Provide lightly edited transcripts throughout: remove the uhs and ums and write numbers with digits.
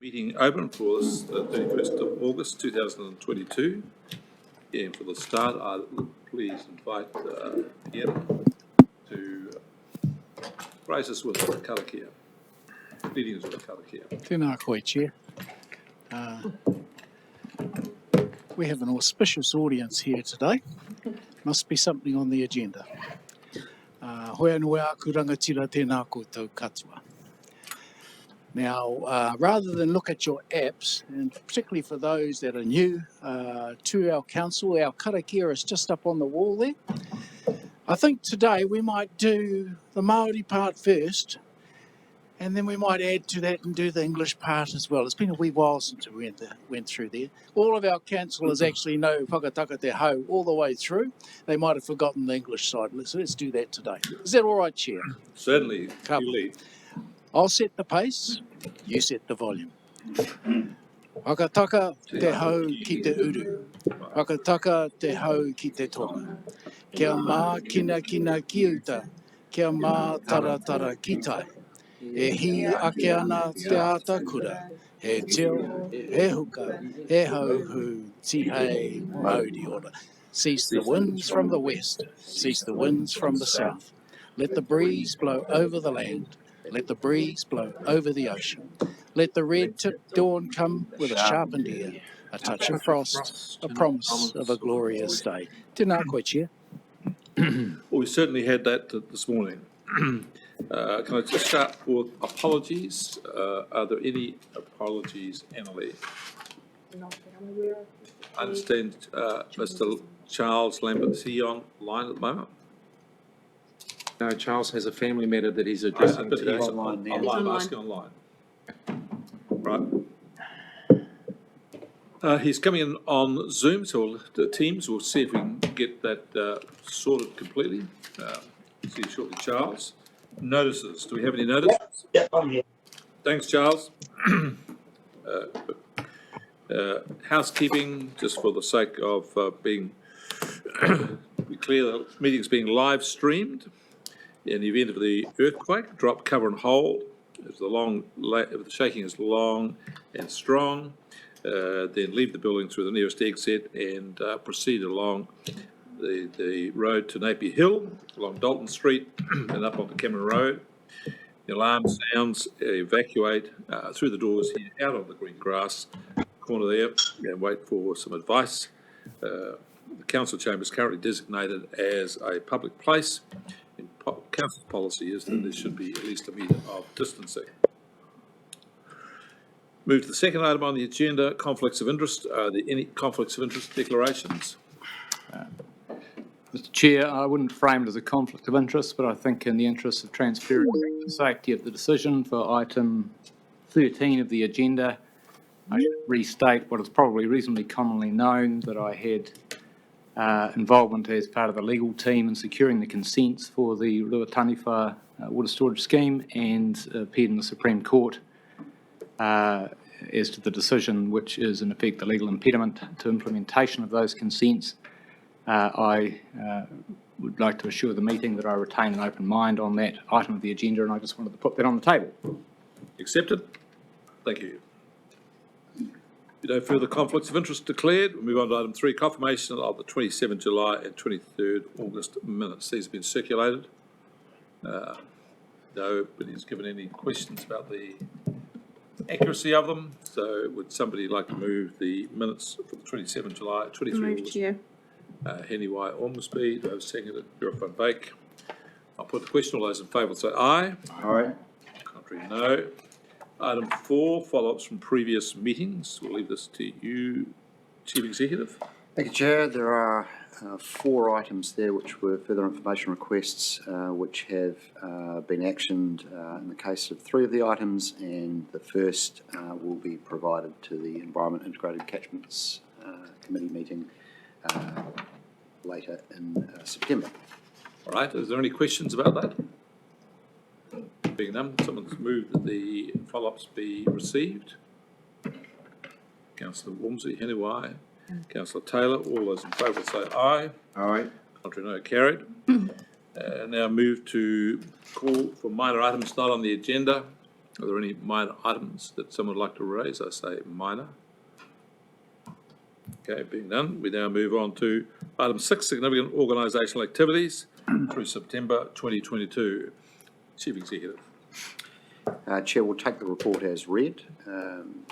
Meeting open for this 31st of August 2022. And for the start, I would please invite Ian to grace us with the karakia, leading us with the karakia. Tēnā koe, Chair. We have an auspicious audience here today. Must be something on the agenda. Hoi anō aku rangatira tēnā koutou katoa. Now, rather than look at your apps, and particularly for those that are new to our council, our karakia is just up on the wall there. I think today we might do the Māori part first, and then we might add to that and do the English part as well. It's been a wee while since we went through there. All of our councillors actually know whakataka te hau all the way through. They might have forgotten the English side. So let's do that today. Is that all right, Chair? Certainly, you lead. I'll set the pace, you set the volume. Whakataka te hau ki te uru. Whakataka te hau ki te tonga. Kia mā kina kina ki uta. Kia mā tara tara ki tai. E hi ake ana te ata kura. He teo, he huka, he hauhu, ti hei, mauri ora. Cease the winds from the west, cease the winds from the south. Let the breeze blow over the land. Let the breeze blow over the ocean. Let the red-tipped dawn come with a sharpened ear, a touch of frost, a promise of a glorious day. Tēnā koe, Chair. Well, we certainly had that this morning. Can I just start with apologies? Are there any apologies, Annalie? Not that I'm aware of. I understand Mr. Charles Lambert, is he online at the moment? No, Charles has a family matter that he's addressing But today. he's Online now. online, asking online. Right. He's coming in on Zoom, so the Teams, we'll see if we can get that sorted completely. See you shortly, Charles. Notices, do we have any notices? Yeah, I'm here. Thanks, Charles. Housekeeping, just for the sake of being be clear, the meeting's being live streamed. In the event of the earthquake, drop, cover and hold. If the shaking is long and strong, then leave the building through the nearest exit and proceed along the road to Napier Hill, along Dalton Street and up onto Cameron Road. The alarm sounds, evacuate through the doors here, out on the green grass corner there, and wait for some advice. The council chamber is currently designated as a public place. Council's policy is that there should be at least a metre of distancing. Move to the second item on the agenda, conflicts of interest. Are there any conflicts of interest declarations? Mr. Chair, I wouldn't frame it as a conflict of interest, but I think in the interest of transparency and safety of the decision for item 13 of the agenda, I should restate what is probably reasonably commonly known, that I had involvement as part of the legal team in securing the consents for the Ruataniwha water storage scheme and appeared in the Supreme Court as to the decision, which is in effect the legal impediment to implementation of those consents. I would like to assure the meeting that I retain an open mind on that item of the agenda, and I just wanted to put that on the table. Accepted. Thank you. No further conflicts of interest declared. We'll move on to item 3, confirmation of the 27 July and 23rd August minutes. These have been circulated. Nobody's given any questions about the accuracy of them. So would somebody like to move the minutes for the 27 July, 23 Move, Chair. Henny Y. Ormsby, do I have a second? Vera van Beek. I'll put the question. All those in favour will say aye. Aye. Contrary, no. Item 4, follow-ups from previous meetings. We'll leave this to you, Chief Executive. Thank you, Chair. There are 4 items there which were further information requests which have been actioned in the case of 3 of the items, and the first will be provided to the Environment Integrated Catchments Committee meeting later in September. All right, is there any questions about that? Being none, someone's moved that the follow-ups be received. Councillor Walmsley, Henny Y, Councillor Taylor, all those in favour will say aye. Aye. Contrary, no. Carried. Now move to call for minor items not on the agenda. Are there any minor items that someone would like to raise? I say minor. Okay, being none, we now move on to item 6, significant organisational activities through September 2022. Chief Executive. Chair, will take the report as read, and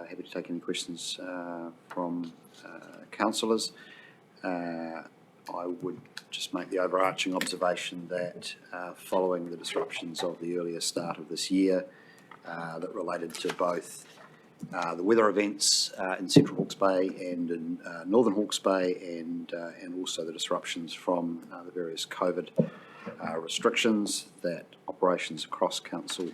happy to take any questions from councillors. I would just make the overarching observation that following the disruptions of the earlier start of this year that related to both the weather events in Central Hawke's Bay and in Northern Hawke's Bay, and also the disruptions from the various COVID restrictions, that operations across council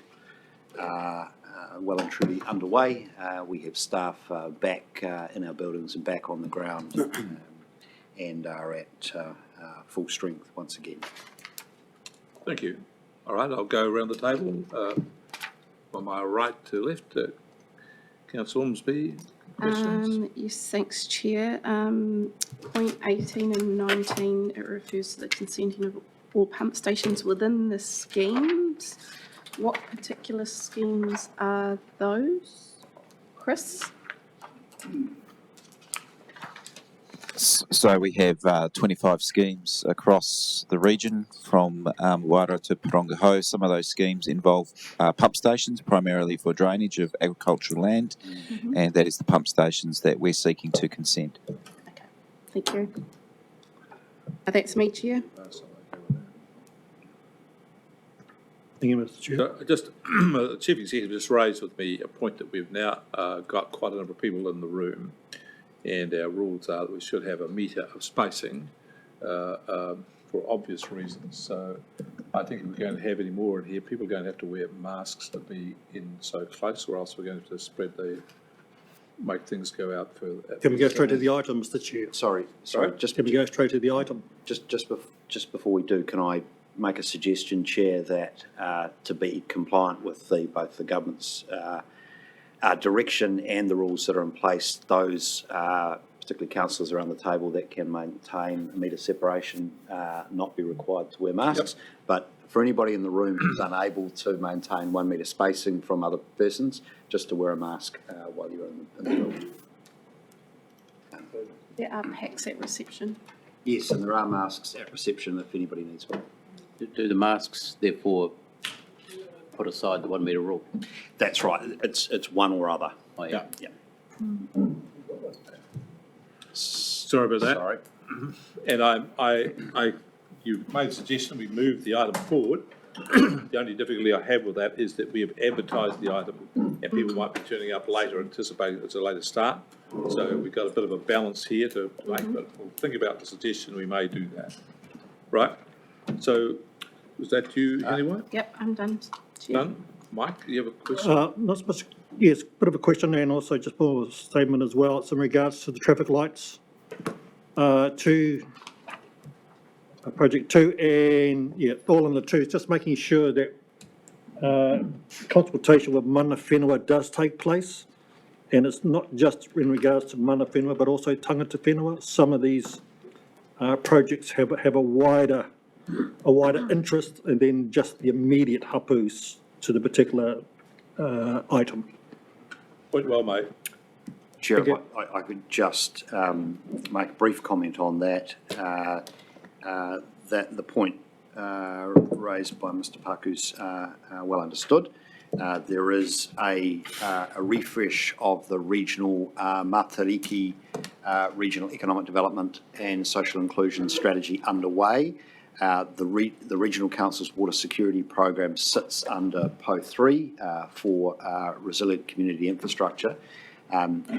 are well and truly underway. We have staff back in our buildings and back on the ground, and are at full strength once again. Thank you. All right, I'll go around the table from my right to left. Councillor Ormsby, questions? Yes, thanks, Chair. Point 18 and 19, it refers to the consenting of all pump stations within the schemes. What particular schemes are those, Chris? So we have 25 schemes across the region from Wara to Parongaho. Some of those schemes involve pump stations, primarily for drainage of agricultural land, and that is the pump stations that we're seeking to consent. Okay, thank you. That's me, Chair. Thank you, Mr. Chair. So just, the Chief Executive just raised with me a point that we've now got quite a number of people in the room, and our rules are that we should have a metre of spacing for obvious reasons. So I think if we're going to have any more in here, people are going to have to wear masks to be in so close, or else we're going to spread make things go out further. Can we go straight to the item, Mr. Chair? Sorry, just Can we go straight to the item? just before we do, can I make a suggestion, Chair, that to be compliant with both the government's direction and the rules that are in place, those particularly councillors around the table that can maintain a metre separation not be required to wear masks. Yep. But for anybody in the room who's unable to maintain 1 metre spacing from other persons, just to wear a mask while you're in the building. There are packs at reception. Yes, and there are masks at reception if anybody needs one. Do the masks therefore put aside the 1 metre rule? That's right. It's one or other. Oh, yeah. Yeah. Sorry about that. Sorry. And you made a suggestion we move the item forward. The only difficulty I have with that is that we have advertised the item, and people might be turning up later, anticipating it's a later start. So we've got a bit of a balance here to make, but we'll think about the suggestion, we may do that. Right? So, was that you anyway? Yep, I'm done, Chair. Done? Mike, do you have a question? Not supposed to, yes, bit of a question and also just more of a statement as well. It's in regards to the traffic lights to project 2, and yeah, all in the 2, just making sure that consultation with mana whenua does take place, and it's not just in regards to mana whenua but also tangata whenua. Some of these projects have a wider interest and then just the immediate hapus to the particular item. Point well, mate. Chair, Okay. I could just make a brief comment on that. That the point raised by Mr. Paku's well understood. There is a refresh of the regional Matariki Regional Economic Development and Social Inclusion Strategy underway. The Regional Council's Water Security Program sits under PO3 for resilient community infrastructure.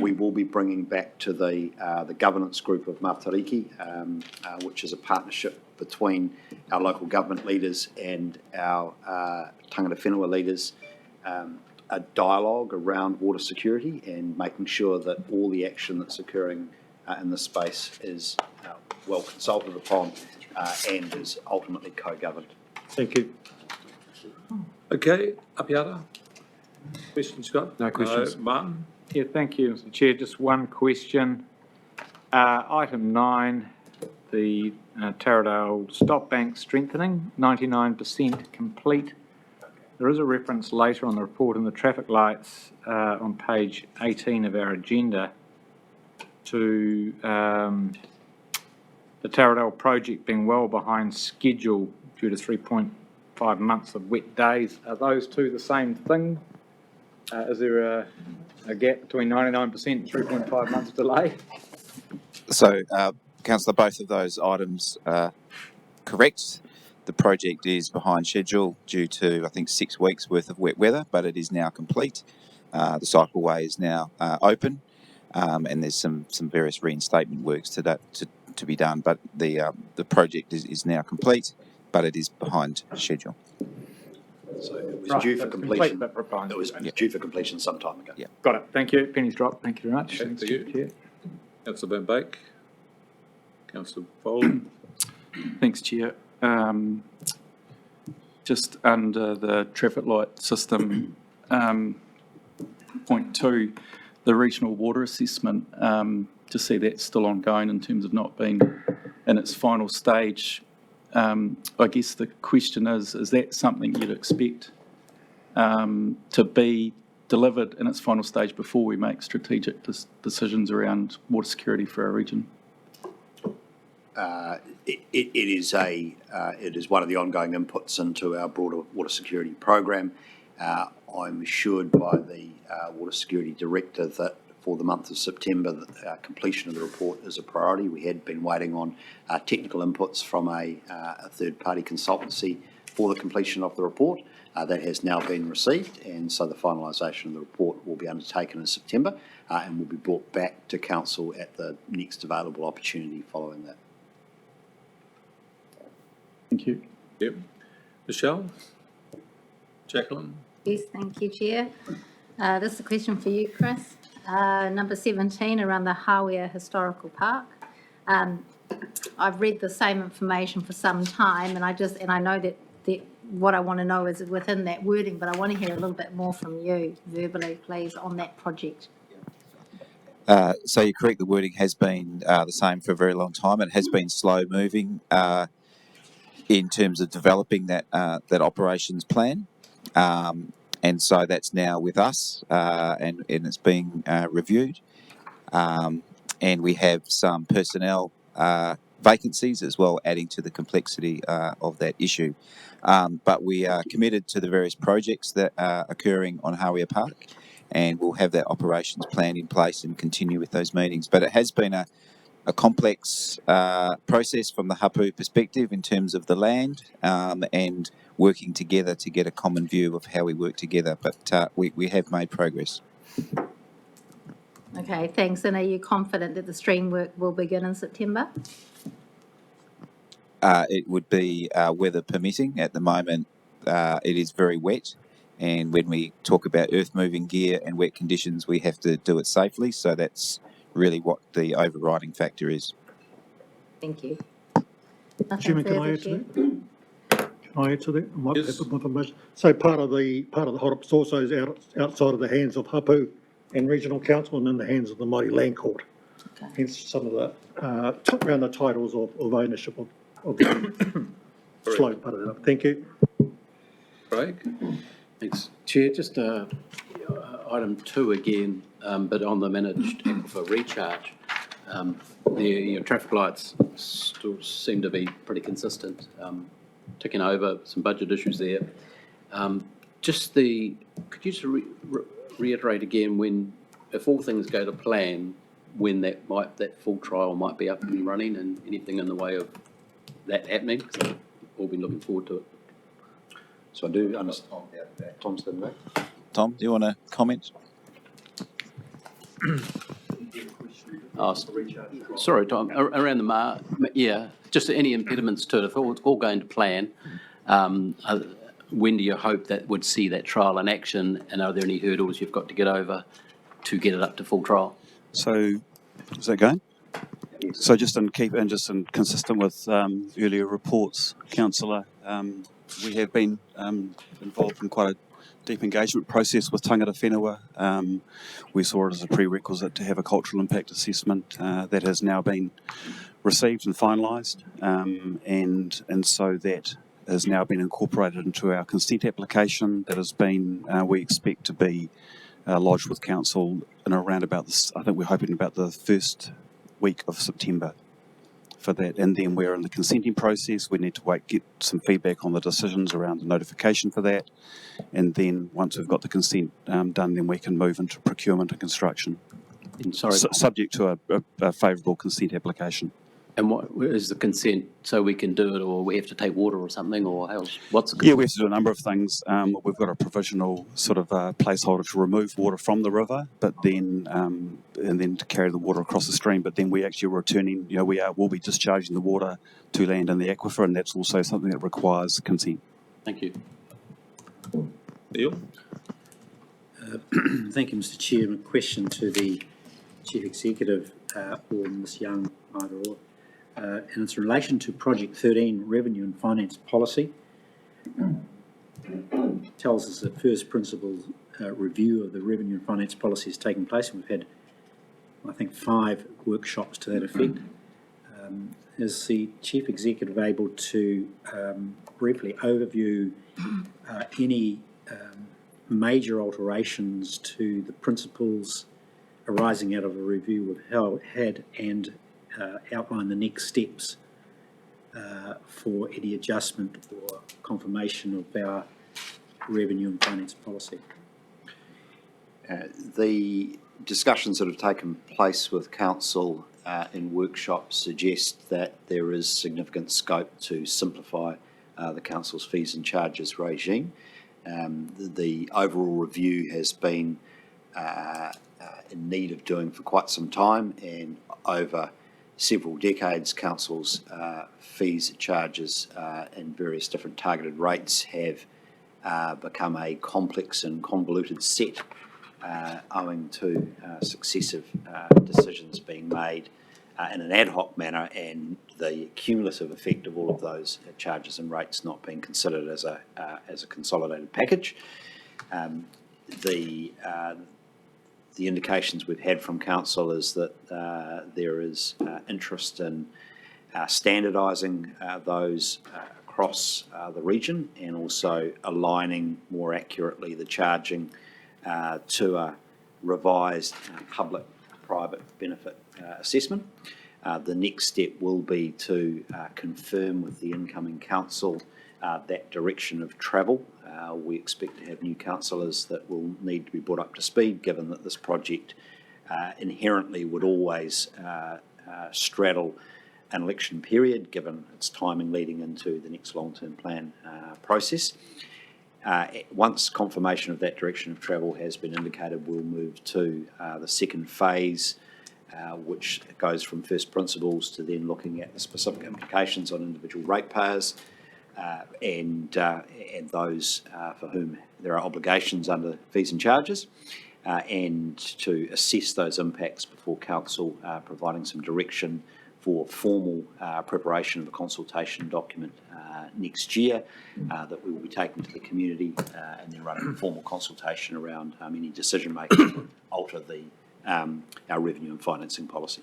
We will be bringing back to the governance group of Matariki, which is a partnership between our local government leaders and our tangata whenua leaders, a dialogue around water security and making sure that all the action that's occurring in this space is well consulted upon and is ultimately co-governed. Thank you. Okay, Apiata. Questions, Scott? No questions. Martin? Yeah, thank you, Mr. Chair. Just one question. Item 9, the Taradale Stop Bank strengthening, 99% complete. there is a reference later on the report in the traffic lights on page 18 of our agenda to the Taradale project being well behind schedule due to 3.5 months of wet days. Are those two the same thing? Is there a gap between 99% and 3.5 months delay? So, Councillor, both of those items are correct. The project is behind schedule due to, I think, 6 weeks worth of wet weather, but it is now complete. The cycleway is now open, and there's some various reinstatement works to be done. But the project is now complete, but it is behind schedule. So it was Right, due for that's completion. complete, but behind. It was Yeah. due for completion some time ago. Yeah. Got it. Thank you. Penny's dropped. Thank you very much. Okay, thank you. Chair. Councillor Van Beek. Councillor Foley. Thanks, Chair. Just under the traffic light system, point 2, the regional water assessment, to see that's still ongoing in terms of not being in its final stage. I guess the question is that something you'd expect to be delivered in its final stage before we make strategic decisions around water security for our region? It is one of the ongoing inputs into our broader water security program. I'm assured by the Water Security Director that for the month of September, that completion of the report is a priority. We had been waiting on technical inputs from a third-party consultancy for the completion of the report. That has now been received, and so the finalisation of the report will be undertaken in September and will be brought back to Council at the next available opportunity following that. Thank you. Yep. Michelle? Jacqueline? Yes, thank you, Chair. This is a question for you, Chris. Number 17, around the Hawke Historical Park. I've read the same information for some time, and I know that what I want to know is within that wording, but I want to hear a little bit more from you verbally, please, on that project. So you're correct, the wording has been the same for a very long time. It has been slow moving in terms of developing that operations plan. And so that's now with us and it's being reviewed. And we have some personnel vacancies as well, adding to the complexity of that issue. But we are committed to the various projects that are occurring on Hawke Park, and we'll have that operations plan in place and continue with those meetings. But it has been a complex process from the hapu perspective in terms of the land and working together to get a common view of how we work together. But we have made progress. Okay, thanks. And are you confident that the stream work will begin in September? It would be weather permitting. At the moment, it is very wet. And when we talk about earth-moving gear and wet conditions, we have to do it safely. So that's really what the overriding factor is. Thank you. Chairman, can I add to that? Can I add to that? I might Yes. have more information. So part of the HOROPS also is outside of the hands of hapu and regional council and in the hands of the mighty land court. Okay. Hence some of the around the titles of ownership of the slow part of it up. Thank you. Craig? Thanks, Chair. Just item 2 again, but on the managed aquifer recharge. The traffic lights still seem to be pretty consistent, ticking over, some budget issues there. Could you just reiterate again when, if all things go to plan, when that full trial might be up and running, and anything in the way of that happening? Because we've all been looking forward to it. So I do understand. Tom's done that. Tom, do you want to comment? Sorry, Tom, around just any impediments to it, if it's all going to plan, when do you hope that would see that trial in action, and are there any hurdles you've got to get over to get it up to full trial? So, is that going? So just consistent with earlier reports, Councillor, we have been involved in quite a deep engagement process with tangata whenua. We saw it as a prerequisite to have a cultural impact assessment that has now been received and finalised, and so that has now been incorporated into our consent application that has been, we expect to be lodged with council in around about this, I think we're hoping about the first week of September for that. And then we're in the consenting process. We need to get some feedback on the decisions around the notification for that. And then once we've got the consent done, then we can move into procurement and construction. Sorry, Subject to a favourable consent application. and what is the consent? So we can do it, or we have to take water or something, or what's the consent? Yeah, we have to do a number of things. We've got a provisional sort of placeholder to remove water from the river, but then and then to carry the water across the stream. But then we actually are returning. We'll be discharging the water to land in the aquifer, and that's also something that requires consent. Thank you. Neil? Thank you, Mr. Chair. A question to the Chief Executive or Ms Young, either or. And it's in relation to Project 13, Revenue and Finance Policy. It tells us that first principles review of the revenue and finance policy is taking place, and we've had, I think, 5 workshops to that effect. Is the Chief Executive able to briefly overview any major alterations to the principles arising out of a review we've had and outline the next steps for any adjustment or confirmation of our revenue and finance policy? The discussions that have taken place with council in workshops suggest that there is significant scope to simplify the council's fees and charges regime. The overall review has been in need of doing for quite some time, and over several decades, council's fees, charges and various different targeted rates have become a complex and convoluted set owing to successive decisions being made in an ad hoc manner, and the cumulative effect of all of those charges and rates not being considered as a consolidated package. The indications we've had from council is that there is interest in standardising those across the region, and also aligning more accurately the charging to a revised public-private benefit assessment. The next step will be to confirm with the incoming council that direction of travel. We expect to have new councillors that will need to be brought up to speed, given that this project inherently would always straddle an election period, given its timing leading into the next long-term plan process. Once confirmation of that direction of travel has been indicated, we'll move to the second phase, which goes from first principles to then looking at the specific implications on individual ratepayers and those for whom there are obligations under fees and charges, and to assess those impacts before council providing some direction for formal preparation of a consultation document next year that we will be taking to the community, and then running a formal consultation around any decision making to alter our revenue and financing policy.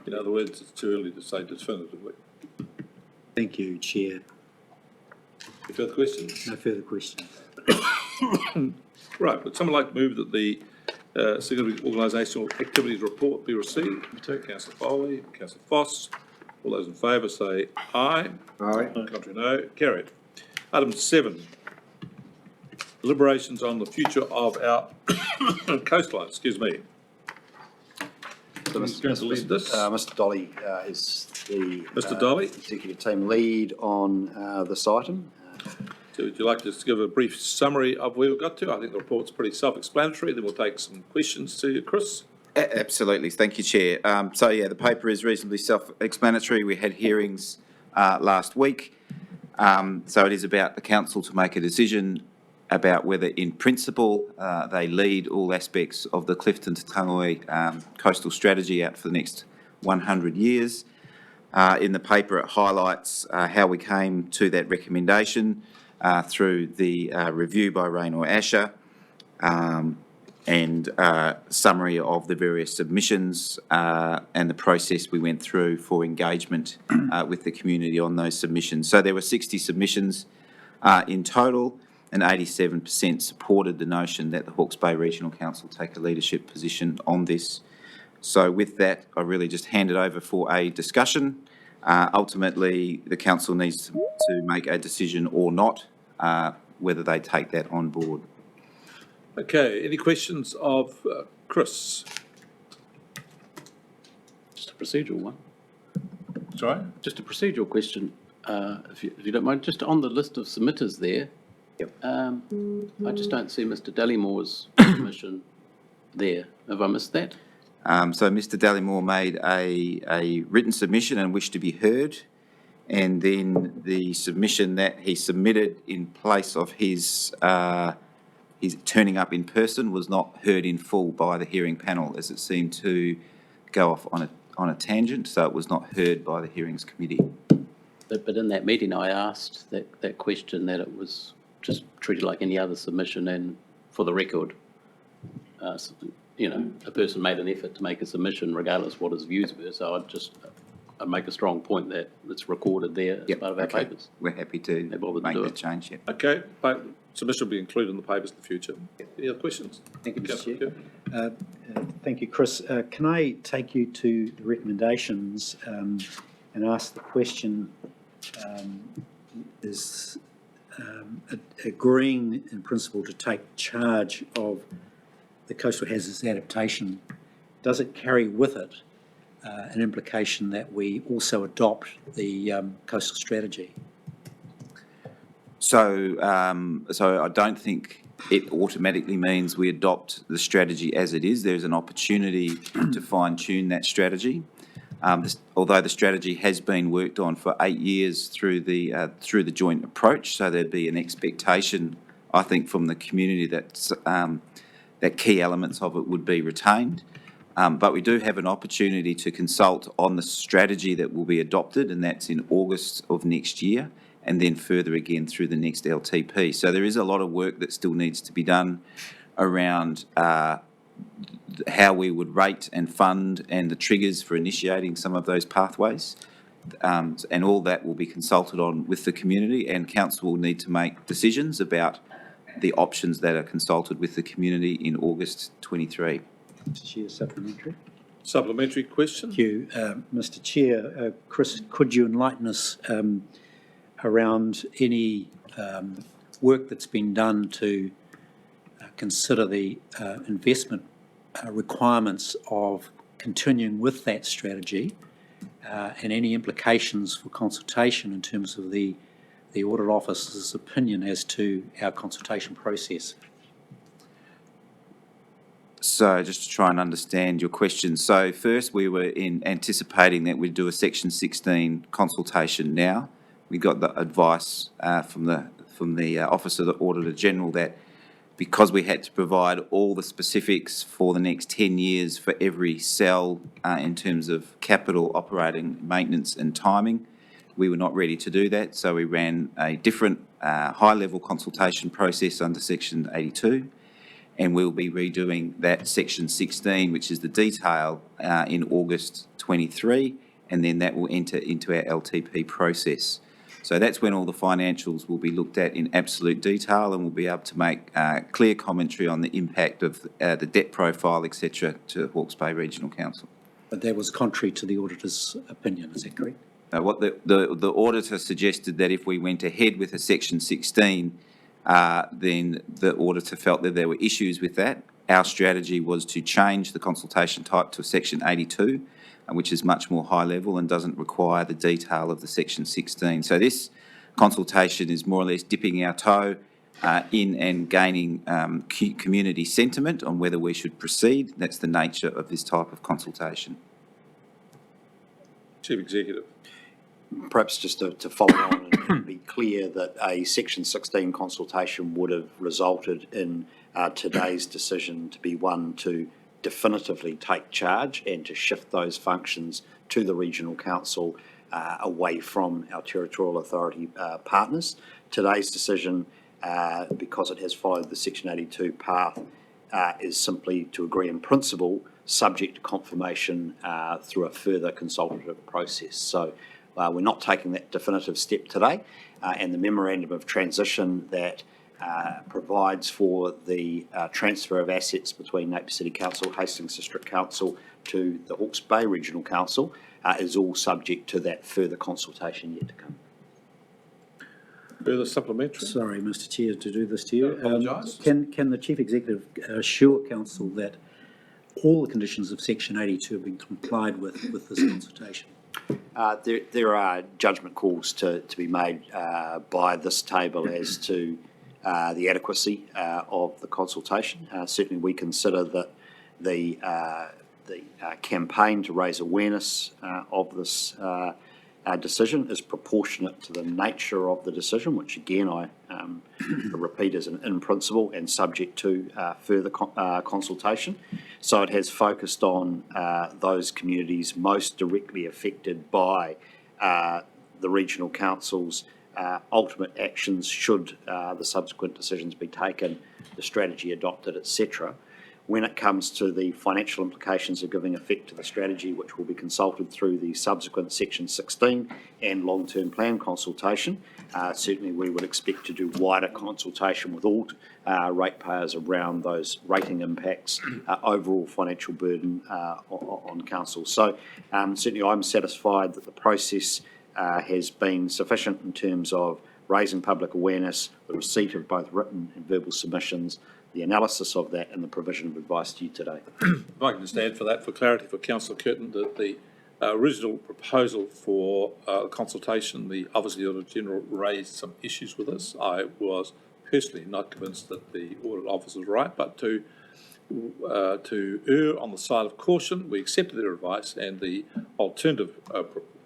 In other words, it's too early to say definitively. Thank you, Chair. Any further questions? No further questions. Right, would someone like to move that the significant organisational activities report be received? Councillor Foley, Councillor Foss. All those in favour say aye. Aye. Contrary no. Carried. Item 7. Deliberations on the future of our coastline. Excuse me. So Mr. Dolly is the Mr. Dolly, executive team lead on this item. So would you like to just give a brief summary of where we've got to? I think the report's pretty self-explanatory. Then we'll take some questions to you, Chris. Absolutely. Thank you, Chair. So, yeah, the paper is reasonably self-explanatory. We had hearings last week. So it is about the council to make a decision about whether, in principle, they lead all aspects of the Clifton to Tangoi coastal strategy out for the next 100 years. In the paper, it highlights how we came to that recommendation through the review by Raynor Asher, and and summary of the various submissions and the process we went through for engagement with the community on those submissions. So there were 60 submissions in total, and 87% supported the notion that the Hawke's Bay Regional Council take a leadership position on this. So with that, I really just hand it over for a discussion. Ultimately, the council needs to make a decision or not, whether they take that on board. Okay, any questions of Chris? Just a procedural one. Sorry? Just a procedural question, if you don't mind. Just on the list of submitters there, I just don't see Mr. Dallymore's submission there. Have I missed that? So Mr. Dallymore made a written submission and wished to be heard, and then the submission that he submitted in place of his turning up in person was not heard in full by the hearing panel, as it seemed to go off on a tangent, so it was not heard by the hearings committee. But in that meeting, I asked that question, that it was just treated like any other submission, and for the record, you know, a person made an effort to make a submission regardless of what his views were, so I'd make a strong point that it's recorded there as part of our papers. We're happy to make the change. Okay, submission will be included in the papers in the future. Any other questions? Thank you, Mr. Chair. Thank you, Chris. Can I take you to the recommendations and ask the question, is agreeing in principle to take charge of the coastal hazards adaptation, does it carry with it an implication that we also adopt the coastal strategy? So I don't think it automatically means we adopt the strategy as it is. There's an opportunity to fine-tune that strategy. Although the strategy has been worked on for 8 years through the joint approach, so there'd be an expectation, I think, from the community that key elements of it would be retained. But we do have an opportunity to consult on the strategy that will be adopted, and that's in August of next year, and then further again through the next LTP. So there is a lot of work that still needs to be done around how we would rate and fund and the triggers for initiating some of those pathways. And all that will be consulted on with the community, and council will need to make decisions about the options that are consulted with the community in August 23. Mr. Chair, supplementary. Supplementary question? Thank you, Mr. Chair. Chris, could you enlighten us around any work that's been done to consider the investment requirements of continuing with that strategy and any implications for consultation in terms of the Audit Office's opinion as to our consultation process? So just to try and understand your question. So first we were anticipating that we'd do a Section 16 consultation now. We got the advice from the Office of the Auditor General that because we had to provide all the specifics for the next 10 years for every cell in terms of capital, operating, maintenance and timing, we were not ready to do that. So we ran a different high-level consultation process under Section 82, and we'll be redoing that Section 16, which is the detail, in August 23, and then that will enter into our LTP process. So that's when all the financials will be looked at in absolute detail, and we'll be able to make clear commentary on the impact of the debt profile, etc., to Hawke's Bay Regional Council. But that was contrary to the auditor's opinion, is that correct? What the auditor suggested that if we went ahead with a Section 16, then the auditor felt that there were issues with that. Our strategy was to change the consultation type to a Section 82, which is much more high level and doesn't require the detail of the Section 16. So this consultation is more or less dipping our toe in and gaining community sentiment on whether we should proceed. That's the nature of this type of consultation. Chief Executive. Perhaps just to follow on and be clear that a Section 16 consultation would have resulted in today's decision to be one to definitively take charge and to shift those functions to the Regional Council away from our territorial authority partners. Today's decision, because it has followed the Section 82 path, is simply to agree in principle, subject to confirmation through a further consultative process. So we're not taking that definitive step today, and the memorandum of transition that provides for the transfer of assets between Napier City Council, Hastings District Council to the Hawke's Bay Regional Council is all subject to that further consultation yet to come. Further supplementary? Sorry, Mr Chair, to do this to you. Apologise. Can the Chief Executive assure Council that all the conditions of Section 82 have been complied with this consultation? There are judgment calls to be made by this table as to the adequacy of the consultation. Certainly we consider that the campaign to raise awareness of this decision is proportionate to the nature of the decision, which again I repeat is in principle and subject to further consultation. So it has focused on those communities most directly affected by the regional council's ultimate actions should the subsequent decisions be taken, the strategy adopted, etc. When it comes to the financial implications of giving effect to the strategy, which will be consulted through the subsequent Section 16 and long-term plan consultation, certainly we would expect to do wider consultation with all ratepayers around those rating impacts, overall financial burden on council. So certainly I'm satisfied that the process has been sufficient in terms of raising public awareness, the receipt of both written and verbal submissions, the analysis of that and the provision of advice to you today. If I can just add for that, for clarity for Councillor Curtin, that the original proposal for consultation, the Auditor General raised some issues with us. I was personally not convinced that the Audit Office was right, but to err on the side of caution, we accepted their advice, and the alternative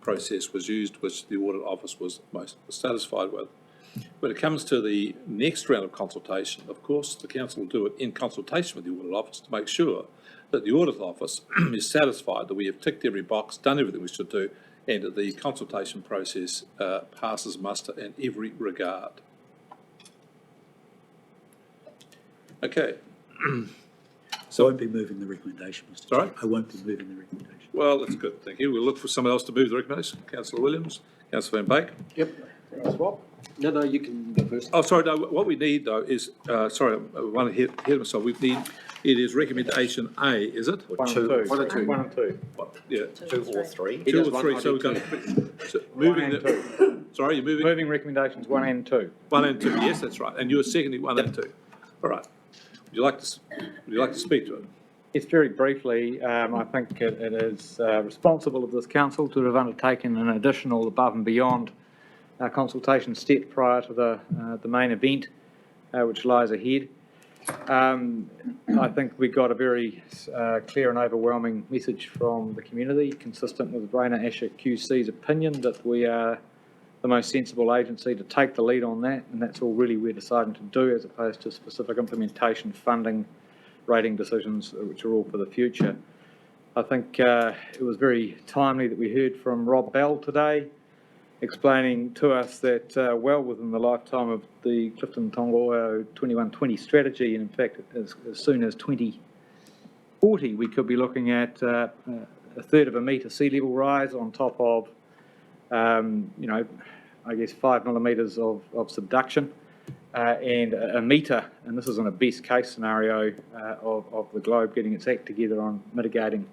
process was used, which the Audit Office was most satisfied with. When it comes to the next round of consultation, of course, the Council will do it in consultation with the Audit Office to make sure that the Audit Office is satisfied that we have ticked every box, done everything we should do, and that the consultation process passes muster in every regard. Okay. So I won't be moving the recommendation, Mr Sorry? Chair. I won't be moving the recommendation. Well, that's good, thank you. We'll look for someone else to move the recommendation. Councillor Williams, Councillor Van Beek. Yep. No, you can go first. Oh, sorry, no, what we need though is, sorry, I want to hear myself. We need, it is recommendation A, is it? One and two. Yeah. 2 or 3. Two or three, so we're going to, moving the, sorry, you're moving? Moving recommendations 1 and 2. 1 and 2, yes, that's right. And you're seconding 1 and 2. All right. Would you like to speak to it? Yes, very briefly, I think it is responsible of this council to have undertaken an additional above and beyond consultation step prior to the main event, which lies ahead. I think we got a very clear and overwhelming message from the community, consistent with Rainer Asher QC's opinion that we are the most sensible agency to take the lead on that, and that's all really we're deciding to do, as opposed to specific implementation, funding, rating decisions, which are all for the future. I think it was very timely that we heard from Rob Bell today, explaining to us that well within the lifetime of the Clifton Tongaoho 2120 strategy, and in fact as soon as 2040, we could be looking at a third of a metre sea level rise on top of, you know, I guess 5 millimetres of subduction, and a metre, and this is in a best case scenario of the globe getting its act together on mitigating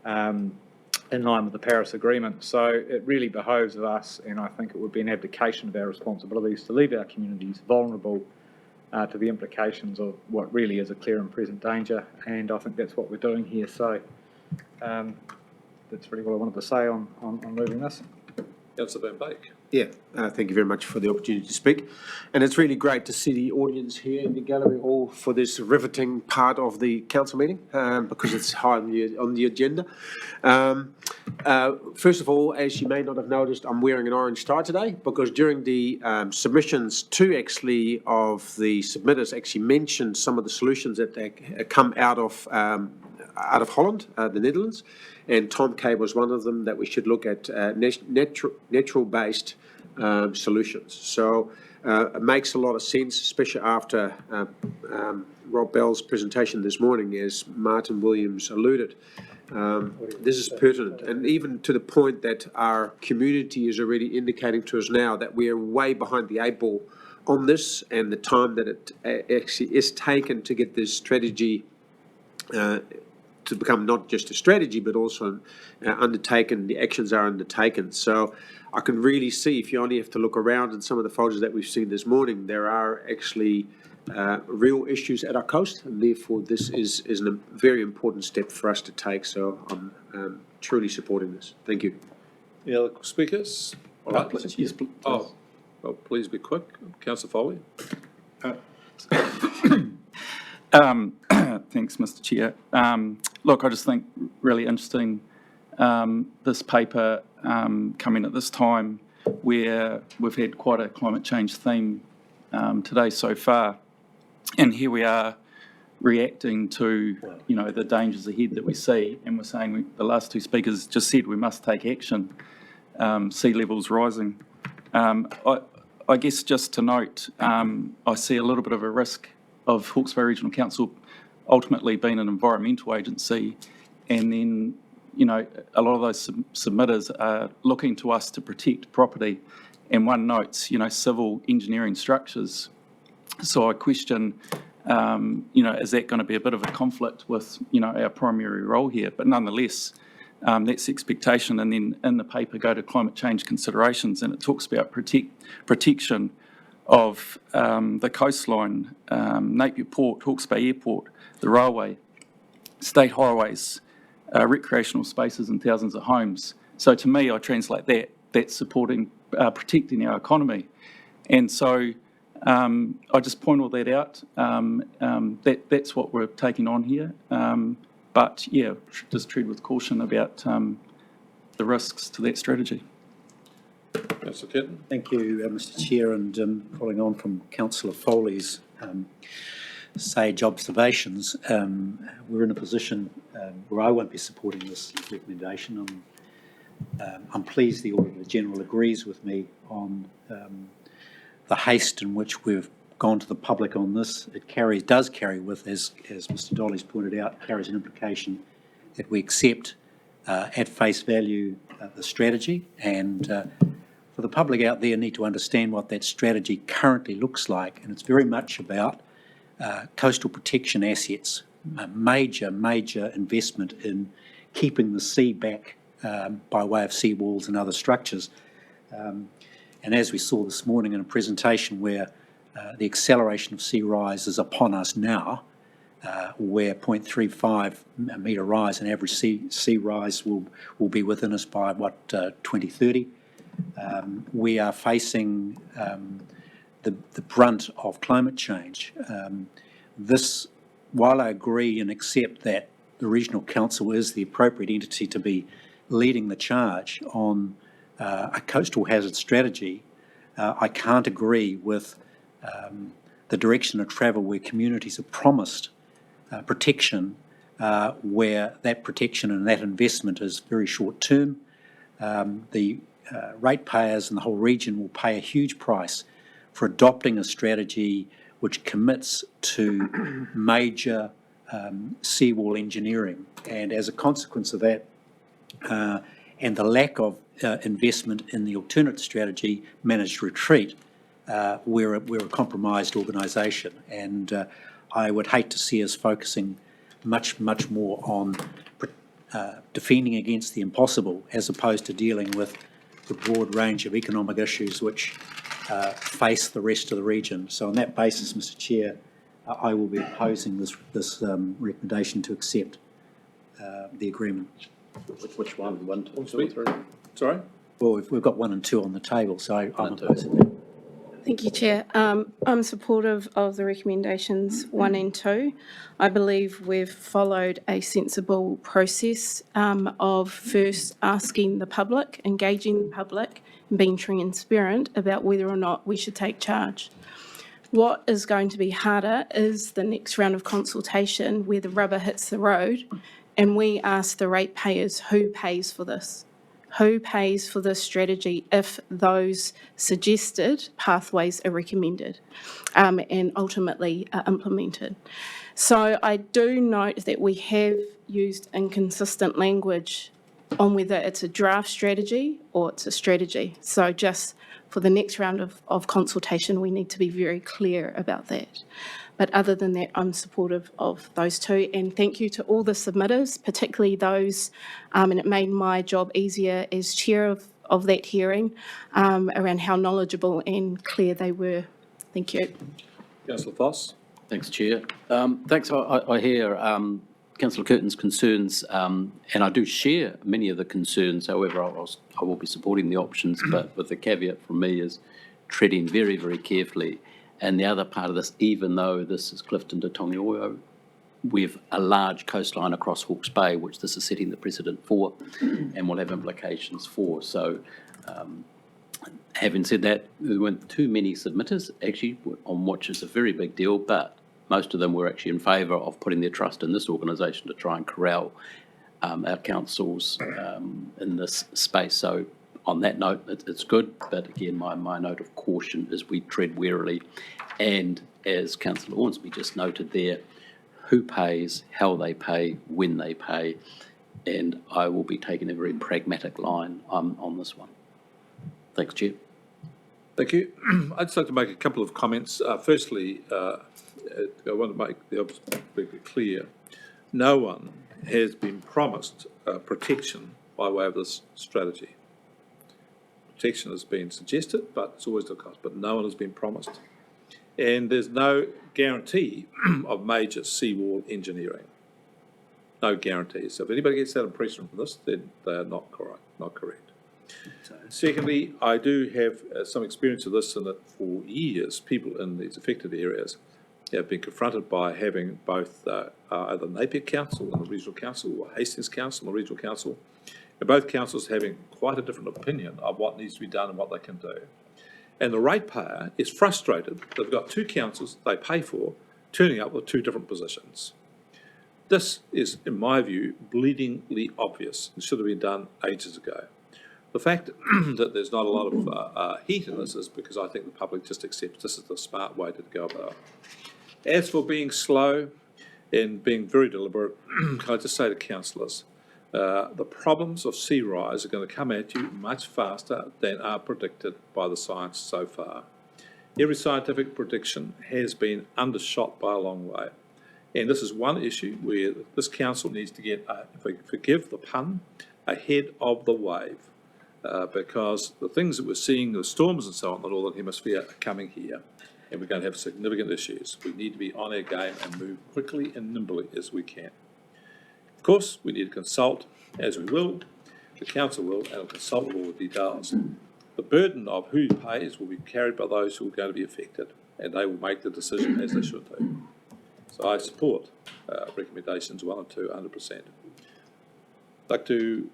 in line with the Paris Agreement. So it really behoves of us, and I think it would be an abdication of our responsibilities to leave our communities vulnerable to the implications of what really is a clear and present danger, and I think that's what we're doing here. So that's really what I wanted to say on moving this. Councillor Van Beek. Yeah, thank you very much for the opportunity to speak. And it's really great to see the audience here in the gallery hall for this riveting part of the council meeting, because it's high on the agenda. First of all, as you may not have noticed, I'm wearing an orange tie today because during the submissions, two actually of the submitters actually mentioned some of the solutions that they come out of Holland, the Netherlands. And Tom K was one of them, that we should look at natural-based solutions. So It makes a lot of sense, especially after Rob Bell's presentation this morning, as Martin Williams alluded. This is pertinent, and even to the point that our community is already indicating to us now that we are way behind the 8 ball on this, and the time that it actually is taken to get this strategy to become not just a strategy, but also undertaken, the actions are undertaken. So I can really see, if you only have to look around in some of the photos that we've seen this morning, there are actually real issues at our coast, and therefore this is a very important step for us to take. So I'm truly supporting this. Thank you. Any other speakers? All right. Yes, please. Oh, well, please be quick. Councillor Foley. Thanks, Mr. Chair. Look, I just think really interesting this paper coming at this time where we've had quite a climate change theme today so far, and here we are reacting to the dangers ahead that we see, and we're saying the last two speakers just said we must take action. Sea levels rising. I guess just to note, I see a little bit of a risk of Hawke's Bay Regional Council ultimately being an environmental agency, and then a lot of those submitters are looking to us to protect property, and one notes civil engineering structures. So I question is that going to be a bit of a conflict with our primary role here? But nonetheless, that's the expectation. And then in the paper go to climate change considerations, and it talks about protection of the coastline, Napier Port, Hawke's Bay Airport, the railway, state highways, recreational spaces and thousands of homes. So to me, I translate that's supporting, protecting our economy. And so I just point all that out. That's what we're taking on here. But yeah, just tread with caution about the risks to that strategy. Councillor Kitten. Thank you, Mr. Chair, and following on from Councillor Foley's sage observations, we're in a position where I won't be supporting this recommendation. I'm pleased the Auditor General agrees with me on the haste in which we've gone to the public on this. It does carry with, as Mr. Dolly's pointed out, carries an implication that we accept at face value the strategy, and for the public out there need to understand what that strategy currently looks like, and it's very much about coastal protection assets, a major investment in keeping the sea back by way of seawalls and other structures. And as we saw this morning in a presentation where the acceleration of sea rise is upon us now, where 0.35 metre rise and average sea rise will be within us by 2030. We are facing the brunt of climate change. While I agree and accept that the Regional Council is the appropriate entity to be leading the charge on a coastal hazard strategy, I can't agree with the direction of travel where communities are promised protection, where that protection and that investment is very short term. The ratepayers in the whole region will pay a huge price for adopting a strategy which commits to major seawall engineering, and as a consequence of that and the lack of investment in the alternate strategy, managed retreat, we're a compromised organisation, and I would hate to see us focusing much more on defending against the impossible as opposed to dealing with the broad range of economic issues which face the rest of the region. So on that basis, Mr. Chair, I will be opposing this recommendation to accept the agreement. Which one? 1, 2, 2 or 3? Sorry? Well, we've got 1 and 2 on the table, so I'm opposing that. Thank you, Chair. I'm supportive of the recommendations 1 and 2. I believe we've followed a sensible process of first asking the public, engaging the public, and being transparent about whether or not we should take charge. What is going to be harder is the next round of consultation where the rubber hits the road and we ask the ratepayers who pays for this. who pays for this strategy if those suggested pathways are recommended and ultimately are implemented. So I do note that we have used inconsistent language on whether it's a draft strategy or it's a strategy. So just for the next round of consultation, we need to be very clear about that. But other than that, I'm supportive of those two. And thank you to all the submitters, particularly those, and it made my job easier as chair of that hearing, around how knowledgeable and clear they were. Thank you. Councillor Foss. Thanks, Chair. Thanks. I hear Councillor Curtin's concerns, and I do share many of the concerns. However, I will be supporting the options, but with the caveat from me is treading very, very carefully. And the other part of this, even though this is Clifton to Tongaoio, we've a large coastline across Hawke's Bay, which this is setting the precedent for and will have implications for. So having said that, there weren't too many submitters, actually, on which is a very big deal, but most of them were actually in favour of putting their trust in this organisation to try and corral our councils in this space. So on that note, it's good, but again, my note of caution is we tread warily. And as Councillor Ormsby just noted there, who pays, how they pay, when they pay, and I will be taking a very pragmatic line on this one. Thanks, Chair. Thank you. I'd just like to make a couple of comments. Firstly, I want to make the obvious very clear. No one has been promised protection by way of this strategy. Protection has been suggested, but it's always the cost, but no one has been promised. And there's no guarantee of major seawall engineering. No guarantee. So if anybody gets that impression from this, then they are not correct. Secondly, I do have some experience of this in that for years, people in these affected areas have been confronted by having both either Napier Council and the Regional Council or Hastings Council and the Regional Council, and both councils having quite a different opinion of what needs to be done and what they can do. And the ratepayer is frustrated. They've got two councils they pay for turning up with two different positions. This is, in my view, bleedingly obvious and should have been done ages ago. The fact that there's not a lot of heat in this is because I think the public just accepts this is the smart way to go about it. As for being slow and being very deliberate, can I just say to councillors, the problems of sea rise are going to come at you much faster than are predicted by the science so far. Every scientific prediction has been undershot by a long way. And this is one issue where this council needs to get, if I forgive the pun, ahead of the wave. Because the things that we're seeing, the storms and so on in the Northern Hemisphere are coming here. And we're going to have significant issues. We need to be on our game and move quickly and nimbly as we can. Of course, we need to consult, as we will, the council will, and will consult with all the details. The burden of who pays will be carried by those who are going to be affected, and they will make the decision as they should do. So I support recommendations 1 and 2, 100%. I'd like to...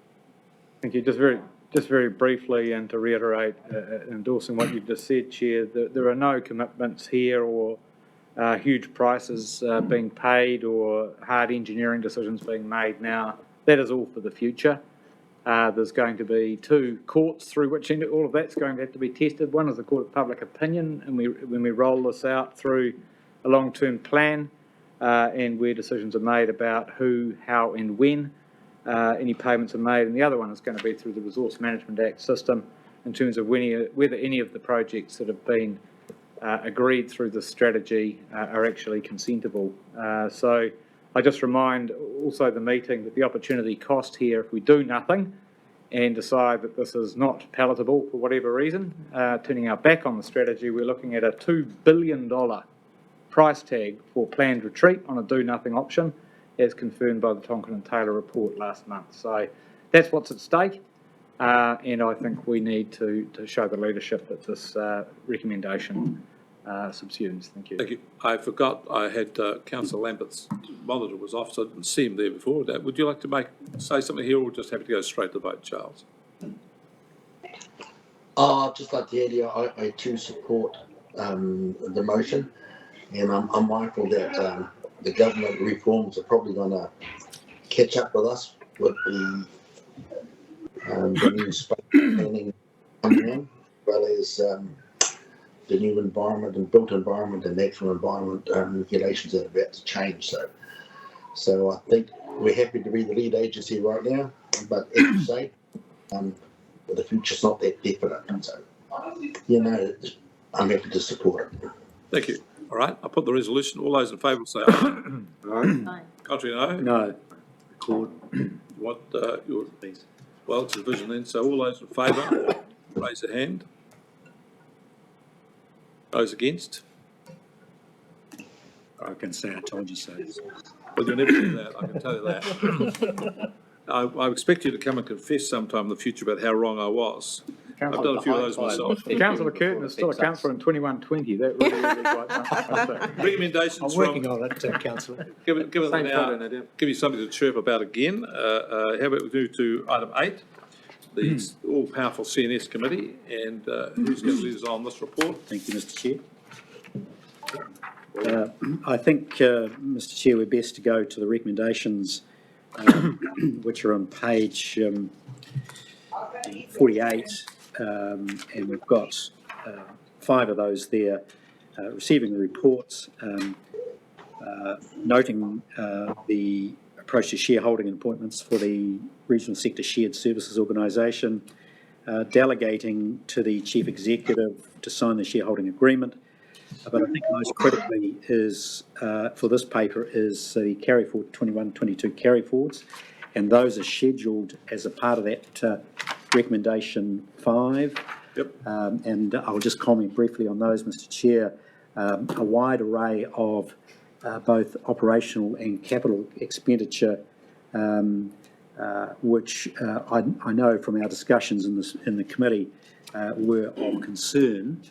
Thank you. Just very briefly, and to reiterate, endorsing what you've just said, Chair, there are no commitments here or huge prices being paid or hard engineering decisions being made now. That is all for the future. There's going to be two courts through which all of that's going to have to be tested. One is the Court of Public Opinion, and when we roll this out through a long-term plan and where decisions are made about who, how and when any payments are made, and the other one is going to be through the Resource Management Act system in terms of whether any of the projects that have been agreed through the strategy are actually consentable. So I just remind also the meeting that the opportunity cost here, if we do nothing and decide that this is not palatable for whatever reason, turning our back on the strategy, we're looking at a $2 billion price tag for planned retreat on a do-nothing option, as confirmed by the Tonkin and Taylor report last month. So that's what's at stake, and I think we need to show the leadership that this recommendation subsumes. Thank you. Thank you. I forgot I had Councillor Lambert's monitor was off, so I didn't see him there before. Would you like to say something here, or just have to go straight to the vote, Charles? Just like the idea, I too support the motion, and I'm mindful that the government reforms are probably going to catch up with us with the the new space planning coming on, as well as the new environment and built environment and natural environment regulations that are about to change. So I think we're happy to be the lead agency right now, but as you say, the future's not that definite. So, I'm happy to support it. Thank you. All right, I'll put the resolution. All those in favour will say aye. Aye. Contrary, no. No. What, well, it's a division then, so all those in favour, raise a hand. Those against? I can say I told you so. Well, you'll never do that, I can tell you that. I expect you to come and confess sometime in the future about how wrong I was. I've done a few of those myself. Councillor Curtin is still a councillor in 2120. That really quite. Recommendations I'm working on it, councillor. Give you something to chirp about again. How about we move to item 8, the all-powerful CNS committee, and who's going to lead us on this report? Thank you, Mr. Chair. I think, Mr. Chair, we're best to go to the recommendations, which are on page 48, and we've got 5 of those there. Receiving the reports, noting the approach to shareholding and appointments for the Regional Sector Shared Services Organisation, delegating to the Chief Executive to sign the shareholding agreement. But I think most critically is, for this paper, is the carry forward 21-22 carry forwards, and those are scheduled as a part of that recommendation 5. Yep. And I'll just comment briefly on those, Mr. Chair. A wide array of both operational and capital expenditure, which I know from our discussions in the committee were of concern.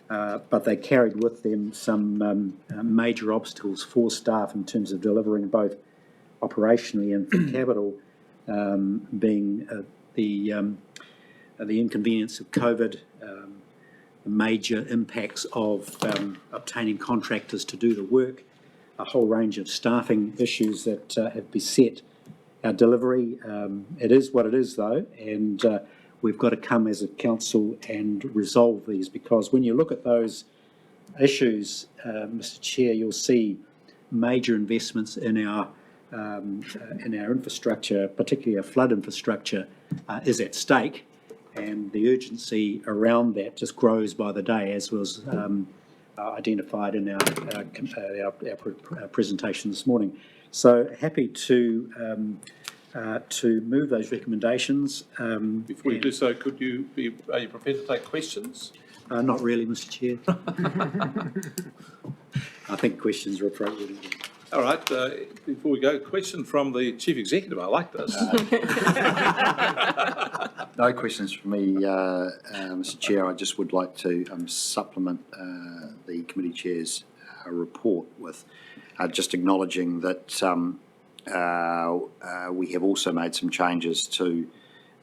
But they carried with them some major obstacles for staff in terms of delivering both operationally and for capital, being the inconvenience of COVID, the major impacts of obtaining contractors to do the work, a whole range of staffing issues that have beset our delivery. It is what it is, though, and we've got to come as a council and resolve these, because when you look at those issues, Mr. Chair, you'll see major investments in our infrastructure, particularly our flood infrastructure, is at stake, and the urgency around that just grows by the day, as was identified in our presentation this morning. So happy to move those recommendations. Before you do so, are you prepared to take questions? Not really, Mr. Chair. I think questions are appropriate. All right, before we go, question from the Chief Executive. I like this. No questions from me, Mr. Chair. I just would like to supplement the committee chair's report with just acknowledging that we have also made some changes to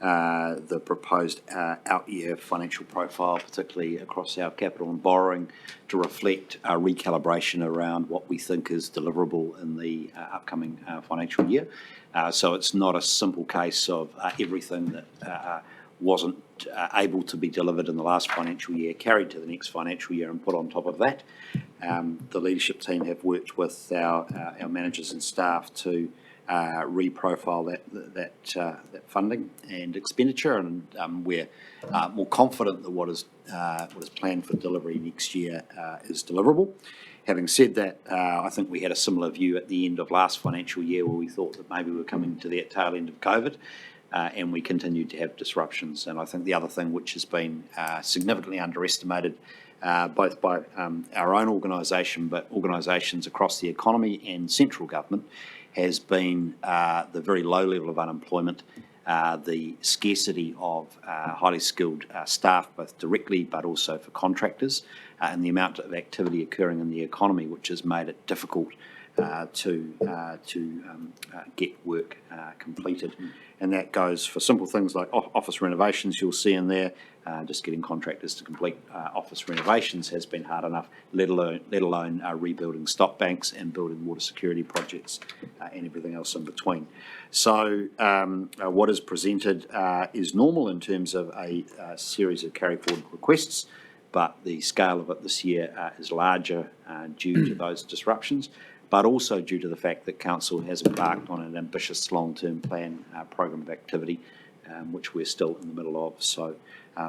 the proposed out-year financial profile, particularly across our capital and borrowing, to reflect a recalibration around what we think is deliverable in the upcoming financial year. So it's not a simple case of everything that wasn't able to be delivered in the last financial year carried to the next financial year and put on top of that. The leadership team have worked with our managers and staff to reprofile that funding and expenditure, and we're more confident that what is planned for delivery next year is deliverable. Having said that, I think we had a similar view at the end of last financial year, where we thought that maybe we were coming to that tail end of COVID, and we continued to have disruptions. And I think the other thing which has been significantly underestimated, both by our own organisation, but organisations across the economy and central government, has been the very low level of unemployment, the scarcity of highly skilled staff, both directly but also for contractors, and the amount of activity occurring in the economy, which has made it difficult to get work completed. And that goes for simple things like office renovations you'll see in there. Just getting contractors to complete office renovations has been hard enough, let alone rebuilding stock banks and building water security projects and everything else in between. So what is presented is normal in terms of a series of carry forward requests, but the scale of it this year is larger due to those disruptions, but also due to the fact that Council has embarked on an ambitious long-term plan program of activity, which we're still in the middle of. So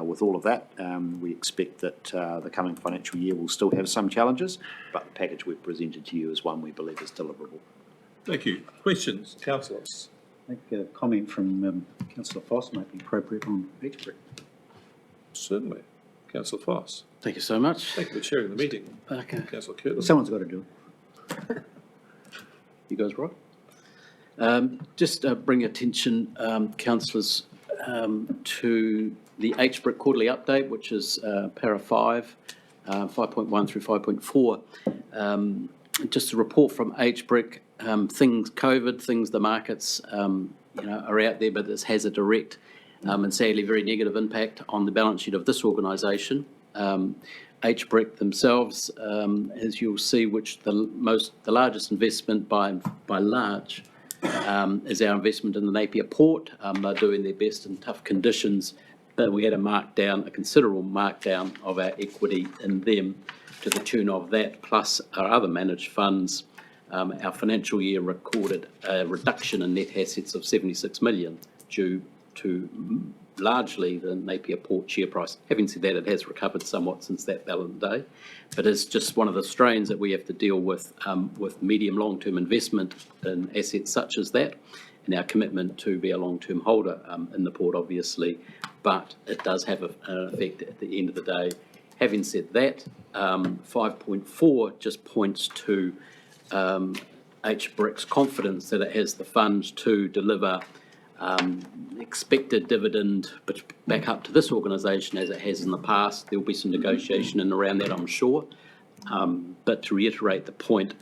with all of that, we expect that the coming financial year will still have some challenges, but the package we've presented to you is one we believe is deliverable. Thank you. Questions, councillors? I think a comment from Councillor Foss might be appropriate on Hawke. Certainly. Councillor Foss. Thank you so much. Thank you for chairing the meeting. Okay. Councillor Kirtland. Someone's got to do it. You guys right? Just bring attention, councillors, to the Hawke quarterly update, which is para 5, 5.1 through 5.4. Just a report from Hawke, things COVID, things the markets are out there, but this has a direct and sadly very negative impact on the balance sheet of this organisation. Hawke themselves, as you'll see, which the largest investment by large is our investment in the Napier Port. They're doing their best in tough conditions, but we had a considerable markdown of our equity in them to the tune of that, plus our other managed funds. Our financial year recorded a reduction in net assets of 76 million due to largely the Napier Port share price. Having said that, it has recovered somewhat since that balance day, but it's just one of the strains that we have to deal with medium long-term investment in assets such as that, and our commitment to be a long-term holder in the port, obviously, but it does have an effect at the end of the day. Having said that, 5.4 just points to Hawke's confidence that it has the funds to deliver expected dividend, but back up to this organisation as it has in the past. There will be some negotiation in around that, I'm sure. But to reiterate the point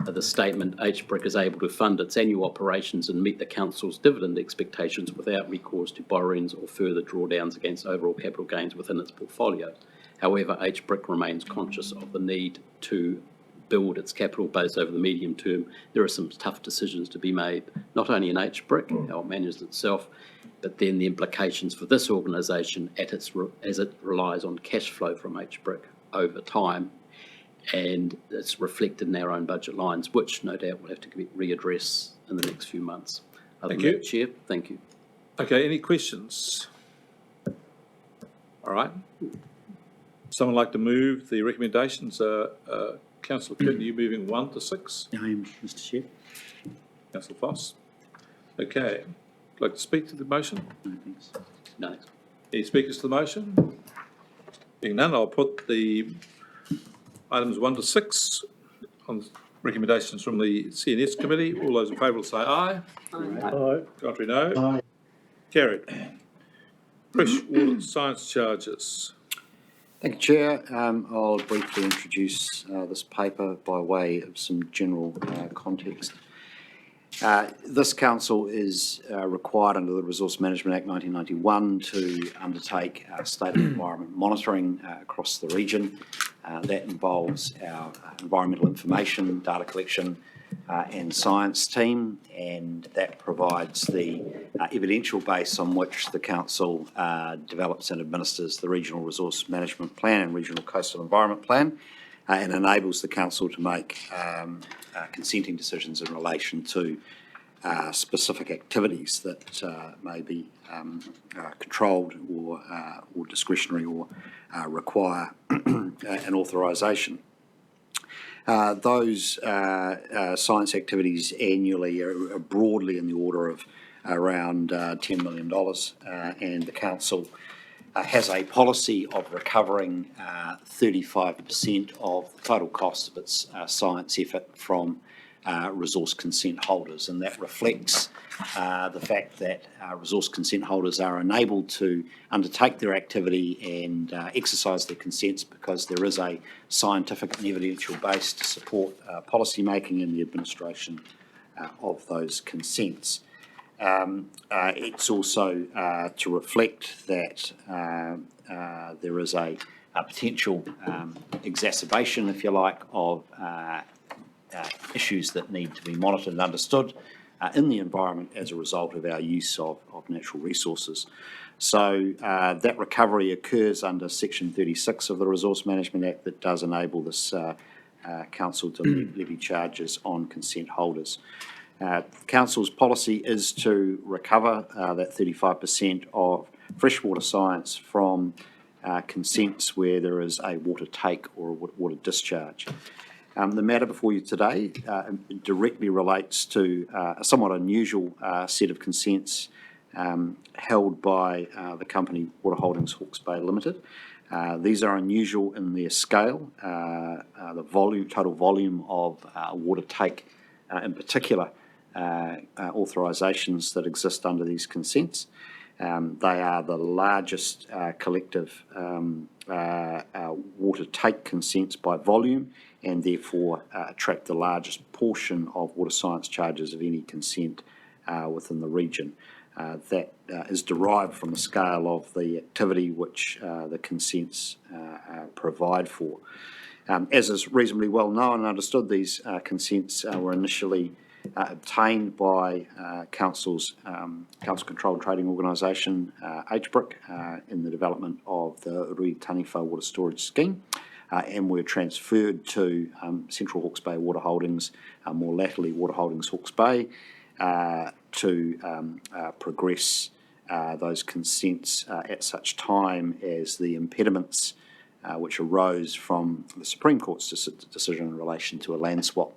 of the statement, Hawke is able to fund its annual operations and meet the council's dividend expectations without recourse to borrowings or further drawdowns against overall capital gains within its portfolio. However, Hawke remains conscious of the need to build its capital base over the medium term. There are some tough decisions to be made, not only in Hawke, how it manages itself, but then the implications for this organisation as it relies on cash flow from Hawke over time, and it's reflected in our own budget lines, which no doubt will have to readdress in the next few months. Other than that, Chair, thank you. Okay, any questions? All right. Someone like to move the recommendations? Councillor Curtin, are you moving 1 to 6? I am, Mr. Chair. Councillor Foss. Okay. Like to speak to the motion? No, thanks. No. Any speakers to the motion? Being none, I'll put the items 1 to 6 on recommendations from the CNS committee. All those in favour will say aye. Aye. Contrary, no. Aye. Carried. Fresh water science charges. Thank you, Chair. I'll briefly introduce this paper by way of some general context. This council is required under the Resource Management Act 1991 to undertake state of environment monitoring across the region. That involves our environmental information, data collection and science team, and that provides the evidential base on which the council develops and administers the Regional Resource Management Plan and Regional Coastal Environment Plan, and enables the council to make consenting decisions in relation to specific activities that may be controlled or discretionary or require an authorisation. Those science activities annually are broadly in the order of around $10 million, and the council has a policy of recovering 35% of the total cost of its science effort from resource consent holders, and that reflects the fact that resource consent holders are enabled to undertake their activity and exercise their consents because there is a scientific and evidential base to support policy making and the administration of those consents. It's also to reflect that there is a potential exacerbation, if you like, of issues that need to be monitored and understood in the environment as a result of our use of natural resources. So that recovery occurs under Section 36 of the Resource Management Act that does enable this council to levy charges on consent holders. Council's policy is to recover that 35% of freshwater science from consents where there is a water take or a water discharge. The matter before you today directly relates to a somewhat unusual set of consents held by the company Water Holdings Hawke's Bay Limited. These are unusual in their scale, the total volume of water take in particular, authorisations that exist under these consents. They are the largest collective water take consents by volume and therefore attract the largest portion of water science charges of any consent within the region. That is derived from the scale of the activity which the consents provide for. As is reasonably well known and understood, these consents were initially obtained by Council's Council-controlled trading organisation, HBRIC, in the development of the Rui Taniwha Water Storage Scheme, and were transferred to Central Hawke's Bay Water Holdings, more latterly Water Holdings Hawke's Bay, to progress those consents at such time as the impediments which arose from the Supreme Court's decision in relation to a land swap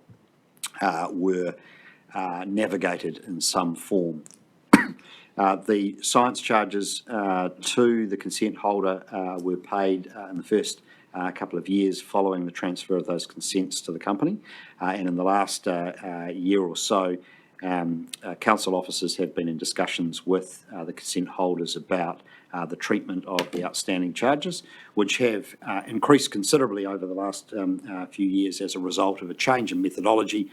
were navigated in some form. The science charges to the consent holder were paid in the first couple of years following the transfer of those consents to the company, and in the last year or so, council officers have been in discussions with the consent holders about the treatment of the outstanding charges, which have increased considerably over the last few years as a result of a change in methodology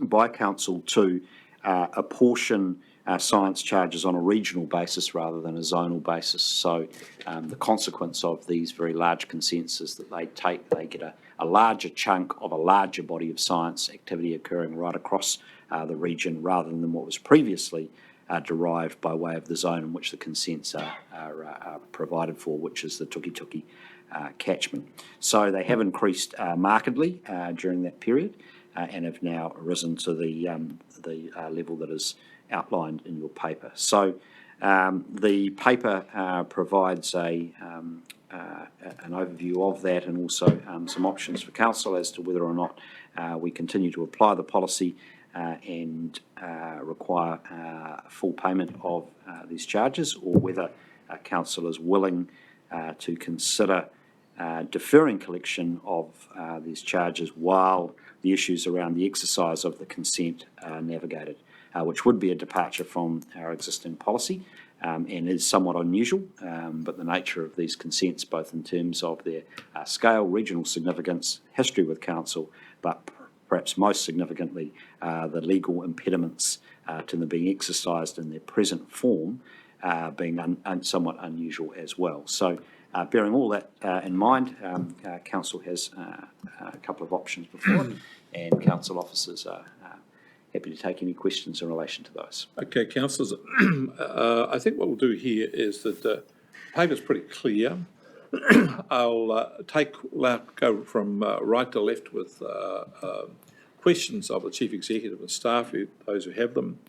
by council to apportion science charges on a regional basis rather than a zonal basis. So the consequence of these very large consents is that they get a larger chunk of a larger body of science activity occurring right across the region rather than what was previously derived by way of the zone in which the consents are provided for, which is the Tuki catchment. So they have increased markedly during that period and have now risen to the level that is outlined in your paper. So the paper provides an overview of that and also some options for council as to whether or not we continue to apply the policy and require full payment of these charges, or whether council is willing to consider deferring collection of these charges while the issues around the exercise of the consent are navigated, which would be a departure from our existing policy and is somewhat unusual, but the nature of these consents, both in terms of their scale, regional significance, history with council, but perhaps most significantly, the legal impediments to them being exercised in their present form being somewhat unusual as well. So bearing all that in mind, council has a couple of options before it, and council officers are happy to take any questions in relation to those. Okay, councillors, I think what we'll do here is that the paper's pretty clear. I'll go from right to left with questions of the Chief Executive and staff, those who have them.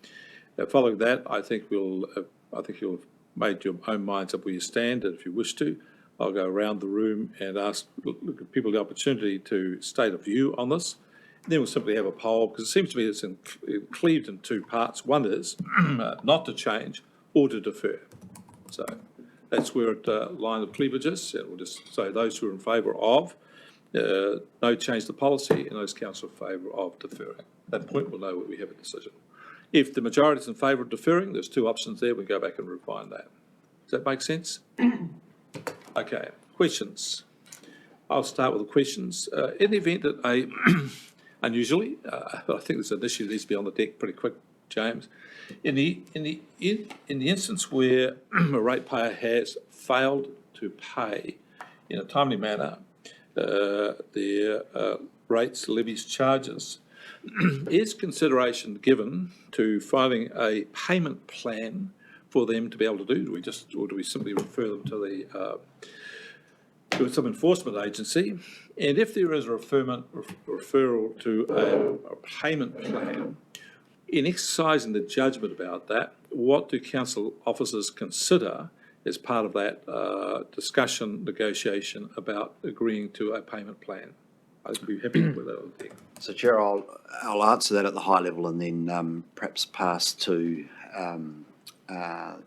Following that, I think you'll have made your own minds up where you stand, and if you wish to, I'll go around the room and ask people the opportunity to state a view on this. Then we'll simply have a poll, because it seems to me it's cleaved in two parts. One is not to change or to defer. So that's where it line of cleavage is. And we'll just say those who are in favour of no change to policy, and those council in favour of deferring. At that point, we'll know whether we have a decision. If the majority is in favour of deferring, there's two options there. We go back and refine that. Does that make sense? Okay, questions. I'll start with the questions. In the event that unusually, I think there's an issue that needs to be on the deck pretty quick, James. In the instance where a ratepayer has failed to pay in a timely manner their rates, levies, charges, is consideration given to filing a payment plan for them to be able to do? Do we simply refer them to some enforcement agency? And if there is a referral to a payment plan, in exercising the judgment about that, what do council officers consider as part of that discussion, negotiation about agreeing to a payment plan? I'd be happy with that, I think. So, Chair, I'll answer that at the high level and then perhaps pass to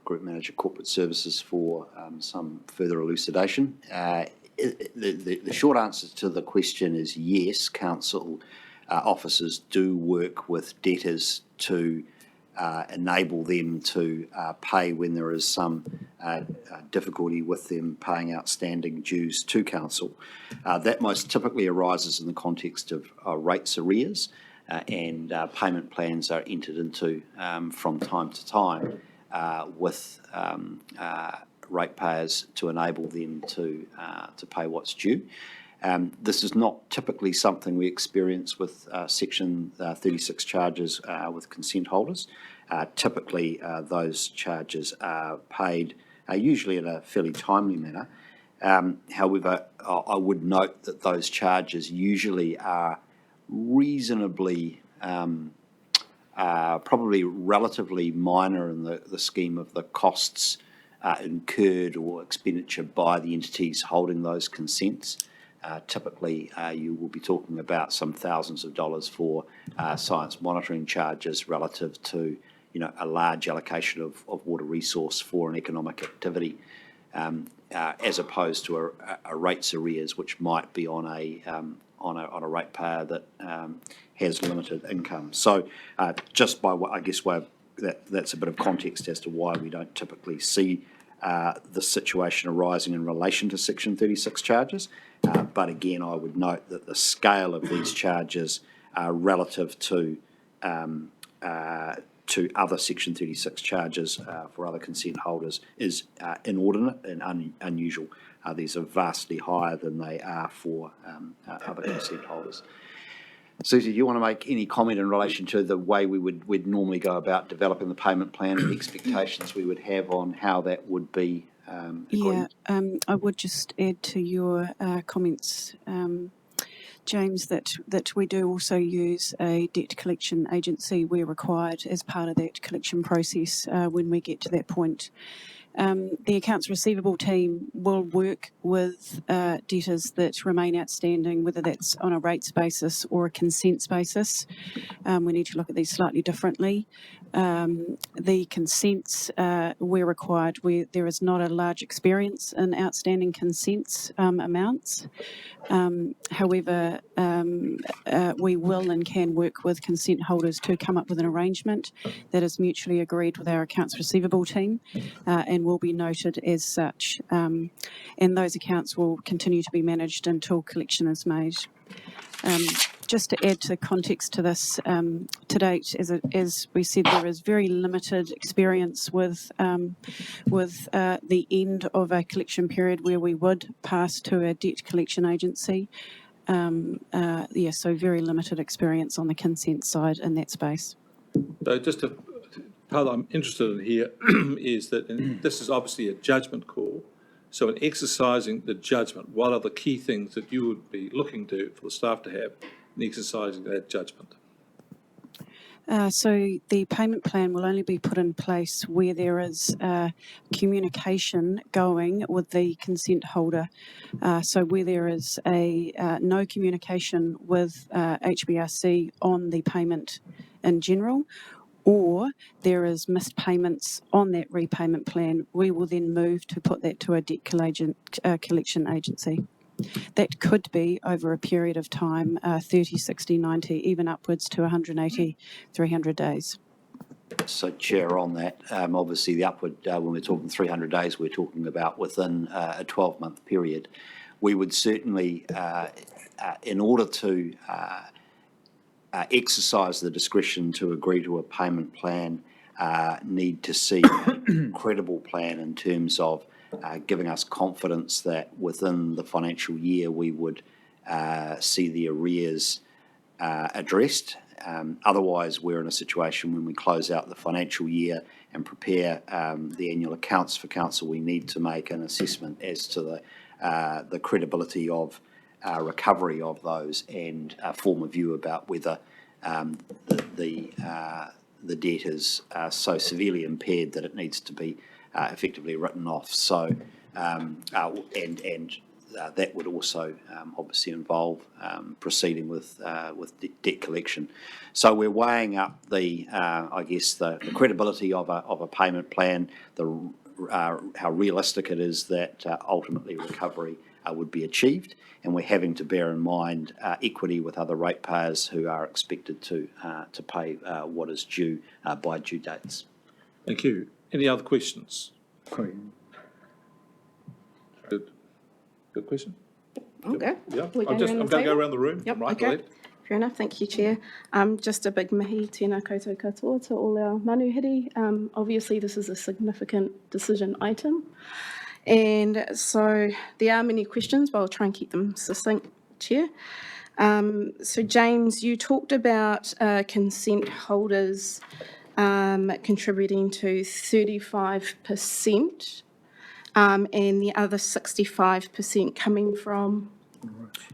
Group Manager Corporate Services for some further elucidation. The short answer to the question is yes, council officers do work with debtors to enable them to pay when there is some difficulty with them paying outstanding dues to council. That most typically arises in the context of rates arrears, and payment plans are entered into from time to time with ratepayers to enable them to pay what's due. This is not typically something we experience with Section 36 charges with consent holders. Typically, those charges are paid usually in a fairly timely manner. However, I would note that those charges usually are reasonably, probably relatively minor in the scheme of the costs incurred or expenditure by the entities holding those consents. Typically, you will be talking about some thousands of dollars for science monitoring charges relative to, a large allocation of water resource for an economic activity, as opposed to a rates arrears, which might be on a ratepayer that has limited income. So, just by I guess that's a bit of context as to why we don't typically see the situation arising in relation to Section 36 charges. But again, I would note that the scale of these charges relative to other Section 36 charges for other consent holders is inordinate and unusual. These are vastly higher than they are for other consent holders. Susie, do you want to make any comment in relation to the way we'd normally go about developing the payment plan and the expectations we would have on how that would be agreed? Yeah, I would just add to your comments, James, that we do also use a debt collection agency where required as part of that collection process when we get to that point. The accounts receivable team will work with debtors that remain outstanding, whether that's on a rates basis or a consents basis. We need to look at these slightly differently. The consents, where required, where there is not a large experience in outstanding consents amounts. However, we will and can work with consent holders to come up with an arrangement that is mutually agreed with our accounts receivable team and will be noted as such. And those accounts will continue to be managed until collection is made. Just to add to context to this, to date, as we said, there is very limited experience with the end of a collection period where we would pass to a debt collection agency. So very limited experience on the consent side in that space. So just a part I'm interested in here is that this is obviously a judgment call. So in exercising the judgment, what are the key things that you would be looking to for the staff to have in exercising that judgment? So the payment plan will only be put in place where there is communication going with the consent holder. So where there is no communication with HBRC on the payment in general, or there is missed payments on that repayment plan, we will then move to put that to a debt collection agency. That could be over a period of time, 30, 60, 90, even upwards to 180, 300 days. So, Chair, on that, obviously the upward, when we're talking 300 days, we're talking about within a 12-month period. We would certainly, in order to exercise the discretion to agree to a payment plan, need to see a credible plan in terms of giving us confidence that within the financial year we would see the arrears addressed. Otherwise, we're in a situation when we close out the financial year and prepare the annual accounts for council, we need to make an assessment as to the credibility of recovery of those and form a view about whether the debt is so severely impaired that it needs to be effectively written off. So, that would also obviously involve proceeding with debt collection. So we're weighing up the credibility of a payment plan, how realistic it is that ultimately recovery would be achieved, and we're having to bear in mind equity with other ratepayers who are expected to pay what is due by due dates. Thank you. Any other questions? Good question. Okay. Yeah, We're I'm going to go around the room. Yep, Right to okay. left. Fair enough, thank you, Chair. Just a big mihi tēnā koutou katoa to all our manuhiri. Obviously, this is a significant decision item. And so there are many questions, but I'll try and keep them succinct, Chair. So James, you talked about consent holders contributing to 35%. And the other 65% coming from?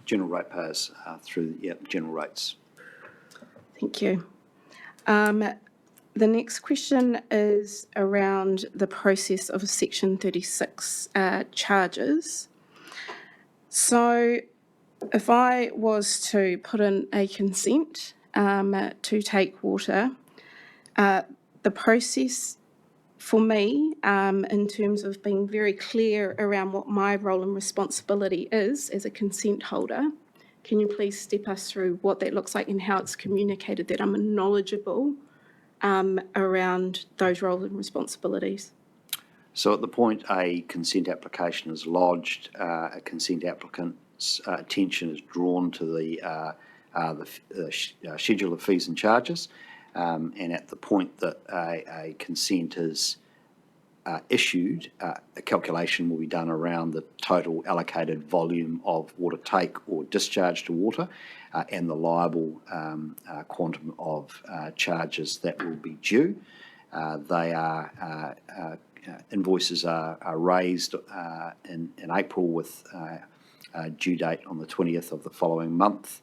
General ratepayers through general rates. Thank you. The next question is around the process of Section 36 charges. So if I was to put in a consent to take water, the process for me, in terms of being very clear around what my role and responsibility is as a consent holder, can you please step us through what that looks like and how it's communicated that I'm knowledgeable around those roles and responsibilities? So at the point a consent application is lodged, a consent applicant's attention is drawn to the schedule of fees and charges, and at the point that a consent is issued, a calculation will be done around the total allocated volume of water take or discharge to water and the liable quantum of charges that will be due. Invoices are raised in April with due date on the 20th of the following month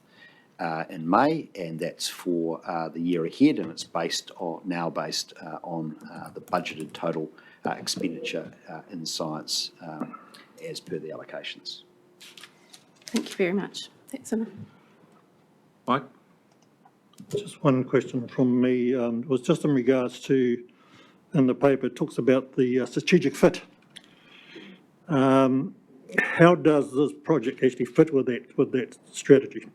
in May, and that's for the year ahead, and it's based on the budgeted total expenditure in science as per the allocations. Thank you very much. That's enough. Mike? Just one question from me. It was just in regards to, in the paper, it talks about the strategic fit. How does this project actually fit with that strategy?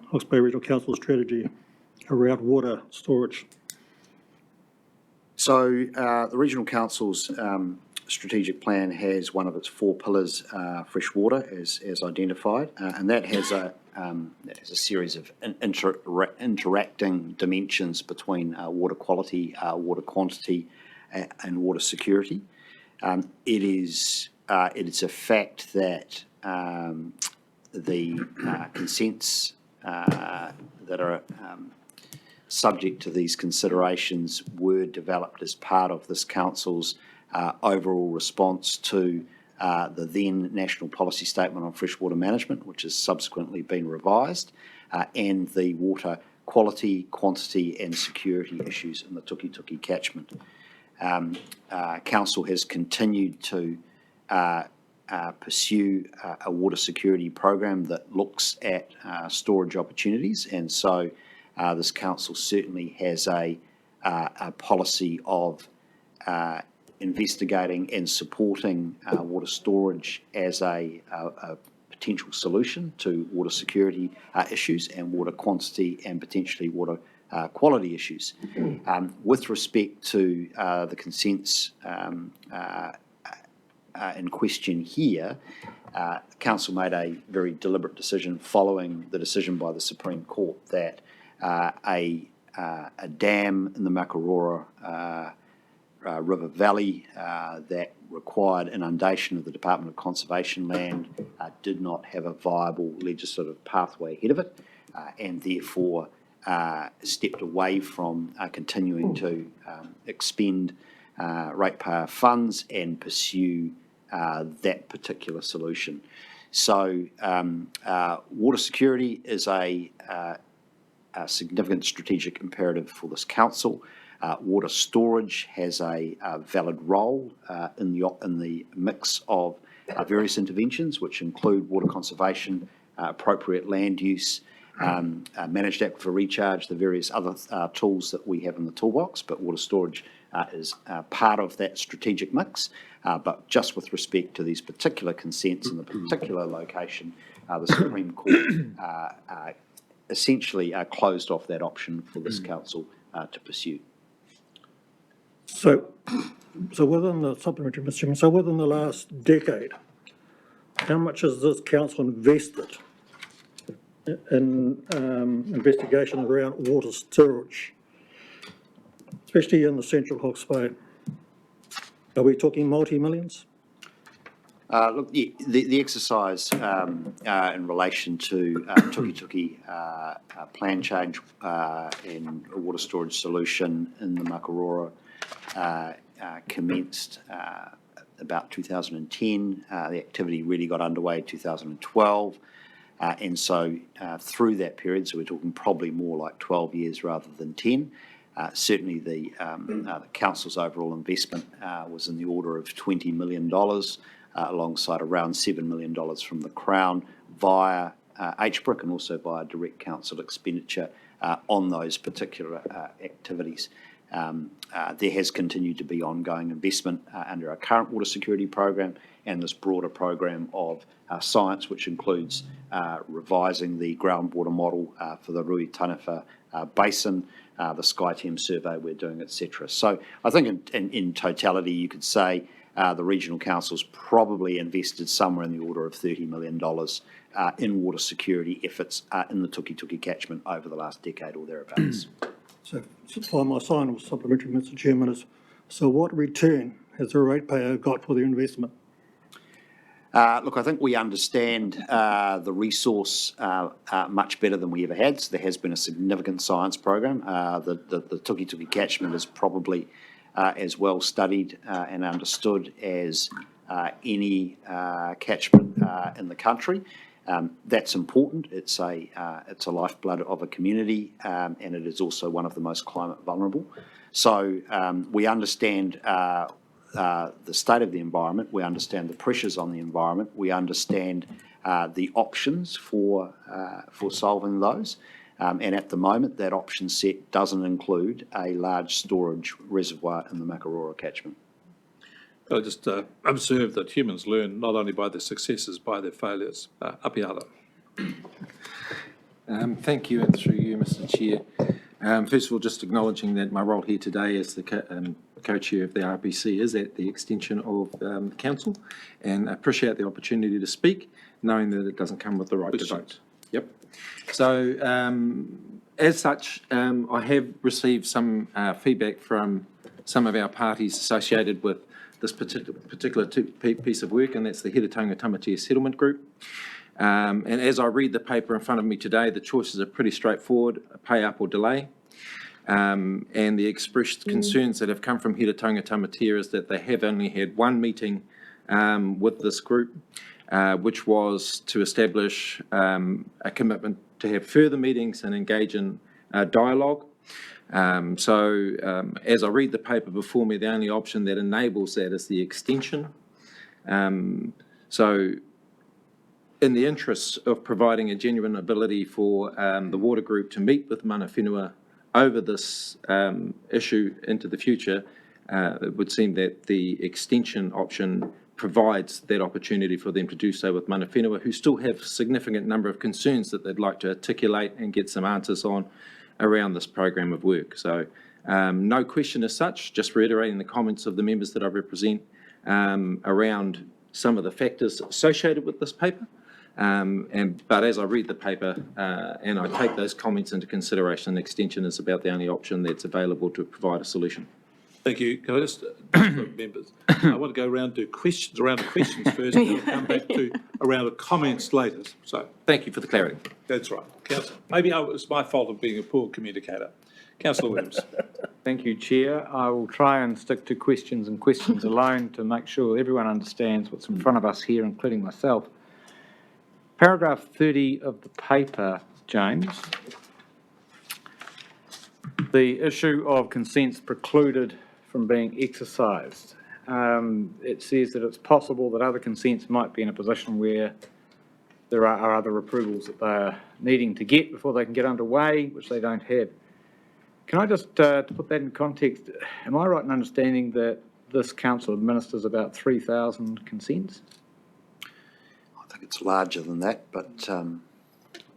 Hawke's Bay Regional Council strategy around water storage. So the Regional Council's strategic plan has one of its 4 pillars, fresh water, as identified, and that has a series of interacting dimensions between water quality, water quantity, and water security. It is a fact that the consents that are subject to these considerations were developed as part of this council's overall response to the then National Policy Statement on Freshwater Management, which has subsequently been revised, and the water quality, quantity and security issues in the Tukituki catchment. Council has continued to pursue a water security program that looks at storage opportunities, and so this council certainly has a policy of investigating and supporting water storage as a potential solution to water security issues and water quantity and potentially water quality issues. With respect to the consents in question here, Council made a very deliberate decision following the decision by the Supreme Court that a dam in the Makarora River Valley that required inundation of the Department of Conservation land did not have a viable legislative pathway ahead of it, and therefore stepped away from continuing to expend ratepayer funds and pursue that particular solution. So water security is a significant strategic imperative for this council. Water storage has a valid role in the mix of various interventions, which include water conservation, appropriate land use, managed aquifer recharge, the various other tools that we have in the toolbox, but water storage is part of that strategic mix. But just with respect to these particular consents in the particular location, the Supreme Court essentially closed off that option for this council to pursue. So within the supplementary, Mr. Chairman, so within the last decade, how much has this council invested in investigation around water storage, especially in the central Hawke's Bay? Are we talking multi-millions? Look, the exercise in relation to Tuki plan change and a water storage solution in the Makarora commenced about 2010. The activity really got underway in 2012. And so through that period, so we're talking probably more like 12 years rather than 10, certainly the council's overall investment was in the order of $20 million, alongside around $7 million from the Crown via HBRIC and also via direct council expenditure on those particular activities. There has continued to be ongoing investment under our current water security program and this broader program of science, which includes revising the groundwater model for the Rui Taniwha Basin, the SkyTem survey we're doing, etc. So I think in totality, you could say the regional council's probably invested somewhere in the order of $30 million in water security efforts in the Tuki catchment over the last decade or thereabouts. So my final supplementary, Mr. Chairman, is, so what return has the ratepayer got for the investment? Look, I think we understand the resource much better than we ever had. So there has been a significant science program. The Tuki catchment is probably as well studied and understood as any catchment in the country. That's important. It's a lifeblood of a community, and it is also one of the most climate vulnerable. So we understand the state of the environment. We understand the pressures on the environment. We understand the options for solving those. And at the moment, that option set doesn't include a large storage reservoir in the Makarora catchment. I just observe that humans learn not only by their successes, by their failures. Apiata. Thank you, and through you, Mr. Chair. First of all, just acknowledging that my role here today as the co-chair of the RPC is at the extension of the council, and I appreciate the opportunity to speak, knowing that it doesn't come with the right to vote. Yep. So, as such, I have received some feedback from some of our parties associated with this particular piece of work, and that's the Heretaunga Tamatea Settlement Group. And as I read the paper in front of me today, the choices are pretty straightforward: pay up or delay. And the expressed concerns that have come from Heretaunga Tamatea is that they have only had one meeting with this group, which was to establish a commitment to have further meetings and engage in dialogue. So as I read the paper before me, the only option that enables that is the extension. So in the interests of providing a genuine ability for the water group to meet with mana whenua over this issue into the future, it would seem that the extension option provides that opportunity for them to do so with mana whenua, who still have a significant number of concerns that they'd like to articulate and get some answers on around this program of work. So no question as such, just reiterating the comments of the members that I represent around some of the factors associated with this paper. But as I read the paper and I take those comments into consideration, an extension is about the only option that's available to provide a solution. Thank you. Can I just, members, I want to go around to questions, first, and I'll come back to a round of comments later. So thank you for the clarity. That's right. Councillor, maybe it's my fault of being a poor communicator. Councillor Williams. Thank you, Chair. I will try and stick to questions and questions alone to make sure everyone understands what's in front of us here, including myself. Paragraph 30 of the paper, James. The issue of consents precluded from being exercised. It says that it's possible that other consents might be in a position where there are other approvals that they're needing to get before they can get underway, which they don't have. Can I just, to put that in context, am I right in understanding that this council administers about 3,000 consents? I think it's larger than that, but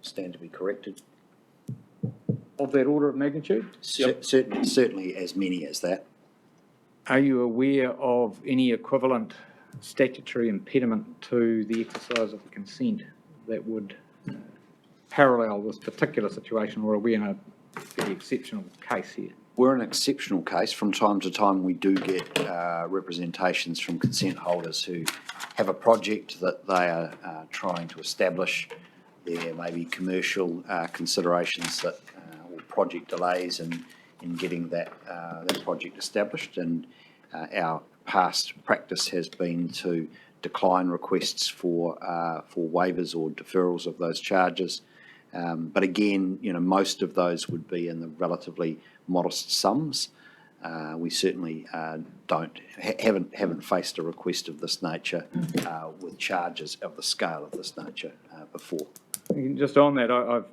stand to be corrected. Of that order of magnitude? Certainly as many as that. Are you aware of any equivalent statutory impediment to the exercise of the consent that would parallel this particular situation, or are we in a pretty exceptional case here? We're an exceptional case. From time to time, we do get representations from consent holders who have a project that they are trying to establish. There may be commercial considerations that or project delays in getting that project established, and our past practice has been to decline requests for waivers or deferrals of those charges. But again, most of those would be in the relatively modest sums. We certainly haven't faced a request of this nature with charges of the scale of this nature before. Just on that, I've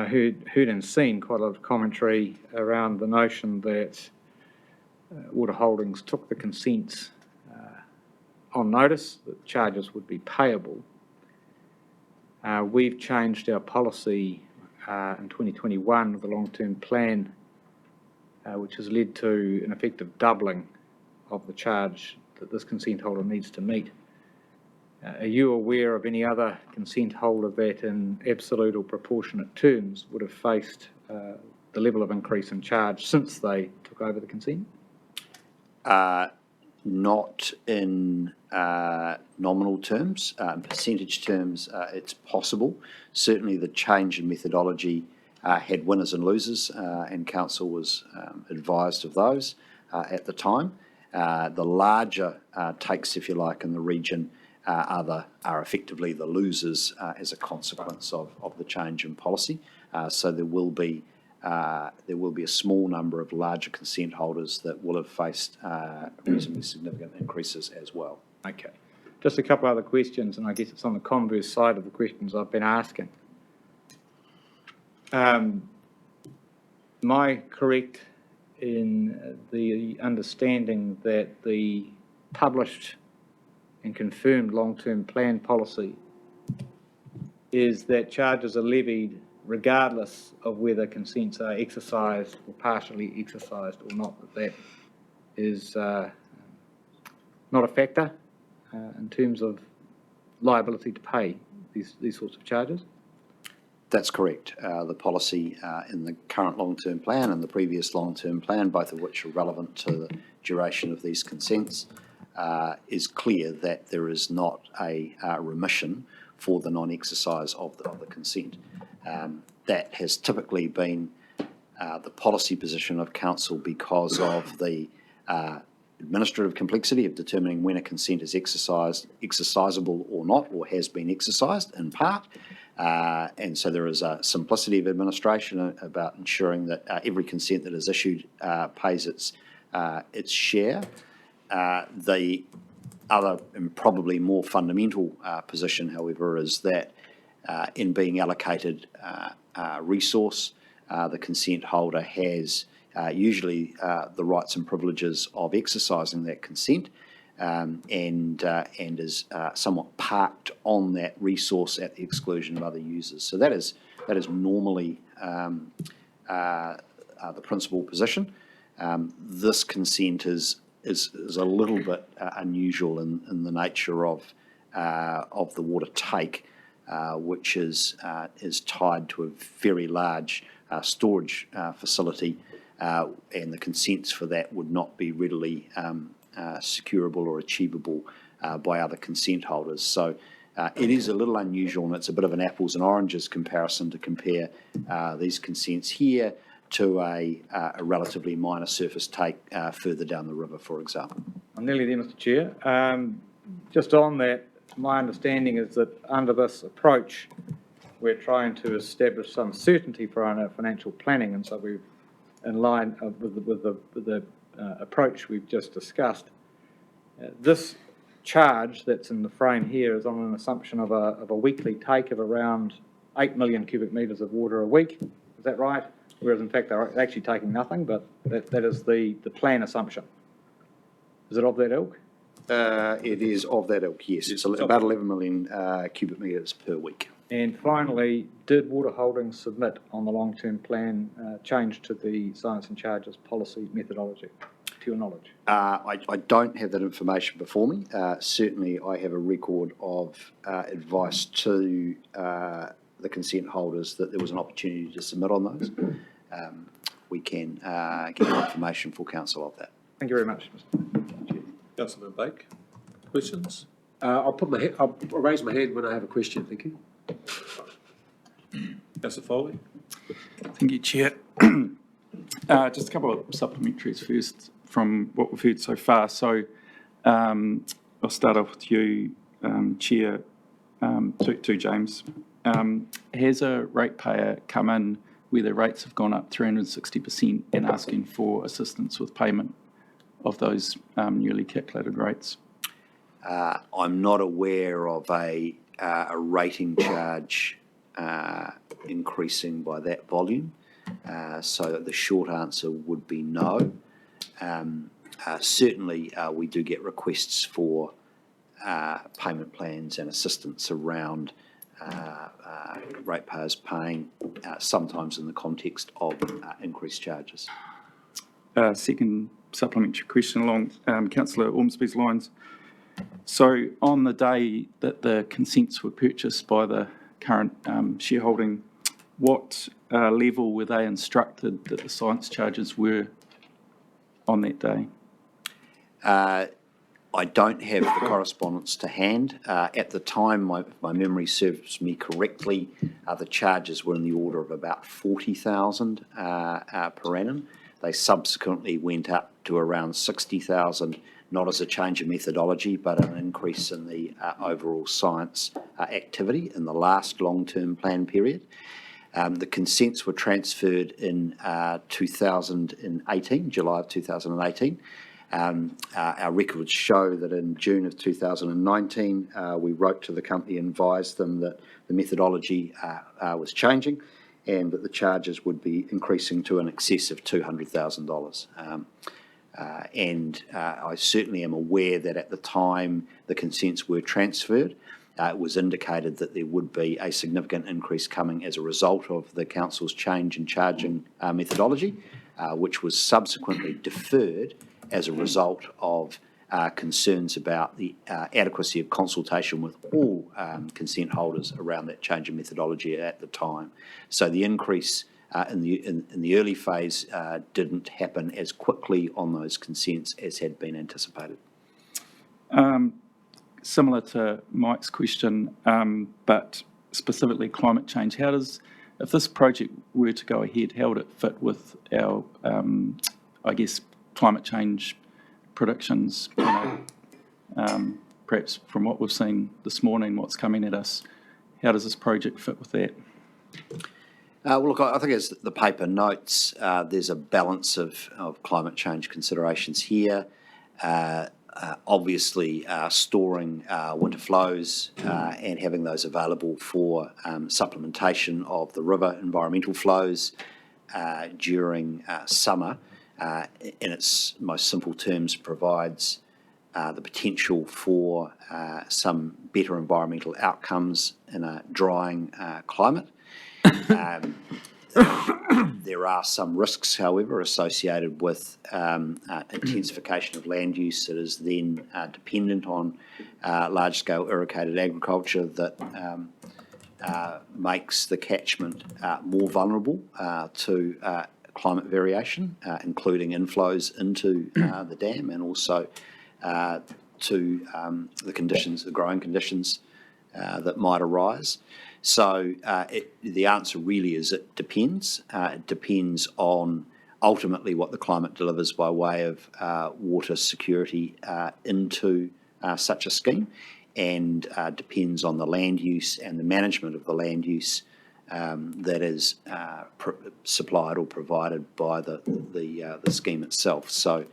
heard and seen quite a lot of commentary around the notion that Water Holdings took the consents on notice that charges would be payable. We've changed our policy in 2021 with the long-term plan, which has led to an effective doubling of the charge that this consent holder needs to meet. Are you aware of any other consent holder that in absolute or proportionate terms would have faced the level of increase in charge since they took over the consent? Not in nominal terms. In percentage terms, it's possible. Certainly the change in methodology had winners and losers, and council was advised of those at the time. The larger takes, if you like, in the region are effectively the losers as a consequence of the change in policy. So there will be a small number of larger consent holders that will have faced reasonably significant increases as well. Okay. Just a couple other questions, and I guess it's on the converse side of the questions I've been asking. Am I correct in the understanding that the published and confirmed long-term plan policy is that charges are levied regardless of whether consents are exercised or partially exercised or not, that is not a factor in terms of liability to pay these sorts of charges? That's correct. The policy in the current long-term plan and the previous long-term plan, both of which are relevant to the duration of these consents, is clear that there is not a remission for the non-exercise of the consent. That has typically been the policy position of council because of the administrative complexity of determining when a consent is exercisable or not, or has been exercised in part. And so there is a simplicity of administration about ensuring that every consent that is issued pays its share. The other and probably more fundamental position, however, is that in being allocated resource, the consent holder has usually the rights and privileges of exercising that consent, and is somewhat parked on that resource at the exclusion of other users. So that is normally the principal position. This consent is a little bit unusual in the nature of the water take, which is tied to a very large storage facility, and the consents for that would not be readily securable or achievable by other consent holders. So it is a little unusual, and it's a bit of an apples and oranges comparison to compare these consents here to a relatively minor surface take further down the river, for example. I'm nearly there, Mr. Chair. Just on that, my understanding is that under this approach, we're trying to establish some certainty for our financial planning, and so we've, in line with the approach we've just discussed. This charge that's in the frame here is on an assumption of a weekly take of around 8 million cubic metres of water a week. Is that right? Whereas in fact they're actually taking nothing, but that is the plan assumption. Is it of that ilk? It is of that ilk, yes. It's about 11 million cubic metres per week. And finally, did Water Holdings submit on the long-term plan change to the science and charges policy methodology, to your knowledge? I don't have that information before me. Certainly I have a record of advice to the consent holders that there was an opportunity to submit on those. We can get more information for council of that. Thank you very much, Mr. Chair. Councillor Bake, questions? I'll raise my hand when I have a question, thank you. Councillor Foley? Thank you, Chair. Just a couple of supplementaries first from what we've heard so far. So I'll start off with you, Chair, to James. Has a ratepayer come in where their rates have gone up 360% and asking for assistance with payment of those newly calculated rates? I'm not aware of a rating charge increasing by that volume, so the short answer would be no. Certainly we do get requests for payment plans and assistance around ratepayers paying, sometimes in the context of increased charges. Second supplementary question along Councillor Ormsby's lines. So on the day that the consents were purchased by the current shareholding, what level were they instructed that the science charges were on that day? I don't have the correspondence to hand. At the time, my memory serves me correctly, the charges were in the order of about 40,000 per annum. They subsequently went up to around 60,000, not as a change of methodology, but an increase in the overall science activity in the last long-term plan period. The consents were transferred in 2018, July of 2018. Our records show that in June of 2019, we wrote to the company and advised them that the methodology was changing and that the charges would be increasing to an excess of $200,000. And I certainly am aware that at the time the consents were transferred, it was indicated that there would be a significant increase coming as a result of the council's change in charging methodology, which was subsequently deferred as a result of concerns about the adequacy of consultation with all consent holders around that change in methodology at the time. So the increase in the early phase didn't happen as quickly on those consents as had been anticipated. Similar to Mike's question, but specifically climate change, how does, if this project were to go ahead, how would it fit with our, I guess, climate change predictions, you know, perhaps from what we've seen this morning, what's coming at us, how does this project fit with that? Well, look, I think as the paper notes, there's a balance of climate change considerations here. Obviously, storing winter flows and having those available for supplementation of the river environmental flows during summer, in its most simple terms, provides the potential for some better environmental outcomes in a drying climate. There are some risks, however, associated with intensification of land use that is then dependent on large-scale irrigated agriculture that makes the catchment more vulnerable to climate variation, including inflows into the dam and also to the growing conditions that might arise. So the answer really is it depends. It depends on ultimately what the climate delivers by way of water security into such a scheme, and depends on the land use and the management of the land use that is supplied or provided by the scheme itself. So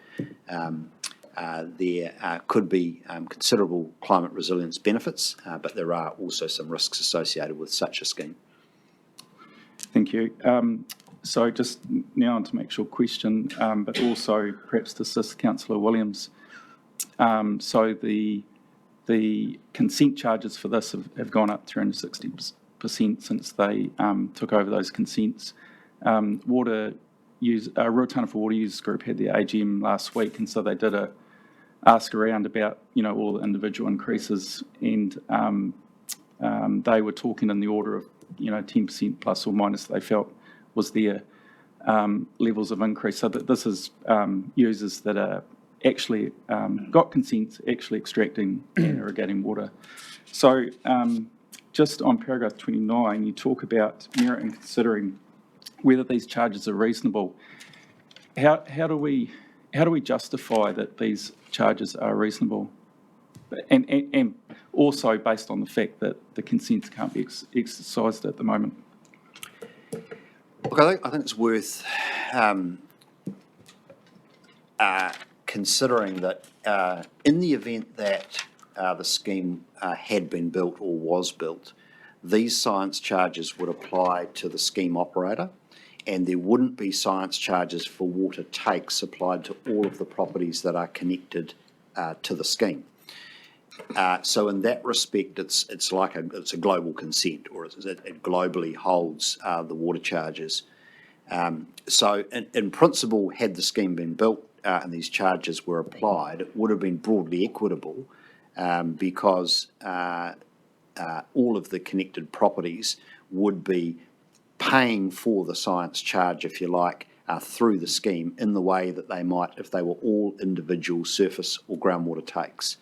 there could be considerable climate resilience benefits, but there are also some risks associated with such a scheme. Thank you. So just now on to my actual question, but also perhaps to assist Councillor Williams. So the consent charges for this have gone up 360% since they took over those consents. Ruataniwha Water Users Group had their AGM last week, and so they did a ask around about, all the individual increases, and they were talking in the order of, 10% plus or minus they felt was their levels of increase. So that this is users that are actually got consents, actually extracting and irrigating water. So just on paragraph 29, you talk about merit and considering whether these charges are reasonable. How do we justify that these charges are reasonable? And also based on the fact that the consents can't be exercised at the moment. Look, I think it's worth considering that in the event that the scheme had been built or was built, these science charges would apply to the scheme operator, and there wouldn't be science charges for water takes applied to all of the properties that are connected to the scheme. So in that respect, it's a global consent, or it globally holds the water charges. So in principle, had the scheme been built and these charges were applied, it would have been broadly equitable because all of the connected properties would be paying for the science charge, if you like, through the scheme in the way that they might if they were all individual surface or groundwater takes.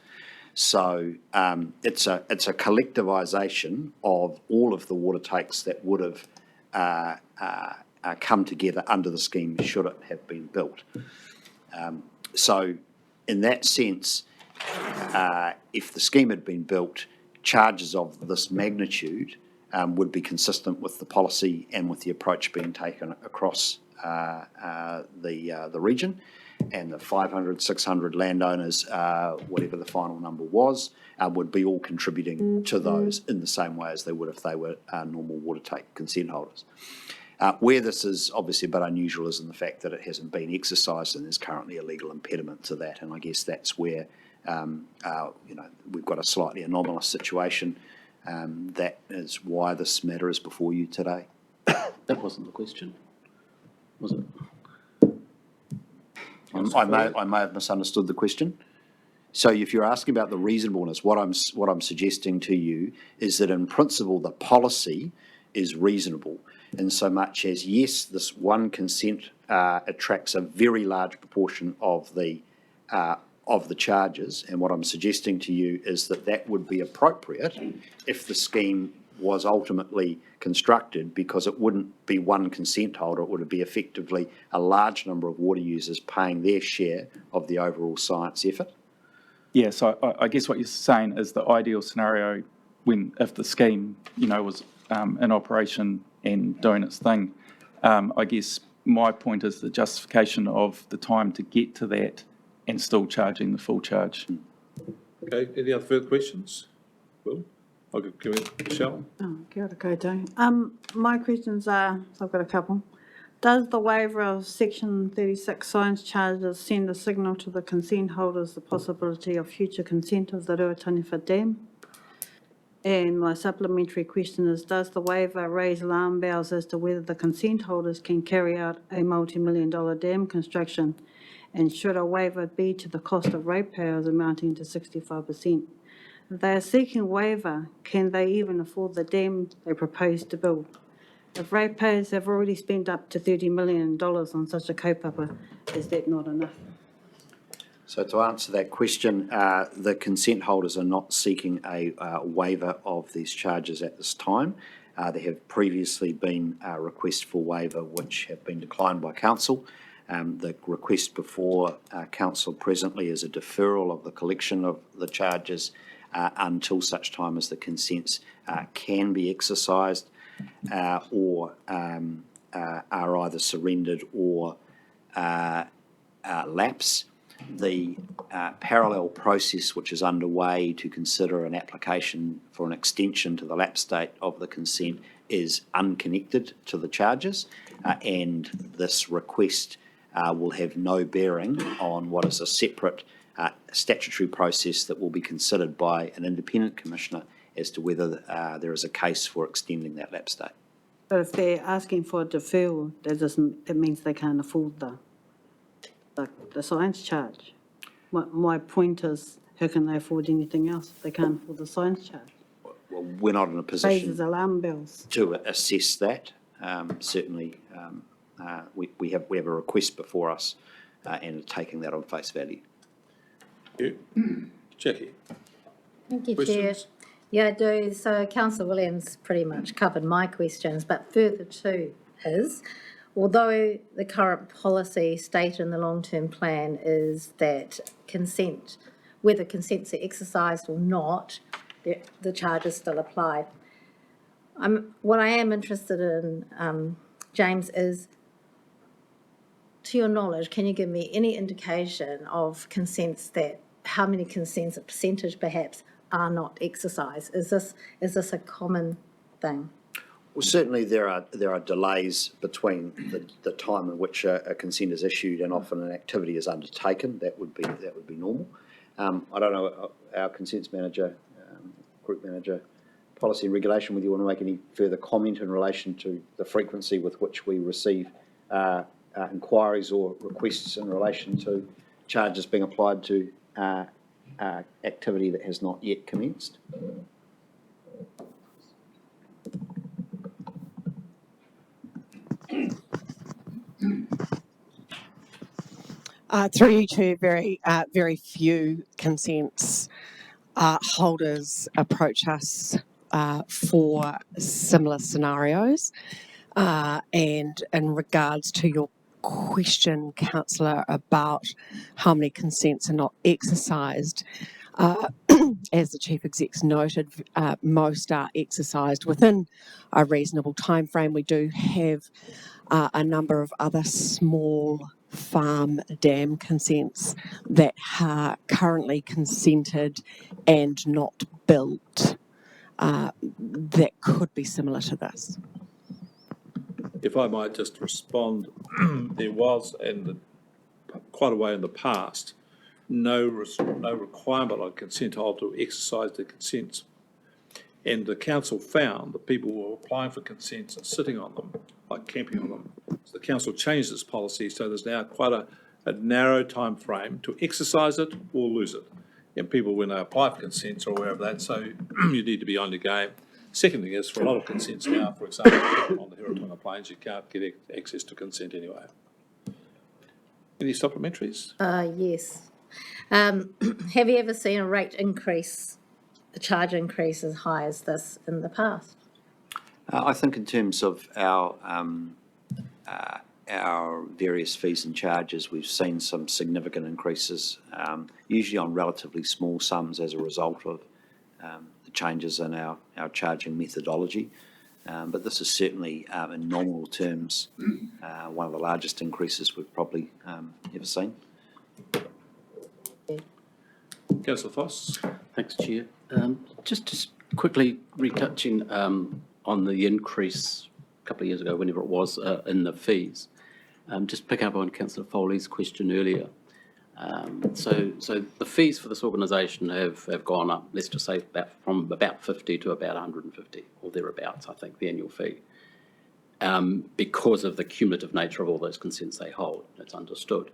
So it's a collectivisation of all of the water takes that would have come together under the scheme should it have been built. So in that sense, if the scheme had been built, charges of this magnitude would be consistent with the policy and with the approach being taken across the region, and the 500, 600 landowners, whatever the final number was, would be all contributing to those in the same way as they would if they were normal water take consent holders. Where this is obviously a bit unusual is in the fact that it hasn't been exercised and there's currently a legal impediment to that, and I guess that's where we've got a slightly anomalous situation. That is why this matter is before you today. That wasn't the question, was it? I may have misunderstood the question. So if you're asking about the reasonableness, what I'm suggesting to you is that in principle the policy is reasonable in so much as, yes, this one consent attracts a very large proportion of the charges, and what I'm suggesting to you is that that would be appropriate if the scheme was ultimately constructed, because it wouldn't be one consent holder, it would be effectively a large number of water users paying their share of the overall science effort. Yeah, so I guess what you're saying is the ideal scenario if the scheme, was in operation and doing its thing. I guess my point is the justification of the time to get to that and still charging the full charge. Okay, any other further questions? Will? I'll give it to Michelle. Oh, kia ora koutou. My questions are, so I've got a couple. Does the waiver of section 36 science charges send a signal to the consent holders the possibility of future consent of the Ruataniwha Dam? And my supplementary question is, does the waiver raise alarm bells as to whether the consent holders can carry out a multi-million-dollar dam construction? And should a waiver be to the cost of ratepayers amounting to 65%? If they are seeking waiver, can they even afford the dam they propose to build? If ratepayers have already spent up to $30 million on such a kaupapa, is that not enough? So to answer that question, the consent holders are not seeking a waiver of these charges at this time. There have previously been requests for waiver which have been declined by council. The request before council presently is a deferral of the collection of the charges until such time as the consents can be exercised or are either surrendered or lapse. The parallel process which is underway to consider an application for an extension to the lapse date of the consent is unconnected to the charges, and this request will have no bearing on what is a separate statutory process that will be considered by an independent commissioner as to whether there is a case for extending that lapse date. But if they're asking for a deferral, that means they can't afford the science charge. My point is, how can they afford anything else if they can't afford the science charge? Well, we're not in a position Raises alarm bells. to assess that. Certainly, we have a request before us and are taking that on face value. Jackie? Thank you, Chair. Questions? Yeah, I do. So Councillor Williams pretty much covered my questions, but further to is, although the current policy stated in the long-term plan is that consent, whether consents are exercised or not, the charges still apply. What I am interested in, James, is, to your knowledge, can you give me any indication of consents that, how many consents, a percentage perhaps, are not exercised? Is this a common thing? Well, certainly there are delays between the time in which a consent is issued and often an activity is undertaken. That would be normal. I don't know, our consents manager, group manager, policy and regulation, whether you want to make any further comment in relation to the frequency with which we receive inquiries or requests in relation to charges being applied to activity that has not yet commenced. Through you two, very few consents holders approach us for similar scenarios. And in regards to your question, Councillor, about how many consents are not exercised, as the Chief Exec's noted, most are exercised within a reasonable time frame. We do have a number of other small farm dam consents that are currently consented and not built that could be similar to this. If I might just respond, there was, and quite a way in the past, no requirement on consent holder to exercise their consents. And the council found that people were applying for consents and sitting on them, like camping on them. So the council changed its policy, so there's now quite a narrow time frame to exercise it or lose it. And people, when they apply for consents, are aware of that, so you need to be on your game. Second thing is, for a lot of consents now, for example, on the Hiratonga Plains, you can't get access to consent anyway. Any supplementaries? Yes. Have you ever seen a rate increase, a charge increase as high as this in the past? I think in terms of our various fees and charges, we've seen some significant increases, usually on relatively small sums as a result of the changes in our charging methodology. But this is certainly, in nominal terms, one of the largest increases we've probably ever seen. Councillor Foss. Thanks, Chair. Just quickly retouching on the increase a couple of years ago, whenever it was, in the fees. Just pick up on Councillor Foley's question earlier. So the fees for this organisation have gone up, let's just say from about 50 to about 150 or thereabouts, I think, the annual fee. Because of the cumulative nature of all those consents they hold, it's understood.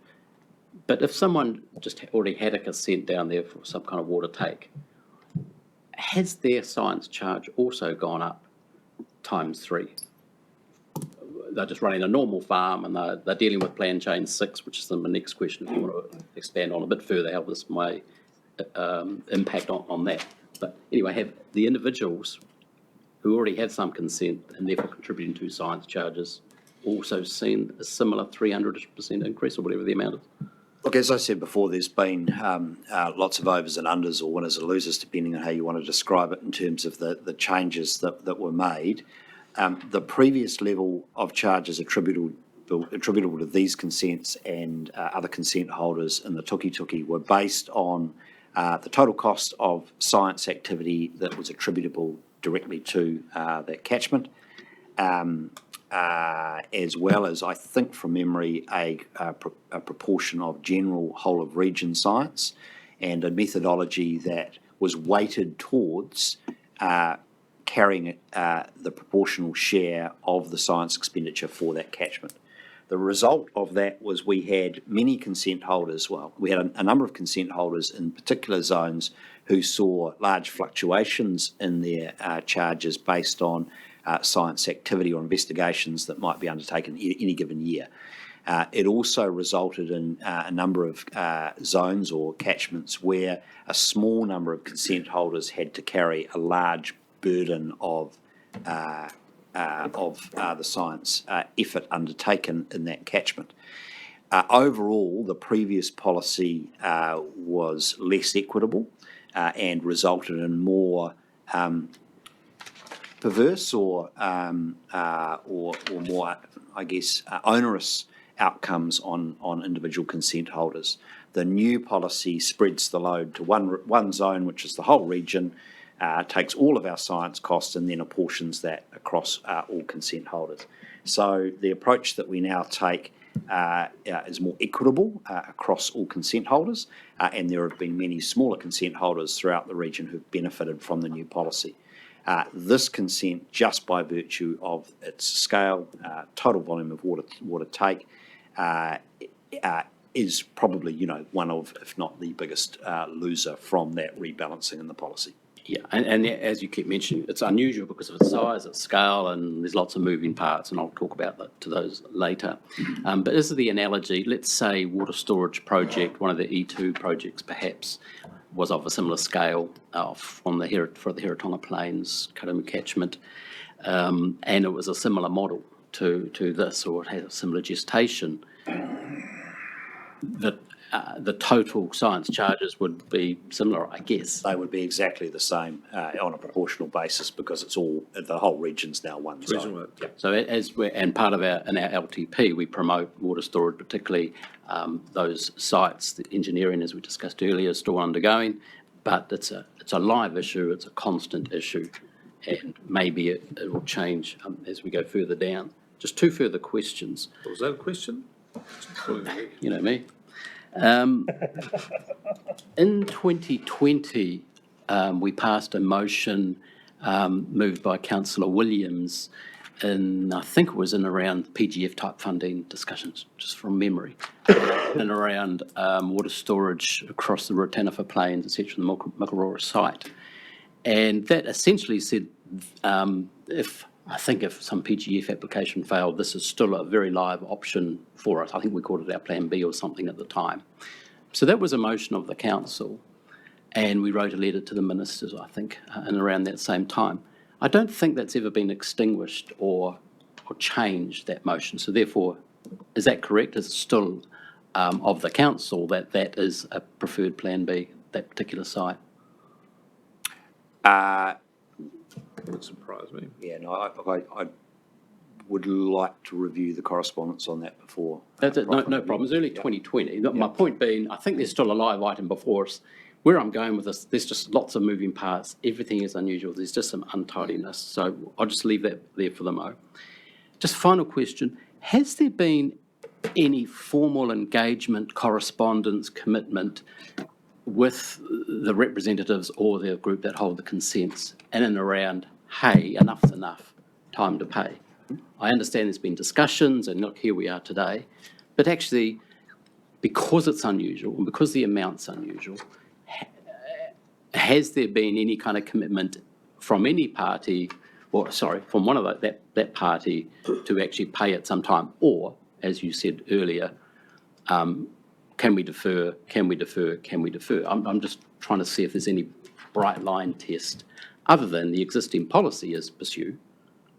But if someone just already had a consent down there for some kind of water take, has their science charge also gone up ×3? They're just running a normal farm and they're dealing with Plan Change 6, which is my next question, if you want to expand on a bit further how this may impact on that. But anyway, have the individuals who already had some consent and therefore contributing to science charges also seen a similar 300% increase or whatever the amount is? Look, as I said before, there's been lots of overs and unders or winners and losers, depending on how you want to describe it in terms of the changes that were made. The previous level of charges attributable to these consents and other consent holders in the tuki were based on the total cost of science activity that was attributable directly to that catchment, as well as, I think from memory, a proportion of general whole of region science and a methodology that was weighted towards carrying the proportional share of the science expenditure for that catchment. The result of that was we had many consent holders, well, we had a number of consent holders in particular zones who saw large fluctuations in their charges based on science activity or investigations that might be undertaken any given year. It also resulted in a number of zones or catchments where a small number of consent holders had to carry a large burden of the science effort undertaken in that catchment. Overall, the previous policy was less equitable and resulted in more perverse or more, I guess, onerous outcomes on individual consent holders. The new policy spreads the load to one zone, which is the whole region, takes all of our science costs and then apportions that across all consent holders. So the approach that we now take is more equitable across all consent holders, and there have been many smaller consent holders throughout the region who've benefited from the new policy. This consent, just by virtue of its scale, total volume of water take, is probably, one of, if not the biggest loser from that rebalancing in the policy. Yeah, and as you keep mentioning, it's unusual because of its size, its scale, and there's lots of moving parts, and I'll talk about to those later. But as the analogy, let's say water storage project, one of the E2 projects perhaps, was of a similar scale for the Hiratonga Plains, Karamu catchment, and it was a similar model to this, or it had a similar gestation. The total science charges would be similar, I guess. They would be exactly the same on a proportional basis because it's all, the whole region's now one zone. Yeah. So and part of in our LTP, we promote water storage, particularly those sites, the engineering, as we discussed earlier, is still undergoing, but it's a live issue, it's a constant issue, and maybe it will change as we go further down. Just two further questions. Was that a question? You know me. In 2020, we passed a motion moved by Councillor Williams, and I think it was in around PGF type funding discussions, just from memory, and around water storage across the Rotanifa Plains, etc., the Makarora site. And that essentially said, if some PGF application failed, this is still a very live option for us. I think we called it our Plan B or something at the time. So that was a motion of the council, and we wrote a letter to the ministers, I think, and around that same time. I don't think that's ever been extinguished or changed, that motion. So therefore, is that correct? Is it still of the council that is a preferred Plan B, that particular site? Would surprise me. Yeah, no, I would like to review the correspondence on that before. That's it, no problem. It's early 2020. My point being, I think there's still a live item before us. Where I'm going with this, there's just lots of moving parts. Everything is unusual. There's just some untidiness. So I'll just leave that there for the mo. Just final question. Has there been any formal engagement, correspondence, commitment with the representatives or the group that hold the consents in and around, hey, enough's enough, time to pay. I understand there's been discussions, and look, here we are today, but actually, because it's unusual and because the amount's unusual, has there been any kind of commitment from any party, or sorry, from one of that party to actually pay at some time? Or, as you said earlier, can we defer, can we defer, can we defer? I'm just trying to see if there's any bright line test other than the existing policy is pursue,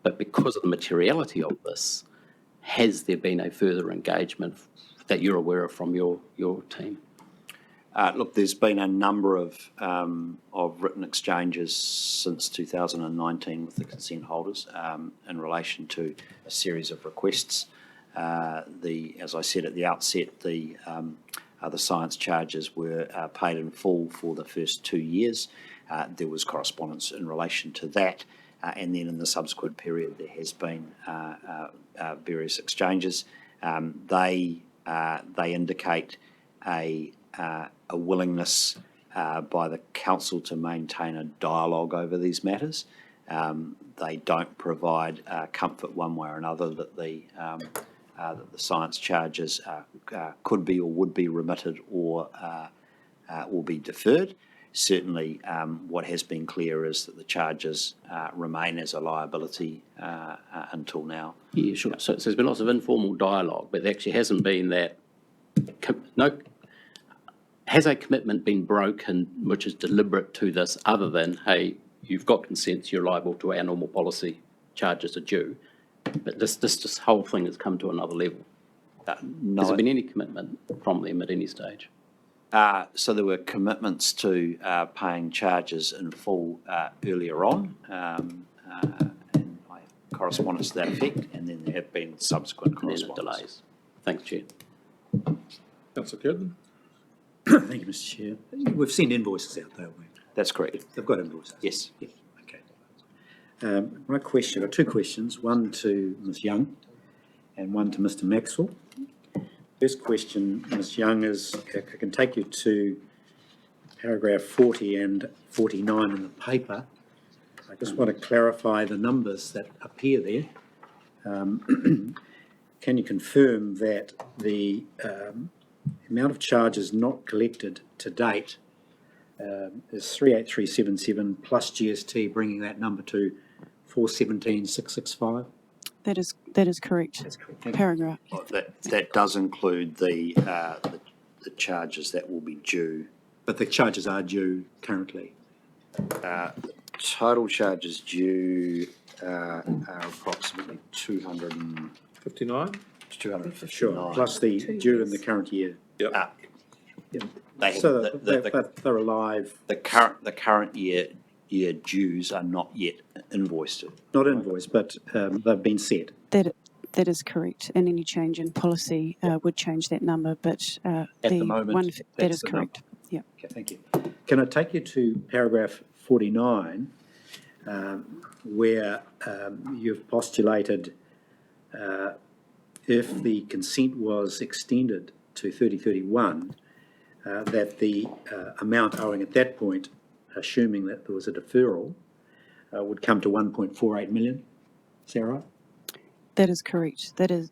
but because of the materiality of this, has there been a further engagement that you're aware of from your team? Look, there's been a number of written exchanges since 2019 with the consent holders in relation to a series of requests. As I said at the outset, the science charges were paid in full for the first 2 years. There was correspondence in relation to that, and then in the subsequent period there has been various exchanges. They indicate a willingness by the council to maintain a dialogue over these matters. They don't provide comfort one way or another that the science charges could be or would be remitted or be deferred. Certainly, what has been clear is that the charges remain as a liability until now. Yeah, sure. So there's been lots of informal dialogue, but there actually hasn't been that. Has a commitment been broken which is deliberate to this, other than, hey, you've got consents, you're liable to our normal policy, charges are due, but this whole thing has come to another level? No. Has there been any commitment from them at any stage? So there were commitments to paying charges in full earlier on, and correspondence to that effect, and then there have been subsequent correspondence. Delays. Thanks, Chair. Councillor Curtin. Thank you, Mr. Chair. We've seen invoices out, though, we? That's correct. They've got invoices? Yes. Yeah, okay. My question, I've got two questions, one to Ms Young and one to Mr Maxwell. First question, Ms Young, is I can take you to paragraph 40 and 49 in the paper. I just want to clarify the numbers that appear there. Can you confirm that the amount of charges not collected to date is 38377 plus GST, bringing that number to 417,665? That is correct. That's correct. Paragraph. Well, that does include the charges that will be due. But the charges are due currently. Total charges due are approximately 259. 259. Sure, plus the due in the current year. Yep. So they're alive. The current year dues are not yet invoiced. Not invoiced, but they've been set. That is correct, and any change in policy would change that number, but at the moment, that is correct. Yeah. Okay, thank you. Can I take you to paragraph 49, where you've postulated if the consent was extended to 3031, that the amount owing at that point, assuming that there was a deferral, would come to 1.48 million. Is that right? That is correct. That is,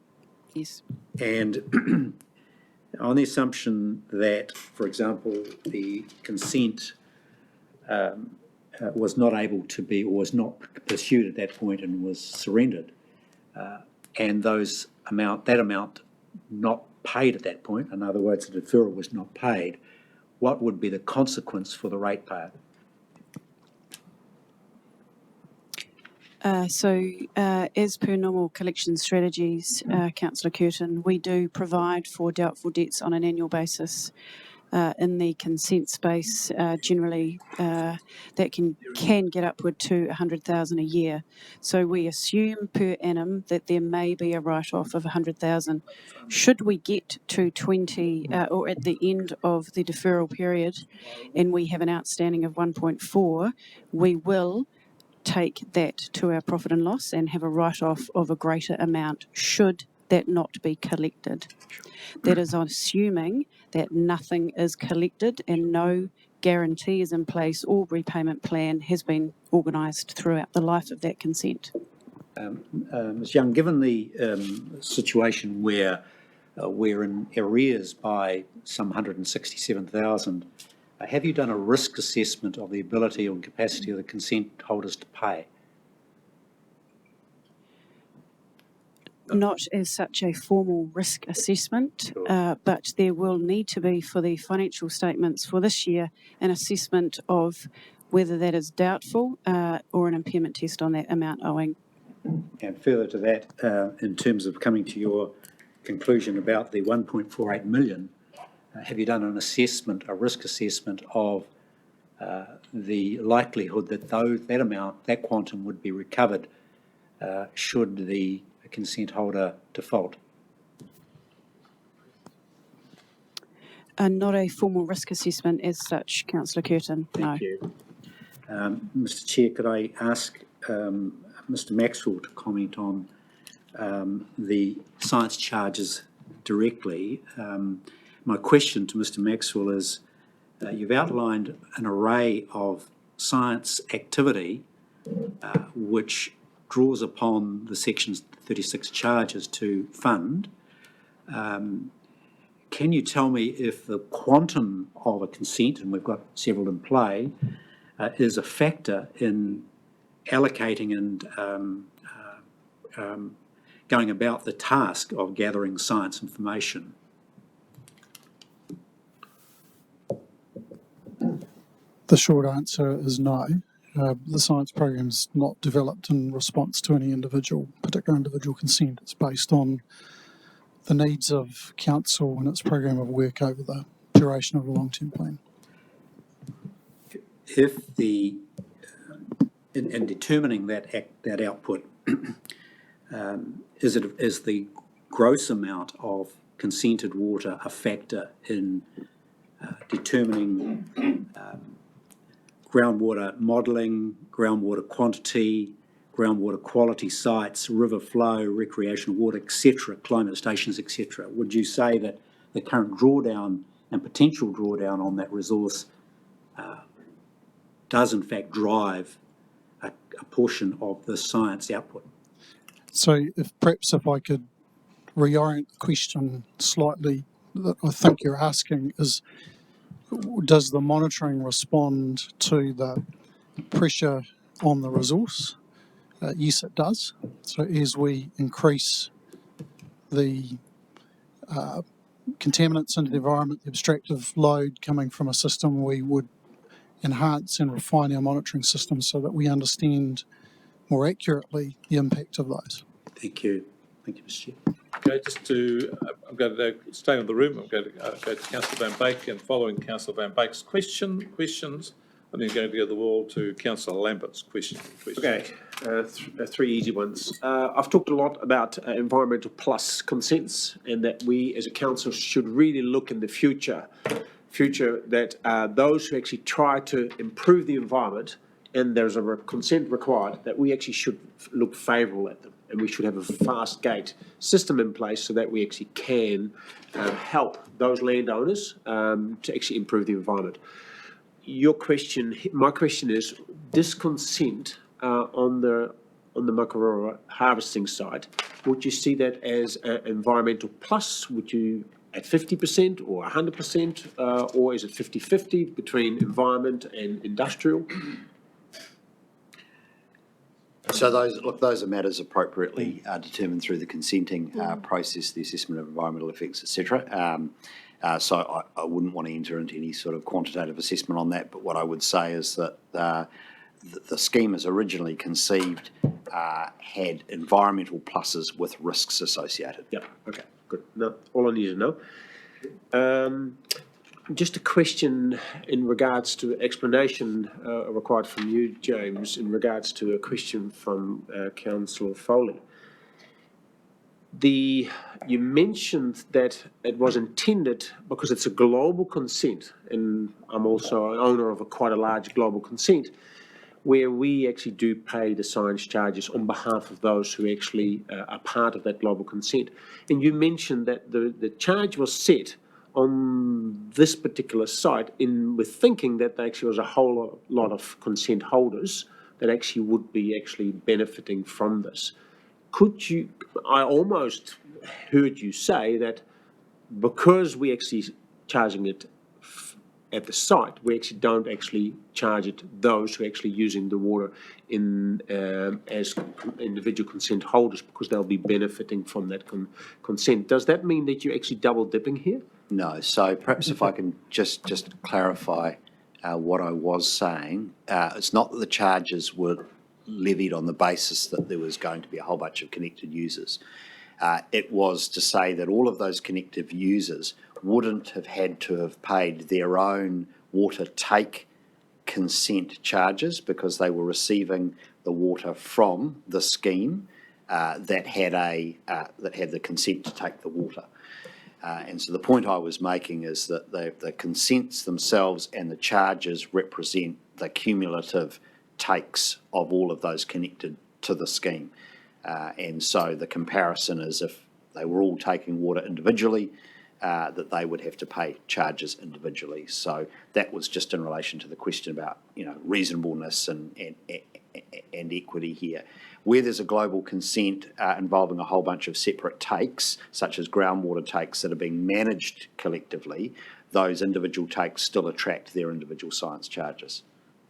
yes. And on the assumption that, for example, the consent was not able to be, or was not pursued at that point and was surrendered, and that amount not paid at that point, in other words, the deferral was not paid, what would be the consequence for the ratepayer? As per normal collection strategies, Councillor Curtin, we do provide for doubtful debts on an annual basis. In the consent space, generally that can get upward to 100,000 a year. So we assume per annum that there may be a write-off of 100,000. Should we get to 20 or at the end of the deferral period and we have an outstanding of 1.4, we will take that to our profit and loss and have a write-off of a greater amount should that not be collected. That is assuming that nothing is collected and no guarantee is in place or repayment plan has been organised throughout the life of that consent. Ms Young, given the situation where we're in arrears by some 167,000, have you done a risk assessment of the ability and capacity of the consent holders to pay? Not as such a formal risk assessment, but there will need to be for the financial statements for this year an assessment of whether that is doubtful or an impairment test on that amount owing. And further to that, in terms of coming to your conclusion about the 1.48 million, have you done an assessment, a risk assessment of the likelihood that that amount, that quantum would be recovered should the consent holder default? Not a formal risk assessment as such, Councillor Curtin, no. Thank you. Mr Chair, could I ask Mr Maxwell to comment on the science charges directly? My question to Mr Maxwell is, you've outlined an array of science activity which draws upon the Section 36 charges to fund. Can you tell me if the quantum of a consent, and we've got several in play, is a factor in allocating and going about the task of gathering science information? The short answer is no. The science program is not developed in response to any particular individual consent. It's based on the needs of council and its program of work over the duration of the long-term plan. If in determining that output, is the gross amount of consented water a factor in determining groundwater modelling, groundwater quantity, groundwater quality sites, river flow, recreational water, etc., climate stations, etc.? Would you say that the current drawdown and potential drawdown on that resource does in fact drive a portion of the science output? So perhaps if I could reorient the question slightly, that I think you're asking is, does the monitoring respond to the pressure on the resource? Yes, it does. So as we increase the contaminants into the environment, the abstractive load coming from a system, we would enhance and refine our monitoring system so that we understand more accurately the impact of those. Thank you. Thank you, Mr Chair. Okay, I'm going to stay in the room. I'm going to go to Councillor Van Beek, and following Councillor Van Beek's questions, I'm then going to go to the wall to Councillor Lambert's question. Okay, three easy ones. I've talked a lot about environmental plus consents, and that we as a council should really look in the future that those who actually try to improve the environment and there's a consent required, that we actually should look favourable at them, and we should have a fast gate system in place so that we actually can help those landowners to actually improve the environment. My question is, this consent on the Makaroa harvesting site, would you see that as an environmental plus? Would you at 50% or 100%, or is it 50-50 between environment and industrial? So those are matters appropriately determined through the consenting process, the assessment of environmental effects, etc. So I wouldn't want to enter into any sort of quantitative assessment on that, but what I would say is that the scheme as originally conceived had environmental pluses with risks associated. Yeah, okay, good. No, all I need to know. Just a question in regards to explanation required from you, James, in regards to a question from Councillor Foley. You mentioned that it was intended because it's a global consent, and I'm also an owner of quite a large global consent. where we actually do pay the science charges on behalf of those who actually are part of that global consent. And you mentioned that the charge was set on this particular site with thinking that there actually was a whole lot of consent holders that actually would be actually benefiting from this. I almost heard you say that because we actually charging it at the site, we actually don't actually charge it those who are actually using the water as individual consent holders, because they'll be benefiting from that consent. Does that mean that you're actually double dipping here? No. So perhaps if I can just clarify what I was saying. It's not that the charges were levied on the basis that there was going to be a whole bunch of connected users. It was to say that all of those connected users wouldn't have had to have paid their own water take consent charges because they were receiving the water from the scheme that had the consent to take the water. And so the point I was making is that the consents themselves and the charges represent the cumulative takes of all of those connected to the scheme. And so the comparison is if they were all taking water individually, that they would have to pay charges individually. So that was just in relation to the question about, reasonableness and equity here. Where there's a global consent involving a whole bunch of separate takes, such as groundwater takes that are being managed collectively, those individual takes still attract their individual science charges.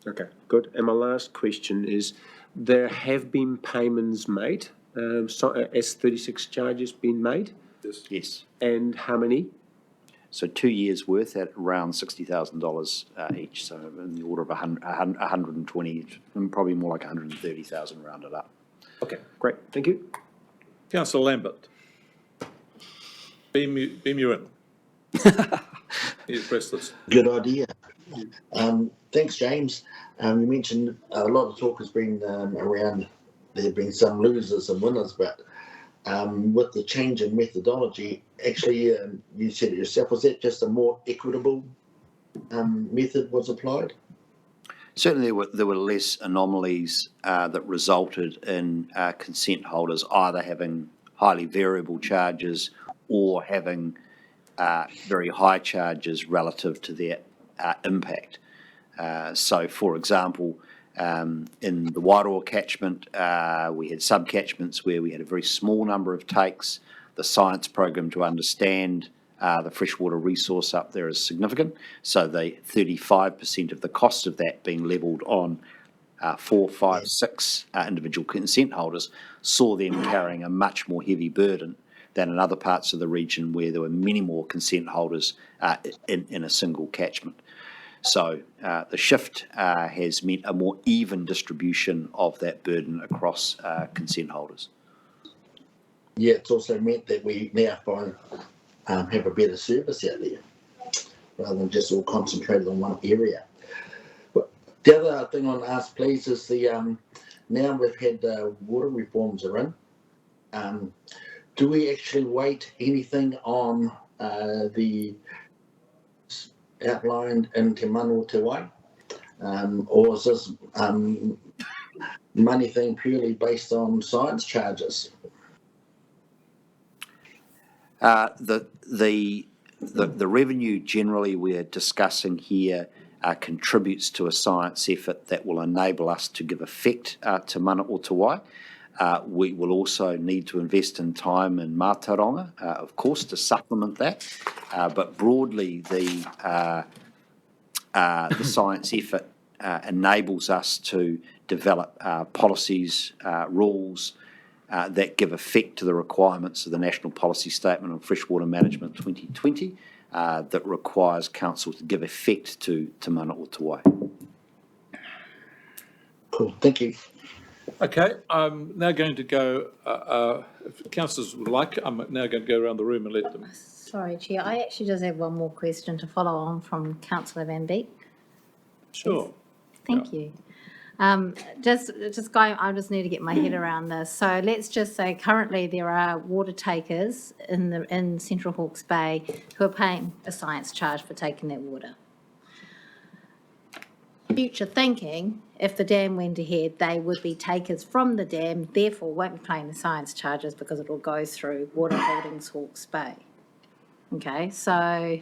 Okay, good. And my last question is, there have been payments made, S36 charges been made? Yes. And how many? So 2 years' worth at around $60,000 each, so in the order of 120, and probably more like 130,000 rounded up. Okay, great. Thank you. Councillor Lambert. Beam you in. He's restless. Good idea. Thanks, James. You mentioned a lot of talk has been around there have been some losers and winners, but with the change in methodology, actually, you said it yourself, was that just a more equitable method was applied? Certainly there were less anomalies that resulted in consent holders either having highly variable charges or having very high charges relative to their impact. So, for example, in the Wairoa catchment, we had sub-catchments where we had a very small number of takes. The science program to understand the freshwater resource up there is significant. So the 35% of the cost of that being levelled on 4, 5, 6 individual consent holders saw them carrying a much more heavy burden than in other parts of the region where there were many more consent holders in a single catchment. So the shift has meant a more even distribution of that burden across consent holders. Yeah, it's also meant that we now have a better service out there rather than just all concentrated on one area. But the other thing I want to ask, please, is the now we've had water reforms are in. Do we actually weight anything on the outlined in Te Manu Te Wai? Or is this money thing purely based on science charges? The revenue generally we're discussing here contributes to a science effort that will enable us to give effect to mana o te wai. We will also need to invest in time and mātauranga, of course, to supplement that. But broadly, the science effort enables us to develop policies, rules that give effect to the requirements of the National Policy Statement on Freshwater Management 2020 that requires council to give effect to mana o te wai. Cool, thank you. Okay, I'm now going to go, if councillors would like, I'm now going to go around the room and let them. Sorry, Chair, I actually just have one more question to follow on from Councillor Van Beek. Sure. Thank you. Just going, I just need to get my head around this. So let's just say currently there are water takers in Central Hawke's Bay who are paying a science charge for taking that water. Future thinking if the dam went ahead, they would be takers from the dam, therefore won't be paying the science charges because it will go through Water Holdings Hawke's Bay. Okay, so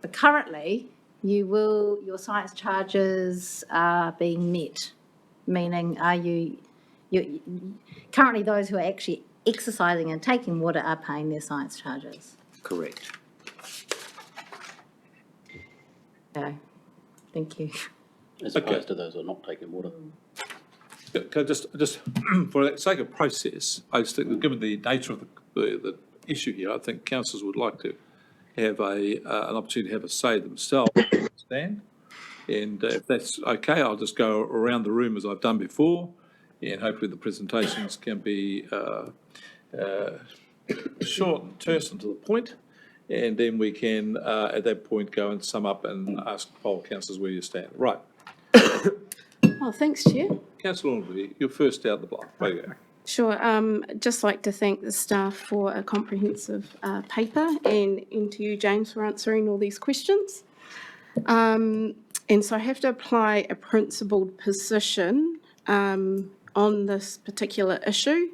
but currently your science charges are being met, meaning currently those who are actually exercising and taking water are paying their science charges. Correct. Okay, thank you. As opposed to those who are not taking water. Can I just for the sake of process, I just think that given the nature of the issue here, I think councillors would like to have an opportunity to have a say themselves, understand. And if that's okay, I'll just go around the room as I've done before, and hopefully the presentations can be short and terse and to the point, and then we can, at that point, go and sum up and ask poll councillors where you stand. Right. Oh, thanks, Chair. Councillor Ormsby, you're first out the block. There you go. Sure. Just like to thank the staff for a comprehensive paper and to you, James, for answering all these questions. And so I have to apply a principled position on this particular issue.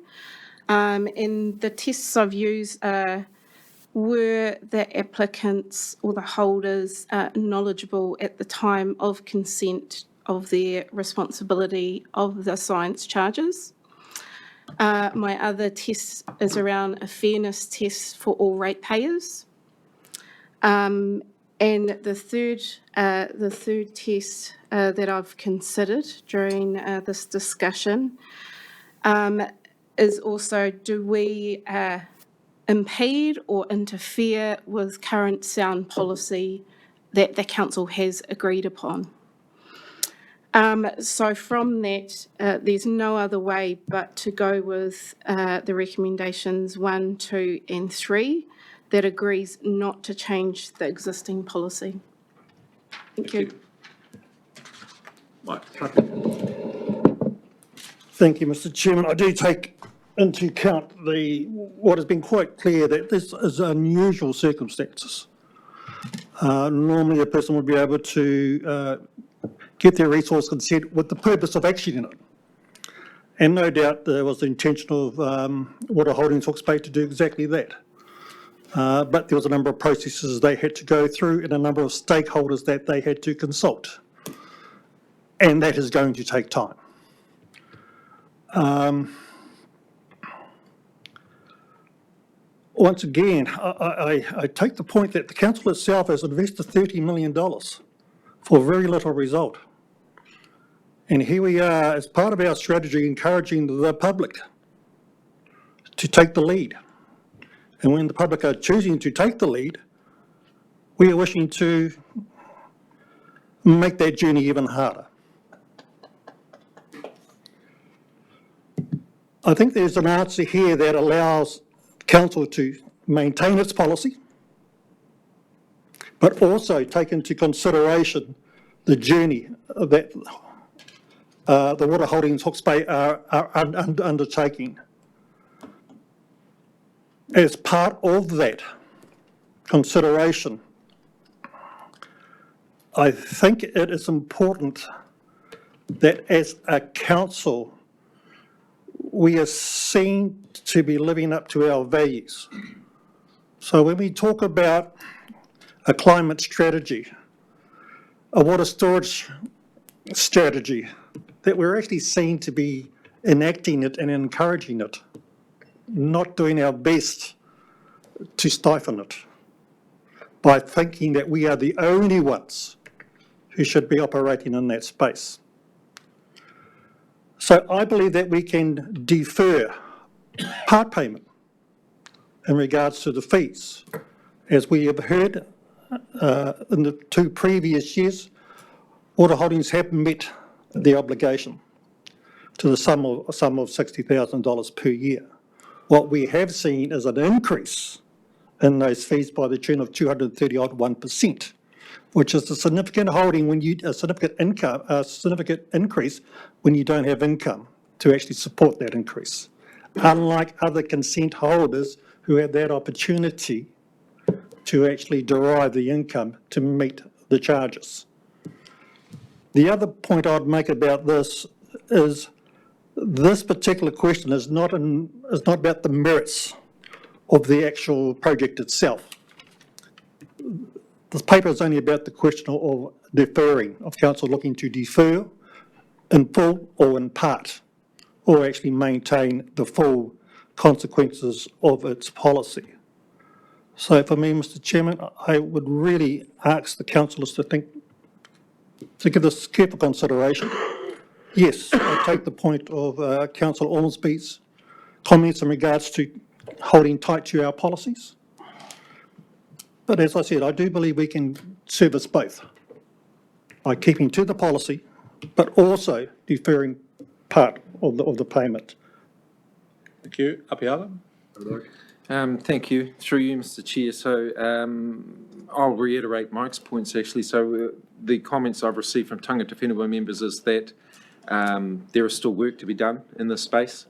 And the tests I've used were the applicants or the holders knowledgeable at the time of consent of their responsibility of the science charges. My other test is around a fairness test for all ratepayers. And the third test that I've considered during this discussion is also, do we impede or interfere with current sound policy that the council has agreed upon? So from that, there's no other way but to go with the recommendations 1, 2 and 3 that agrees not to change the existing policy. Thank you. Mike. Thank you, Mr. Chairman. I do take into account what has been quite clear that this is unusual circumstances. Normally a person would be able to get their resource consent with the purpose of actioning it. And no doubt there was the intention of Water Holdings Hawke's Bay to do exactly that. But there was a number of processes they had to go through and a number of stakeholders that they had to consult. And that is going to take time. Once again, I take the point that the council itself has invested $30 million for very little result. And here we are, as part of our strategy, encouraging the public to take the lead. And when the public are choosing to take the lead, we are wishing to make that journey even harder. I think there's an answer here that allows council to maintain its policy, but also take into consideration the journey that the Water Holdings Hawke's Bay are undertaking. As part of that consideration, I think it is important that as a council, we are seen to be living up to our values. So when we talk about a climate strategy, a water storage strategy, that we're actually seen to be enacting it and encouraging it, not doing our best to stifle it by thinking that we are the only ones who should be operating in that space. So I believe that we can defer part payment in regards to the fees. As we have heard in the 2 previous years, Water Holdings have met the obligation to the sum of $60,000 per year. What we have seen is an increase in those fees by the tune of 230-odd%, which is a significant holding when you a significant increase when you don't have income to actually support that increase. Unlike other consent holders who have that opportunity to actually derive the income to meet the charges. The other point I'd make about this is this particular question is not about the merits of the actual project itself. This paper is only about the question of deferring, of council looking to defer in full or in part, or actually maintain the full consequences of its policy. So for me, Mr. Chairman, I would really ask the councillors to give this careful consideration. Yes, I take the point of Councillor Ormsby's comments in regards to holding tight to our policies. But as I said, I do believe we can service both by keeping to the policy, but also deferring part of the payment. Thank you. Apiala? Thank you. Through you, Mr. Chair. So I'll reiterate Mike's points, actually. So the comments I've received from Tangata Whenua members is that there is still work to be done in this space,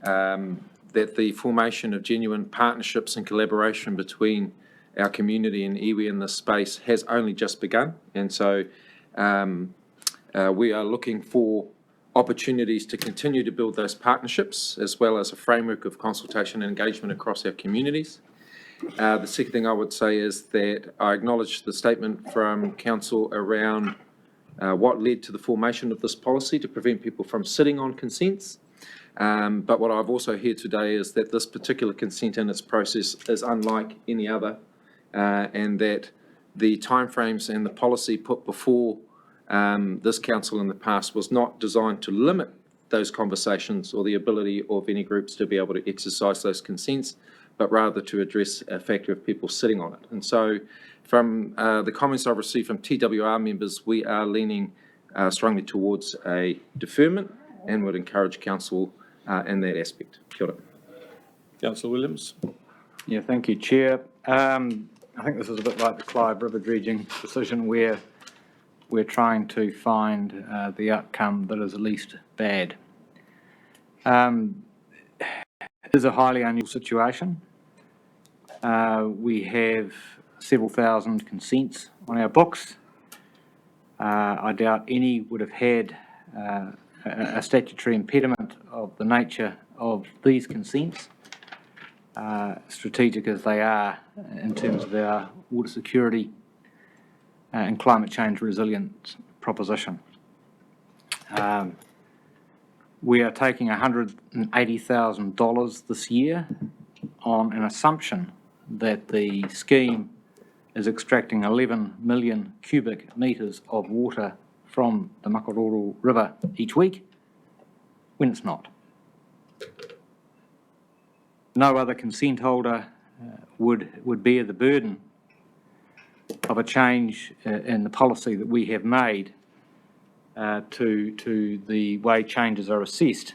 that the formation of genuine partnerships and collaboration between our community and iwi in this space has only just begun. And so we are looking for opportunities to continue to build those partnerships, as well as a framework of consultation and engagement across our communities. The second thing I would say is that I acknowledge the statement from Council around what led to the formation of this policy to prevent people from sitting on consents. But what I've also heard today is that this particular consent in its process is unlike any other, and that the timeframes and the policy put before this council in the past was not designed to limit those conversations or the ability of any groups to be able to exercise those consents, but rather to address a factor of people sitting on it. And so from the comments I've received from TWR members, we are leaning strongly towards a deferment and would encourage council in that aspect. Kia ora. Councillor Williams? Yeah, thank you, Chair. I think this is a bit like the Clyde River dredging decision, where we're trying to find the outcome that is least bad. It is a highly unusual situation. We have several thousand consents on our books. I doubt any would have had a statutory impediment of the nature of these consents, strategic as they are in terms of our water security and climate change resilience proposition. We are taking $180,000 this year on an assumption that the scheme is extracting 11 million cubic metres of water from the Makaroro River each week, when it's not. No other consent holder would bear the burden of a change in the policy that we have made to the way changes are assessed,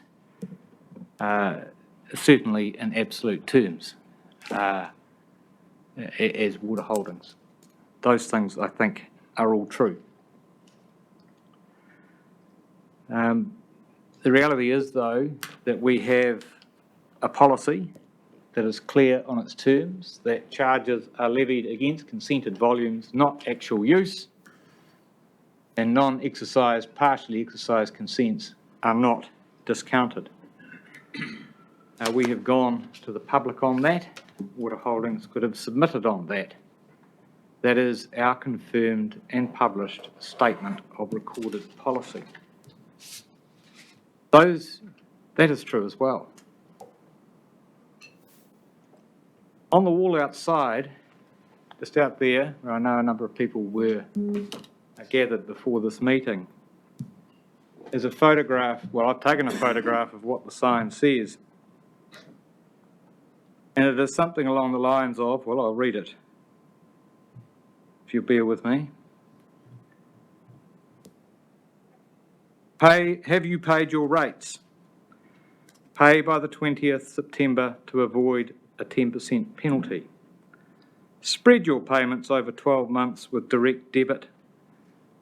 certainly in absolute terms, as water holdings. Those things, I think, are all true. The reality is, though, that we have a policy that is clear on its terms, that charges are levied against consented volumes, not actual use, and non-exercised, partially exercised consents are not discounted. We have gone to the public on that. Water Holdings could have submitted on that. That is our confirmed and published statement of recorded policy. That is true as well. On the wall outside, just out there, where I know a number of people were gathered before this meeting, is a photograph. Well, I've taken a photograph of what the sign says. And it is something along the lines of, well, I'll read it, if you'll bear with me. Have you paid your rates? Pay by the 20th September to avoid a 10% penalty. Spread your payments over 12 months with direct debit.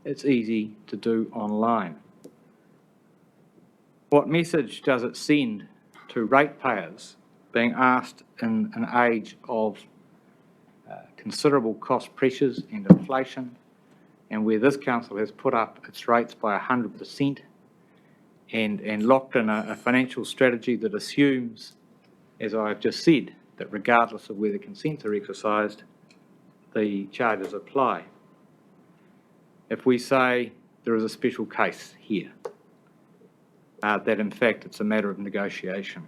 It's easy to do online. What message does it send to ratepayers being asked in an age of considerable cost pressures and inflation and where this council has put up its rates by 100% and locked in a financial strategy that assumes, as I have just said, that regardless of whether consents are exercised, the charges apply. If we say there is a special case here, that in fact it's a matter of negotiation,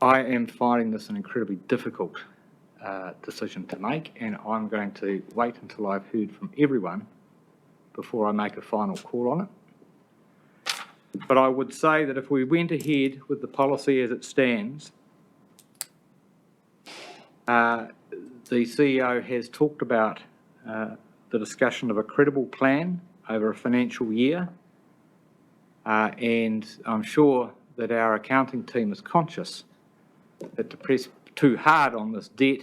I am finding this an incredibly difficult decision to make, and I'm going to wait until I've heard from everyone before I make a final call on it. But I would say that if we went ahead with the policy as it stands, the CEO has talked about the discussion of a credible plan over a financial year, and I'm sure that our accounting team is conscious that to press too hard on this debt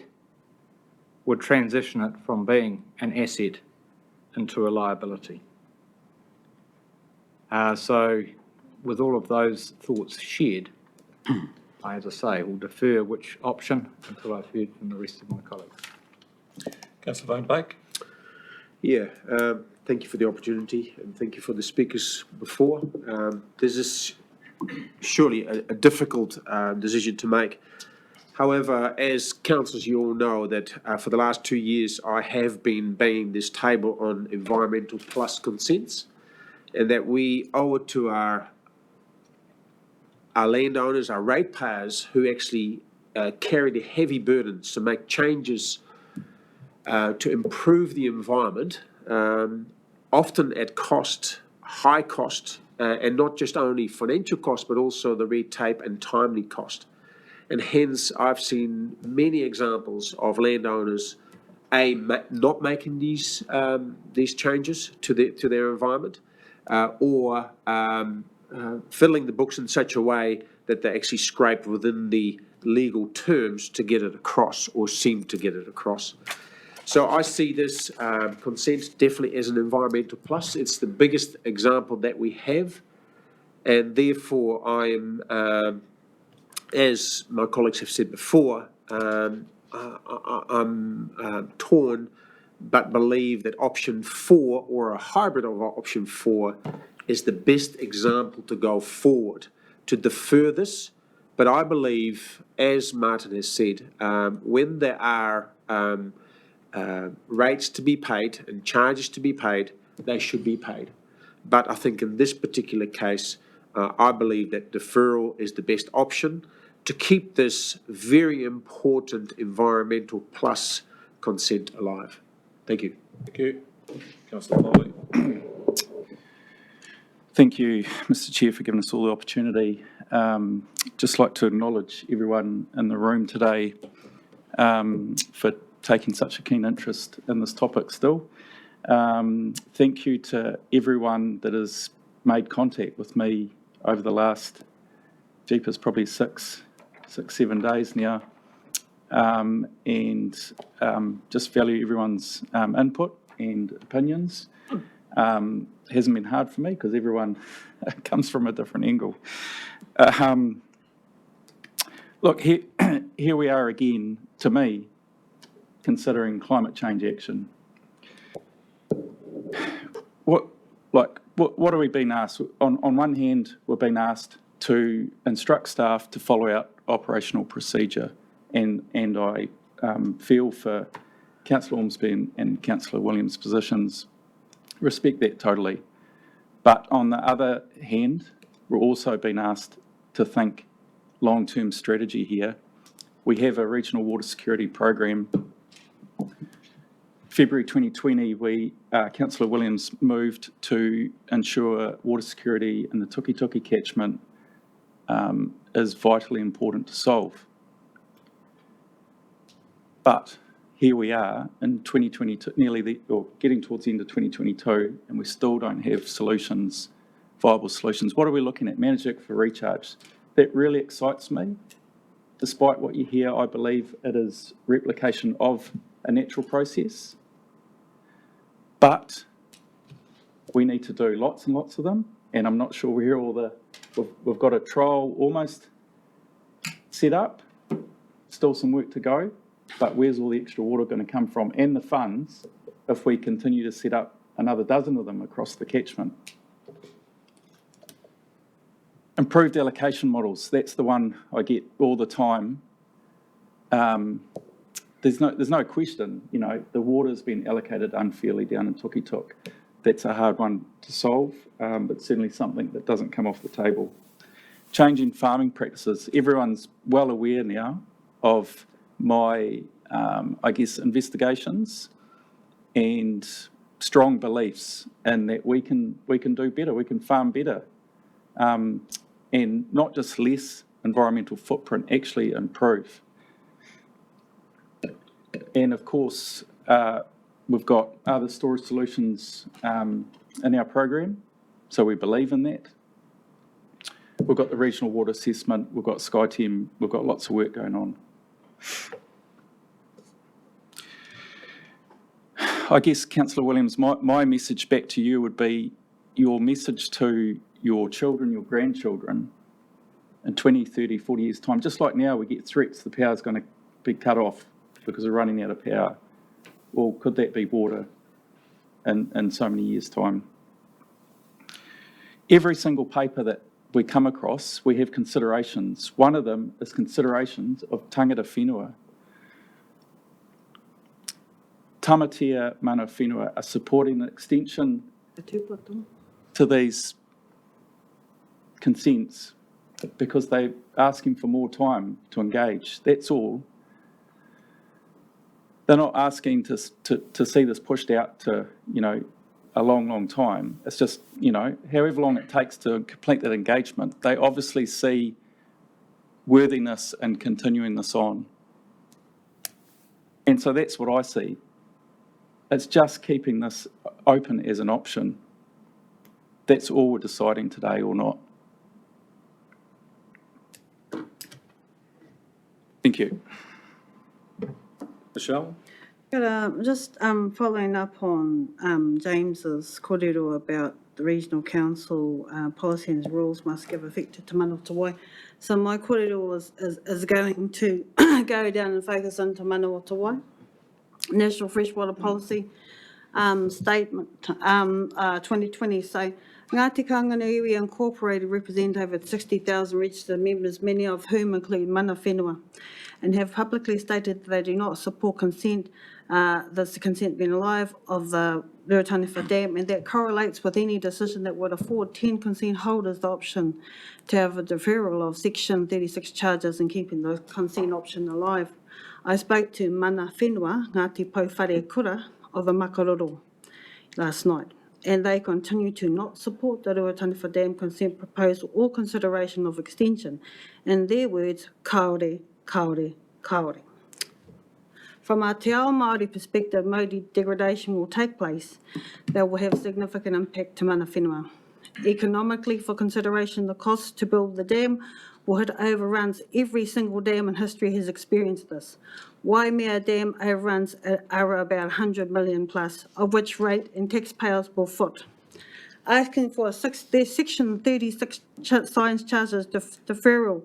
would transition it from being an asset into a liability. So with all of those thoughts shared, I, as I say, will defer which option until I've heard from the rest of my colleagues. Councillor Van Beek. Yeah, thank you for the opportunity and thank you for the speakers before. This is surely a difficult decision to make. However, as councillors, you all know that for the last 2 years, I have been banging this table on environmental plus consents, and that we owe it to our landowners, our ratepayers, who actually carry the heavy burdens to make changes to improve the environment, often at cost, high cost, and not just only financial cost, but also the red tape and timely cost. And hence, I've seen many examples of landowners, not making these changes to their environment, or fiddling the books in such a way that they actually scrape within the legal terms to get it across, or seem to get it across. So I see this consent definitely as an environmental plus. It's the biggest example that we have, and therefore I am, as my colleagues have said before, I'm torn, but believe that option 4, or a hybrid of option 4, is the best example to go forward, to defer this. But I believe, as Martin has said, when there are rates to be paid and charges to be paid, they should be paid. But I think in this particular case, I believe that deferral is the best option to keep this very important environmental plus consent alive. Thank you. Thank you. Councillor Foley. Thank you, Mr. Chair, for giving us all the opportunity. Just like to acknowledge everyone in the room today for taking such a keen interest in this topic still. Thank you to everyone that has made contact with me over the last, jeepers, probably 6-7 days now, and just value everyone's input and opinions. Hasn't been hard for me because everyone comes from a different angle. Look, here we are again, to me, considering climate change action. What are we being asked? On one hand, we're being asked to instruct staff to follow out operational procedure, and I feel for Councillor Ormsby and Councillor Williams' positions, respect that totally. But on the other hand, we're also being asked to think long-term strategy here. We have a regional water security program. February 2020, Councillor Williams moved to ensure water security in the Tukituki catchment is vitally important to solve. But here we are in 2022, or getting towards the end of 2022, and we still don't have solutions, viable solutions. What are we looking at? Managed aquifer recharge. That really excites me. Despite what you hear, I believe it is replication of a natural process. But we need to do lots and lots of them, and I'm not sure we're here all the. We've got a trial almost set up, still some work to go, But where's all the extra water going to come from and the funds if we continue to set up another dozen of them across the catchment? Improved allocation models, that's the one I get all the time. There's no question, you know, the water's been allocated unfairly down in Tukituk. That's a hard one to solve, but certainly something that doesn't come off the table. Changing farming practices. Everyone's well aware now of my, I guess, investigations and strong beliefs in that we can do better, we can farm better, and not just less environmental footprint, actually improve. And of course, we've got other storage solutions in our program, so we believe in that. We've got the regional water assessment, we've got SkyTem, we've got lots of work going on. I guess, Councillor Williams, my message back to you would be your message to your children, your grandchildren, in 20, 30, 40 years' time. Just like now we get threats, the power's going to be cut off because we're running out of power. Well, could that be water in so many years' time? Every single paper that we come across, we have considerations. One of them is considerations of tangata whenua. Tamatea mana whenua are supporting an extension to these consents because they're asking for more time to engage. That's all. They're not asking to see this pushed out to, you know, a long, long time. It's just, you know, however long it takes to complete that engagement, they obviously see worthiness in continuing this on. And so that's what I see. It's just keeping this open as an option. That's all we're deciding today or not. Thank you. Michelle? Just following up on James's kōrero about the regional council policy and rules must give effect to Te Mana o Te Wai. So my kōrero is going to go down and focus on Te Mana o Te Wai. National Freshwater Policy Statement 2020. So Ngāti Kāinga Incorporated represent over 60,000 registered members, many of whom include mana whenua, and have publicly stated that they do not support consent, this consent being alive, of the Ruataniwha Dam, and that correlates with any decision that would afford 10 consent holders the option to have a deferral of Section 36 charges and keeping the consent option alive. I spoke to mana whenua, Ngāti Pouwhare Kura, of the Makaroro last night, and they continue to not support the Ruataniwha Dam consent proposal or consideration of extension. In their words, kaore, kaore, kaore. From a te ao Māori perspective, Māori degradation will take place that will have significant impact to mana whenua. Economically, for consideration, the cost to build the dam will hit overruns. Every single dam in history has experienced this. Waimea Dam overruns are about 100 million plus, of which rate and taxpayers will foot. Asking for their Section 36 science charges deferral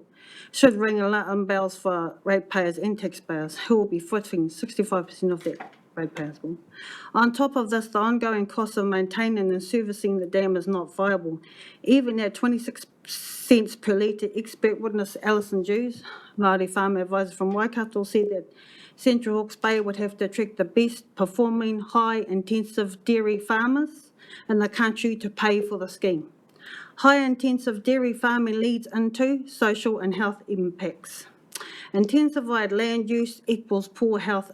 should ring alarm bells for ratepayers and taxpayers, who will be footing 65% of that ratepayers bill. On top of this, the ongoing cost of maintaining and servicing the dam is not viable. Even at 26 cents per litre, expert witness Alison Jews, Māori farmer advisor from Waikato, said that Central Hawke's Bay would have to attract the best performing high-intensive dairy farmers in the country to pay for the scheme. High-intensive dairy farming leads into social and health impacts. Intensified land use equals poor health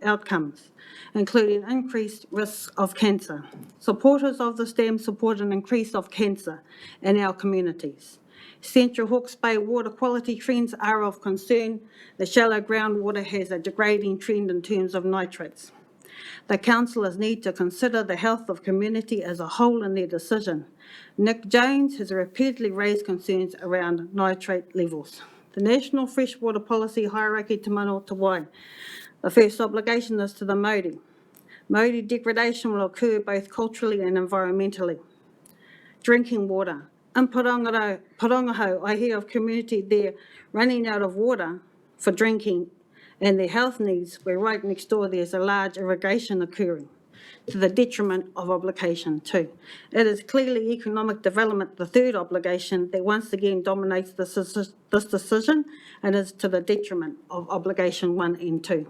outcomes, including increased risks of cancer. Supporters of this dam support an increase of cancer in our communities. Central Hawke's Bay water quality trends are of concern. The shallow groundwater has a degrading trend in terms of nitrates. The councillors need to consider the health of community as a whole in their decision. Nick Jones has repeatedly raised concerns around nitrate levels. The National Freshwater Policy Hierarchy Te Mana o Te Wai. The first obligation is to the Māori. Māori degradation will occur both culturally and environmentally. Drinking water. In Porongahau, I hear of community there running out of water for drinking and their health needs, where right next door there's a large irrigation occurring, to the detriment of obligation 2. It is clearly economic development, the third obligation, that once again dominates this decision and is to the detriment of obligation 1 and 2.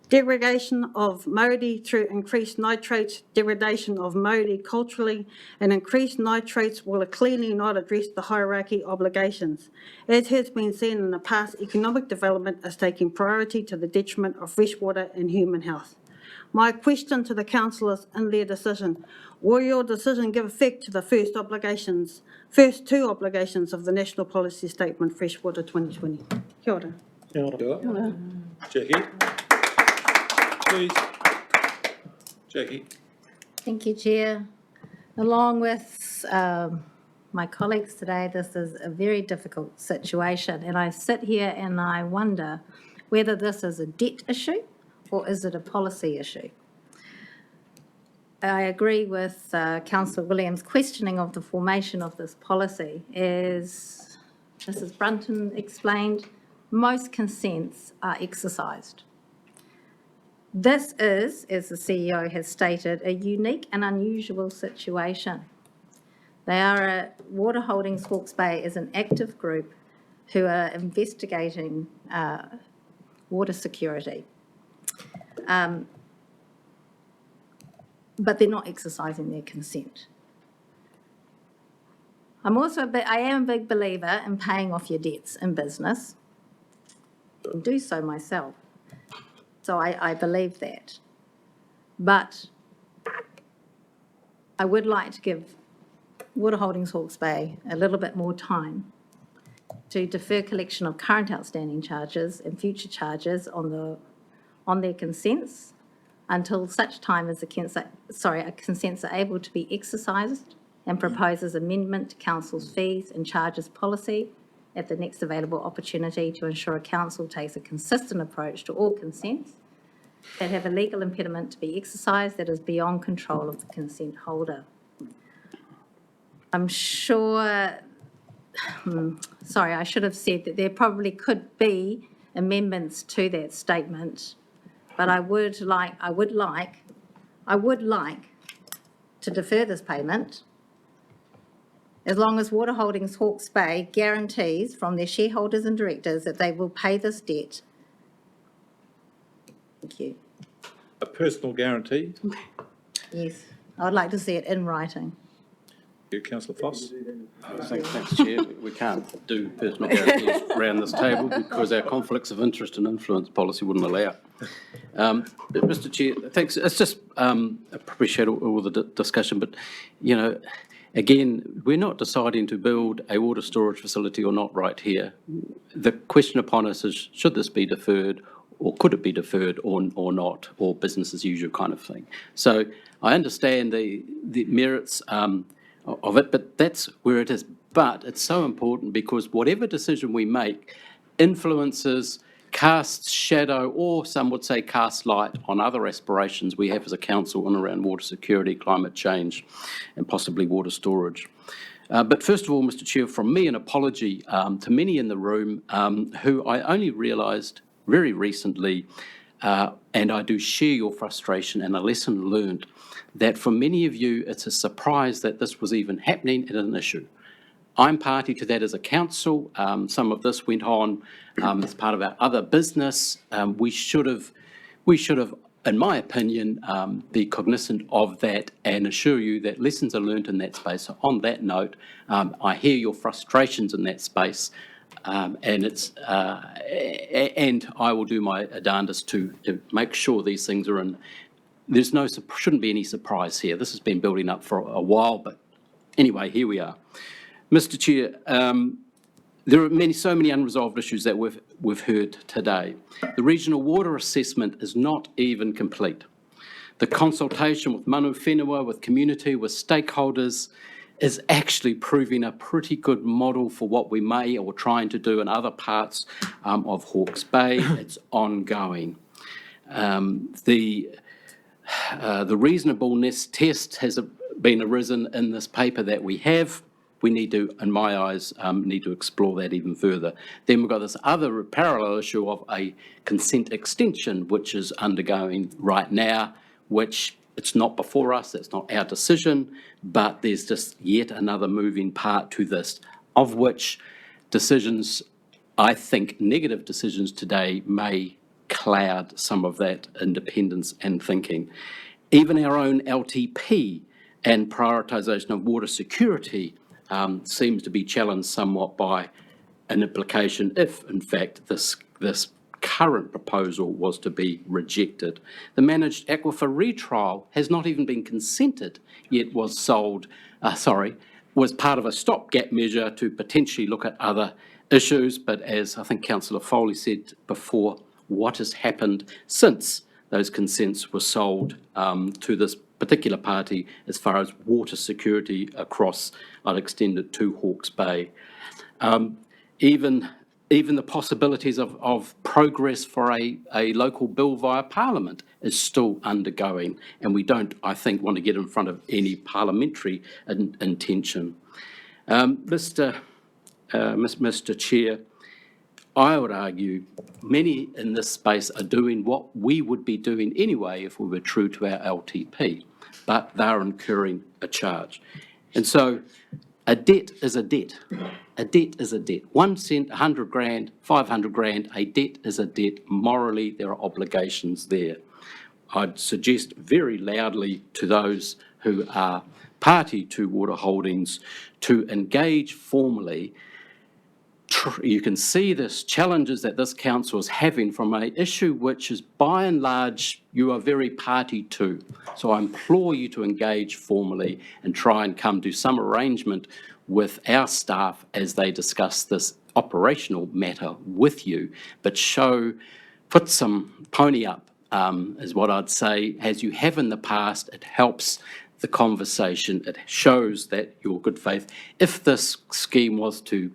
Degradation of Māori through increased nitrates, degradation of Māori culturally, and increased nitrates will clearly not address the hierarchy obligations. As has been seen in the past, economic development is taking priority to the detriment of freshwater and human health. My question to the councillors in their decision, will your decision give effect to the first two obligations of the National Policy Statement Freshwater 2020? Kia ora. Kia ora. Kia ora. Jackie? Please. Jackie. Thank you, Chair. Along with my colleagues today, this is a very difficult situation, and I sit here and I wonder whether this is a debt issue or is it a policy issue. I agree with Councillor Williams' questioning of the formation of this policy. As Mrs. Brunton explained, most consents are exercised. This is, as the CEO has stated, a unique and unusual situation. Water Holdings Hawke's Bay is an active group who are investigating water security. But they're not exercising their consent. I am a big believer in paying off your debts in business, and do so myself. So I believe that. But I would like to give Water Holdings Hawke's Bay a little bit more time to defer collection of current outstanding charges and future charges on their consents until such time as consents are able to be exercised, and proposes amendment to Council's fees and charges policy at the next available opportunity to ensure Council takes a consistent approach to all consents that have a legal impediment to be exercised that is beyond control of the consent holder. I'm sure, I should have said that there probably could be amendments to that statement, but I would like to defer this payment as long as Water Holdings Hawke's Bay guarantees from their shareholders and directors that they will pay this debt. Thank you. A personal guarantee? Yes, I would like to see it in writing. Councillor Foss. Thanks, Chair. We can't do personal guarantees around this table because our conflicts of interest and influence policy wouldn't allow. Mr. Chair, thanks. It's just appreciate all the discussion, but again, we're not deciding to build a water storage facility or not right here. The question upon us is, should this be deferred, or could it be deferred or not, or business as usual kind of thing? So I understand the merits of it, but that's where it is. But it's so important because whatever decision we make influences, casts shadow, or some would say casts light on other aspirations we have as a council in around water security, climate change, and possibly water storage. But first of all, Mr. Chair, from me, an apology to many in the room who I only realised very recently, and I do share your frustration and a lesson learned, that for many of you, it's a surprise that this was even happening and an issue. I'm party to that as a council. Some of this went on as part of our other business. We should have, in my opinion, be cognizant of that and assure you that lessons are learned in that space. So on that note, I hear your frustrations in that space, and I will do my darndest to make sure these things are in. Shouldn't be any surprise here. This has been building up for a while, but anyway, here we are. Mr. Chair, there are so many unresolved issues that we've heard today. The regional water assessment is not even complete. The consultation with manu whenua, with community, with stakeholders is actually proving a pretty good model for what we may or trying to do in other parts of Hawke's Bay. It's ongoing. The reasonableness test has been arisen in this paper that we have. we need to, in my eyes, need to explore that even further. Then we've got this other parallel issue of a consent extension, which is undergoing right now, which it's not before us, it's not our decision, but there's just yet another moving part to this, of which decisions, I think negative decisions today may cloud some of that independence and thinking. Even our own LTP and prioritisation of water security seems to be challenged somewhat by an implication if, in fact, this current proposal was to be rejected. The managed aquifer retrial has not even been consented, yet was was part of a stopgap measure to potentially look at other issues. But as I think Councillor Foley said before, what has happened since those consents were sold to this particular party as far as water security across, I'll extend it to Hawke's Bay. Even the possibilities of progress for a local bill via Parliament is still undergoing, and we don't, I think, want to get in front of any parliamentary intention. Mr. Chair, I would argue many in this space are doing what we would be doing anyway if we were true to our LTP, but they're incurring a charge. And so a debt is a debt. A debt is a debt. 1 cent, 100 grand, 500 grand, a debt is a debt. Morally, there are obligations there. I'd suggest very loudly to those who are party to Water Holdings to engage formally. You can see this challenges that this council is having from an issue which is by and large you are very party to. So I implore you to engage formally and try and come to some arrangement with our staff as they discuss this operational matter with you, but put some pony up, is what I'd say, as you have in the past. It helps the conversation. It shows that your good faith. If this scheme was to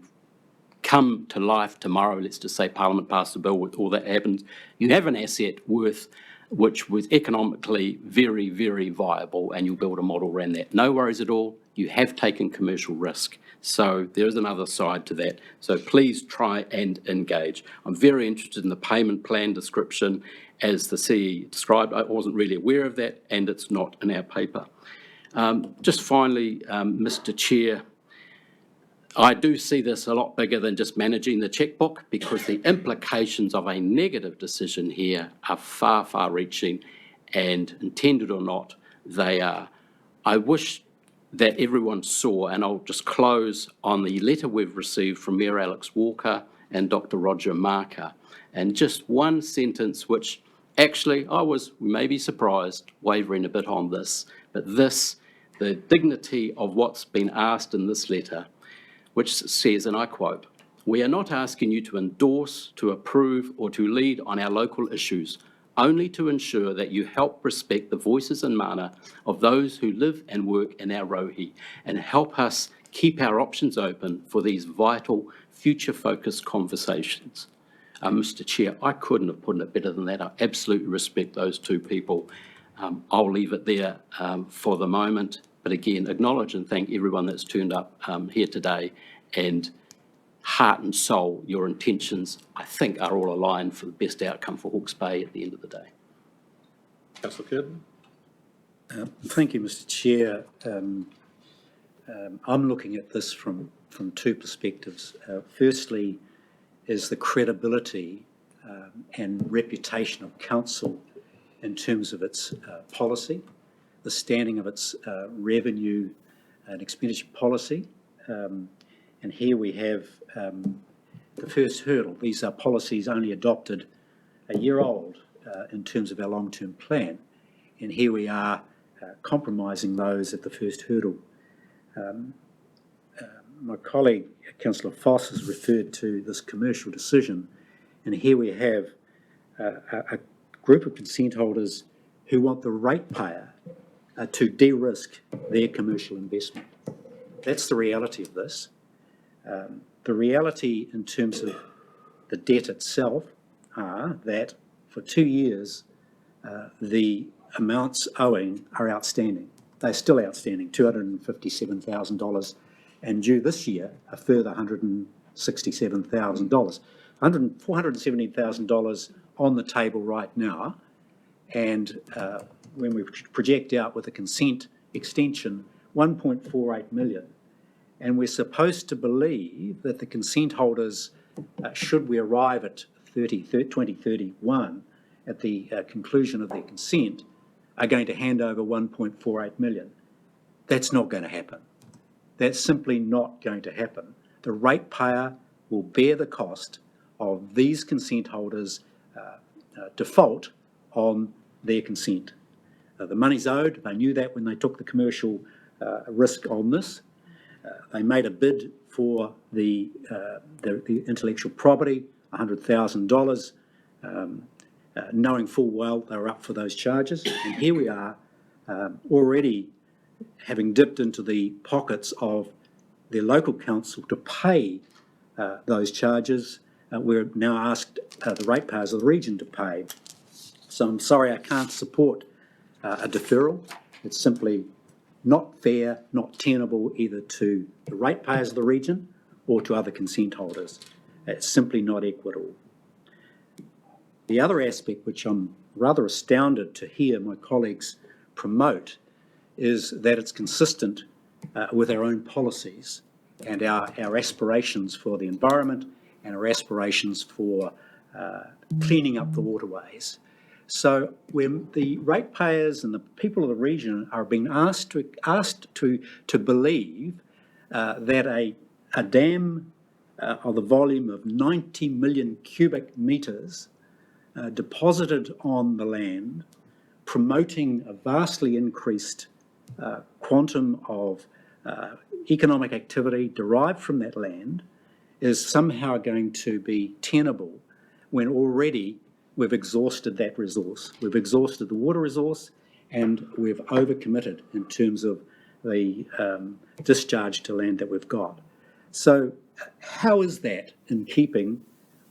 come to life tomorrow, let's just say Parliament passed a bill with all that happens, you have an asset which was economically very, very viable, and you'll build a model around that. No worries at all. You have taken commercial risk. So there is another side to that. So please try and engage. I'm very interested in the payment plan description as the CE described. I wasn't really aware of that, and it's not in our paper. Just finally, Mr. Chair, I do see this a lot bigger than just managing the checkbook, because the implications of a negative decision here are far, far reaching, and intended or not, they are. I wish that everyone saw, and I'll just close on the letter we've received from Mayor Alex Walker and Dr. Roger Marker, and just one sentence which actually I was maybe surprised, wavering a bit on this, but the dignity of what's been asked in this letter, which says, and I quote, "We are not asking you to endorse, to approve, or to lead on our local issues, only to ensure that you help respect the voices and mana of those who live and work in our rohi, and help us keep our options open for these vital, future-focused conversations." Mr. Chair, I couldn't have put it better than that. I absolutely respect those two people. I'll leave it there for the moment. But again, acknowledge and thank everyone that's turned up here today, and heart and soul, your intentions, I think, are all aligned for the best outcome for Hawke's Bay at the end of the day. Councillor Curtin. Thank you, Mr. Chair. I'm looking at this from two perspectives. Firstly, is the credibility and reputation of council in terms of its policy, the standing of its revenue and expenditure policy. And here we have the first hurdle. These are policies only adopted a year old in terms of our long-term plan. And here we are compromising those at the first hurdle. My colleague, Councillor Foss, has referred to this commercial decision. And here we have a group of consent holders who want the ratepayer to de-risk their commercial investment. That's the reality of this. The reality in terms of the debt itself are that for 2 years, the amounts owing are outstanding. They're still outstanding, $257,000 and due this year, a further $167,000. $417,000 on the table right now, and when we project out with a consent extension, 1.48 million. And we're supposed to believe that the consent holders, should we arrive at 2031, at the conclusion of their consent, are going to hand over 1.48 million. That's not going to happen. That's simply not going to happen. The ratepayer will bear the cost of these consent holders' default on their consent. The money's owed. They knew that when they took the commercial risk on this. They made a bid for the intellectual property, $100,000, knowing full well they were up for those charges. And here we are, already having dipped into the pockets of their local council to pay those charges. We're now asked the ratepayers of the region to pay. So I'm sorry I can't support a deferral. It's simply not fair, not tenable either to the ratepayers of the region or to other consent holders. It's simply not equitable. The other aspect which I'm rather astounded to hear my colleagues promote is that it's consistent with our own policies and our aspirations for the environment and our aspirations for cleaning up the waterways. So when the ratepayers and the people of the region are being asked to believe that a dam of the volume of 90 million cubic metres deposited on the land, promoting a vastly increased quantum of economic activity derived from that land, is somehow going to be tenable when already we've exhausted that resource. We've exhausted the water resource and we've overcommitted in terms of the discharge to land that we've got. So how is that in keeping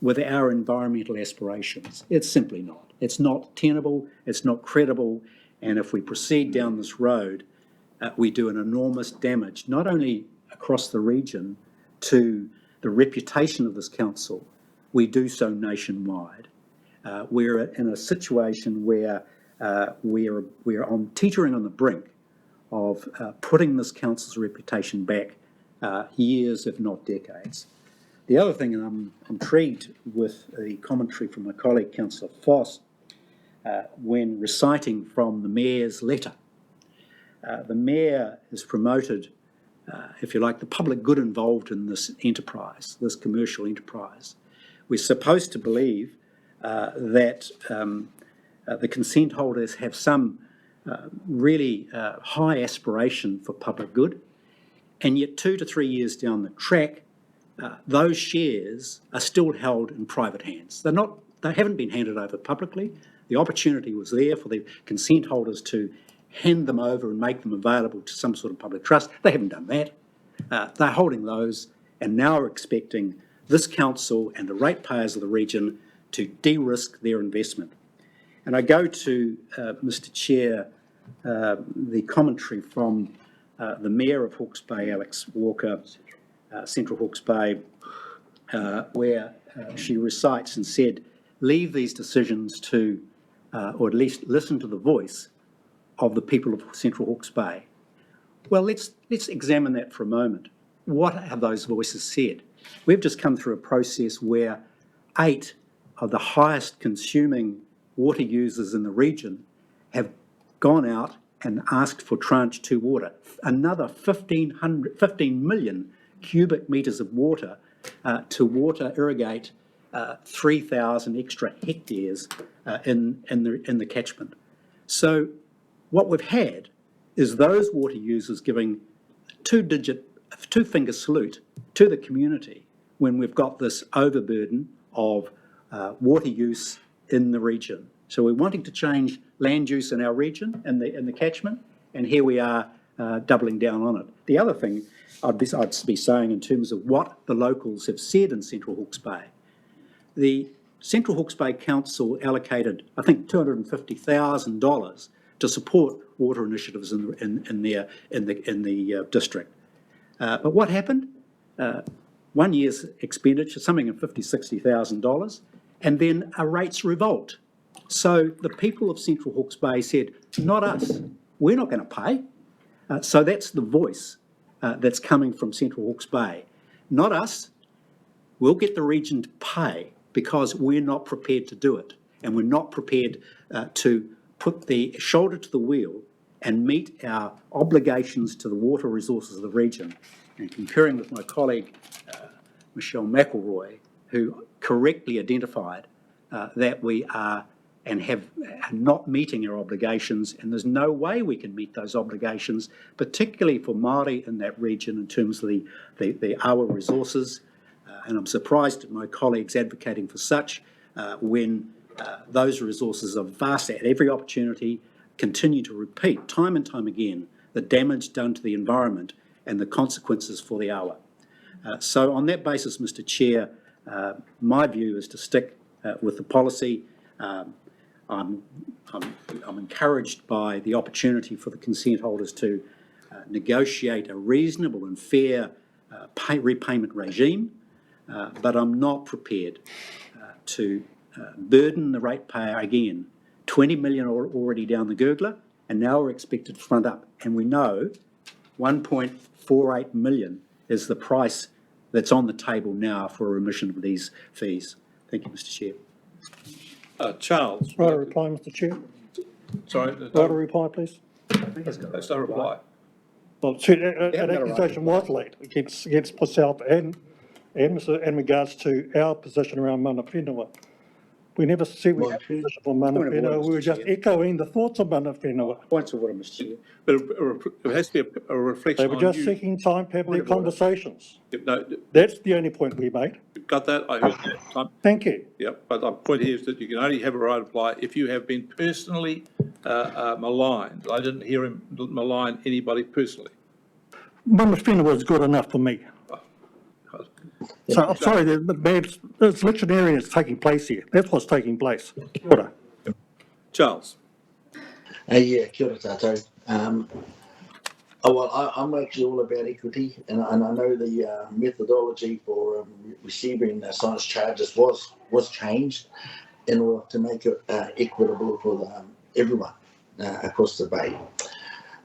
with our environmental aspirations? It's simply not. It's not tenable, it's not credible, and if we proceed down this road, we do an enormous damage, not only across the region to the reputation of this council, we do so nationwide. We're in a situation where we're teetering on the brink of putting this council's reputation back years, if not decades. The other thing, and I'm intrigued with the commentary from my colleague, Councillor Foss, when reciting from the Mayor's letter. The Mayor has promoted, if you like, the public good involved in this enterprise, this commercial enterprise. We're supposed to believe that the consent holders have some really high aspiration for public good, and yet 2 to 3 years down the track, those shares are still held in private hands. They haven't been handed over publicly. The opportunity was there for the consent holders to hand them over and make them available to some sort of public trust. They haven't done that. They're holding those and now are expecting this council and the ratepayers of the region to de-risk their investment. And I go to, Mr Chair, the commentary from the Mayor of Hawke's Bay, Alex Walker, Central Hawke's Bay, where she recites and said, leave these decisions to, or at least listen to the voice of the people of Central Hawke's Bay. Well, let's examine that for a moment. What have those voices said? We've just come through a process where 8 of the highest consuming water users in the region have gone out and asked for tranche 2 water. Another 15 million cubic metres of water to irrigate 3,000 extra hectares in the catchment. So what we've had is those water users giving two-finger salute to the community when we've got this overburden of water use in the region. So we're wanting to change land use in our region and the catchment, and here we are doubling down on it. The other thing I'd be saying in terms of what the locals have said in Central Hawke's Bay, the Central Hawke's Bay Council allocated, I think, $250,000 to support water initiatives in the district. But what happened? 1 year's expenditure, something of $50,000-$60,000, and then a rates revolt. So the people of Central Hawke's Bay said, not us, we're not going to pay. So that's the voice that's coming from Central Hawke's Bay. Not us, we'll get the region to pay because we're not prepared to do it. And we're not prepared to put the shoulder to the wheel and meet our obligations to the water resources of the region. And concurring with my colleague, Michelle McElroy, who correctly identified that we are and are not meeting our obligations, and there's no way we can meet those obligations, particularly for Māori in that region in terms of the awa resources. And I'm surprised at my colleagues advocating for such when those resources are vast at every opportunity, continue to repeat time and time again the damage done to the environment and the consequences for the awa. So on that basis, Mr. Chair, my view is to stick with the policy. I'm encouraged by the opportunity for the consent holders to negotiate a reasonable and fair repayment regime, but I'm not prepared to burden the ratepayer again. 20 million already down the gurgler, and now we're expected to front up. And we know 1.48 million is the price that's on the table now for a remission of these fees. Thank you, Mr. Chair. Charles. Right, a reply, Mr. Chair. Sorry. Right, a reply, please. That's no reply. Well, see, an accusation was laid against myself and regards to our position around mana whenua. We never said we had a position on mana whenua, we were just echoing the thoughts of mana whenua. Points of order, Mr. Chair. But it has to be a reflection They were on just you. seeking time to have their conversations. No, That's the only point we made. you've got that, I heard that. Thank you. Yep, but the point here is that you can only have a right to apply if you have been personally maligned. I didn't hear him malign anybody personally. Mana whenua is good enough for me. So, I'm sorry, there's electioneering that's taking place here. That's what's taking place. Kia ora. Charles. Yeah, kia ora tātou. I'm actually all about equity, and I know the methodology for receiving science charges was changed in order to make it equitable for everyone across the bay.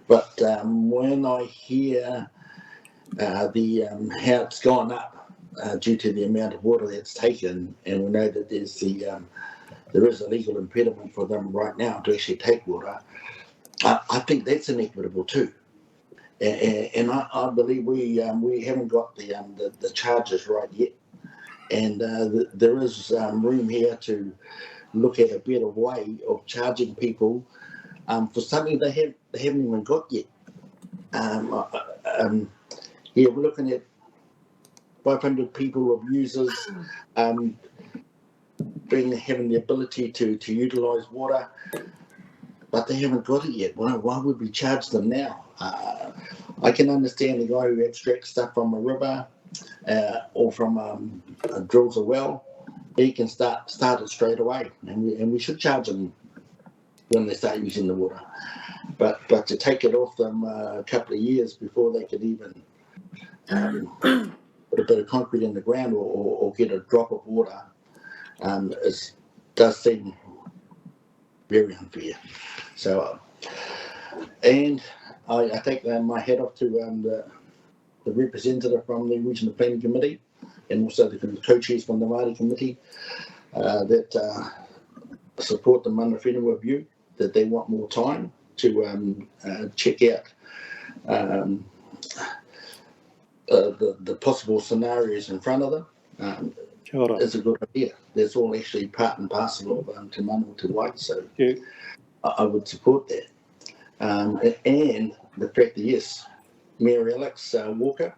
But when I hear how it's gone up due to the amount of water that's taken, and we know that there is a legal impediment for them right now to actually take water, I think that's inequitable too. And I believe we haven't got the charges right yet, and there is room here to look at a better way of charging people for something they haven't even got yet. We're looking at 500 people of users having the ability to utilise water, but they haven't got it yet. Why would we charge them now? I can understand the guy who extracts stuff from a river or from drills a well. He can start it straight away, and we should charge them when they start using the water. But to take it off them a couple of years before they could even put a bit of concrete in the ground or get a drop of water does seem very unfair. So, and I take my hat off to the representative from the Regional Planning Committee and also the co-chairs from the Māori Committee that support the mana whenua view, that they want more time to check out the possible scenarios in front of them. It's a good idea. That's all actually part and parcel of Te Manu Te Wai, so I would support that. And the fact that, yes, Mayor Alex Walker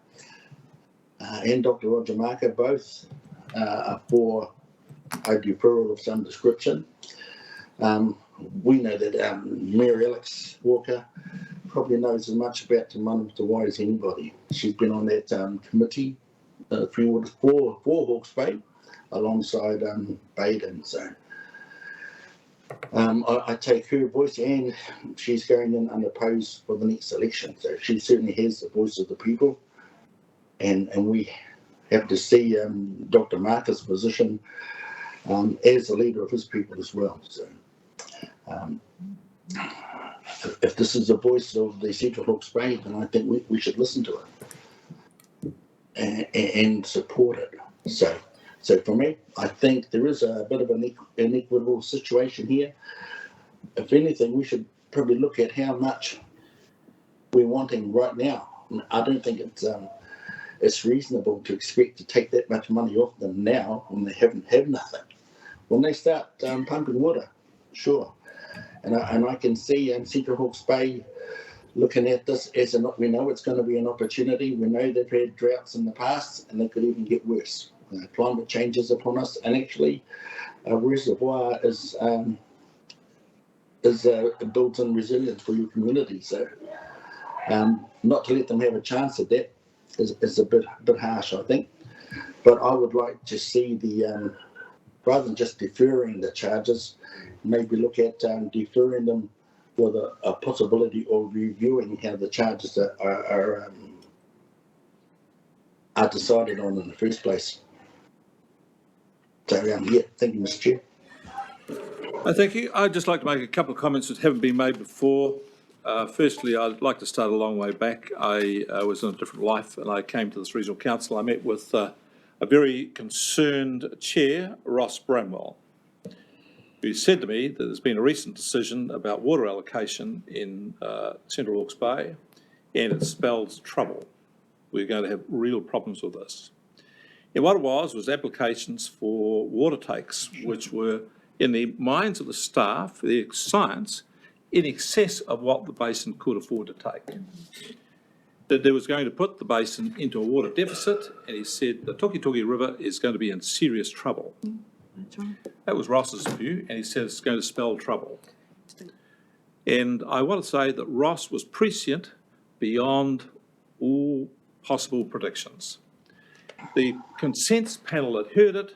and Dr. Roger Marker both are for a deferral of some description. We know that Mayor Alex Walker probably knows as much about Te Manu Te Wai as anybody. She's been on that committee for Hawke's Bay alongside Baden. So I take her voice, and she's going in unopposed for the next election. So she certainly has the voice of the people. and we have to see Dr. Marcus' position as the leader of his people as well. So if this is the voice of the Central Hawke's Bay, then I think we should listen to it and support it. So for me, I think there is a bit of an inequitable situation here. If anything, we should probably look at how much we're wanting right now. I don't think it's reasonable to expect to take that much money off them now when they have nothing. When they start pumping water, sure. And I can see Central Hawke's Bay looking at this as we know it's going to be an opportunity. We know they've had droughts in the past, and they could even get worse. Climate changes upon us, and actually, a reservoir is built-in resilience for your community. So, not to let them have a chance at that is a bit harsh, I think. But I would like to see the rather than just deferring the charges, maybe look at deferring them with a possibility of reviewing how the charges are decided on in the first place. So, yeah, thank you, Mr. Chair. Thank you. I'd just like to make a couple of comments that haven't been made before. Firstly, I'd like to start a long way back. I was in a different life and I came to this regional council. I met with a very concerned chair, Ross Bramwell, who said to me that there's been a recent decision about water allocation in Central Hawke's Bay, and it spells trouble. We're going to have real problems with this. And what it was applications for water takes, which were, in the minds of the staff, their science, in excess of what the basin could afford to take. That there was going to put the basin into a water deficit, and he said the Tukituki River is going to be in serious trouble. That's right. That was Ross's view, and he said it's going to spell trouble. And I want to say that Ross was prescient beyond all possible predictions. The consents panel had heard it,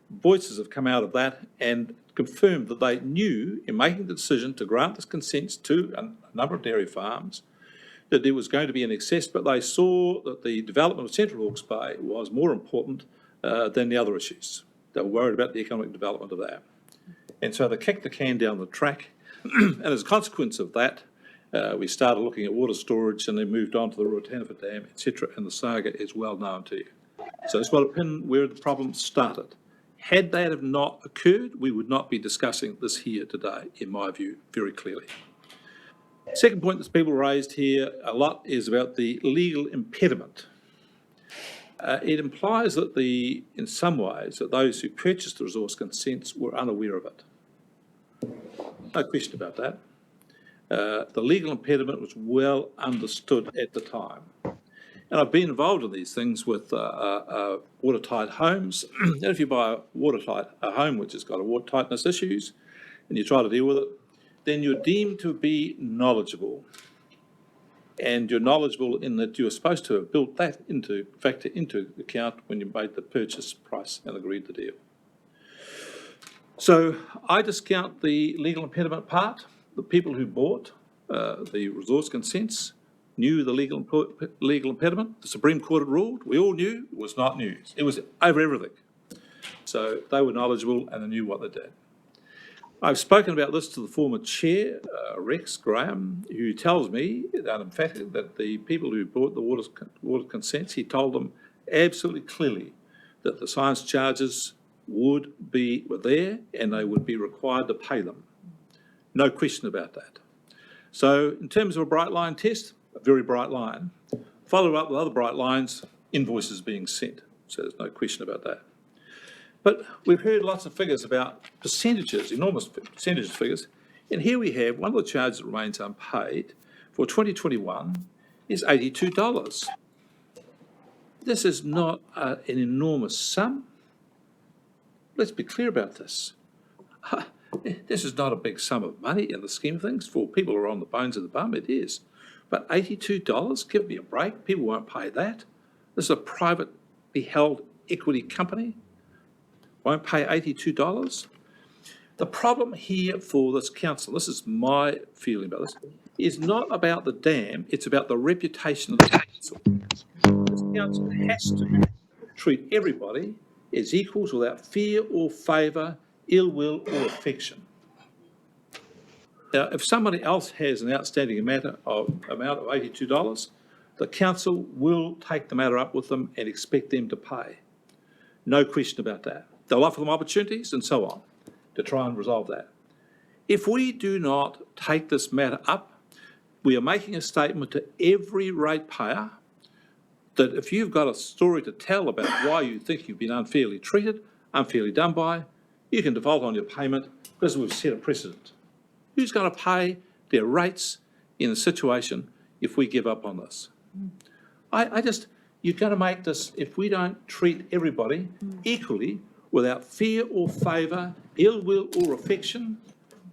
voices have come out of that and confirmed that they knew in making the decision to grant this consents to a number of dairy farms that there was going to be an excess, but they saw that the development of Central Hawke's Bay was more important than the other issues. They were worried about the economic development of that. And so they kicked the can down the track. And as a consequence of that, we started looking at water storage and then moved on to the Ruataniwha Dam, etc. And the saga is well known to you. So that's what where the problem started. Had that have not occurred, we would not be discussing this here today, in my view, very clearly. Second point that people raised here a lot is about the legal impediment. It implies that in some ways, that those who purchased the resource consents were unaware of it. No question about that. The legal impediment was well understood at the time. And I've been involved in these things with watertight homes. And if you buy a home which has got water tightness issues and you try to deal with it, then you're deemed to be knowledgeable. And you're knowledgeable in that you're supposed to have built that factor into account when you made the purchase price and agreed the deal. So I discount the legal impediment part. The people who bought the resource consents knew the legal impediment. The Supreme Court had ruled. We all knew it was not news. It was over everything. So they were knowledgeable and they knew what they did. I've spoken about this to the former chair, Rex Graham, who tells me emphatically that the people who bought the water consents, he told them absolutely clearly that the science charges were there and they would be required to pay them. No question about that. So in terms of a bright line test, a very bright line. Follow up with other bright lines, invoices being sent. So there's no question about that. But we've heard lots of figures about percentages, enormous percentage figures. And here we have one of the charges that remains unpaid for 2021 is $82. This is not an enormous sum. Let's be clear about this. This is not a big sum of money in the scheme of things. For people who are on the bones of the bum, it is. But $82, give me a break. People won't pay that. This is a privately held equity company. Won't pay $82. The problem here for this council, this is my feeling about this, is not about the dam, it's about the reputation of the council. council has to treat everybody as equals without fear or favour, ill will or affection. Now, if somebody else has an outstanding amount of $82, the council will take the matter up with them and expect them to pay. No question about that. They'll offer them opportunities and so on to try and resolve that. If we do not take this matter up, we are making a statement to every ratepayer that if you've got a story to tell about why you think you've been unfairly treated, unfairly done by, you can default on your payment because we've set a precedent. Who's going to pay their rates in a situation if we give up on this? You're going to make this, if we don't treat everybody equally without fear or favour, ill will or affection,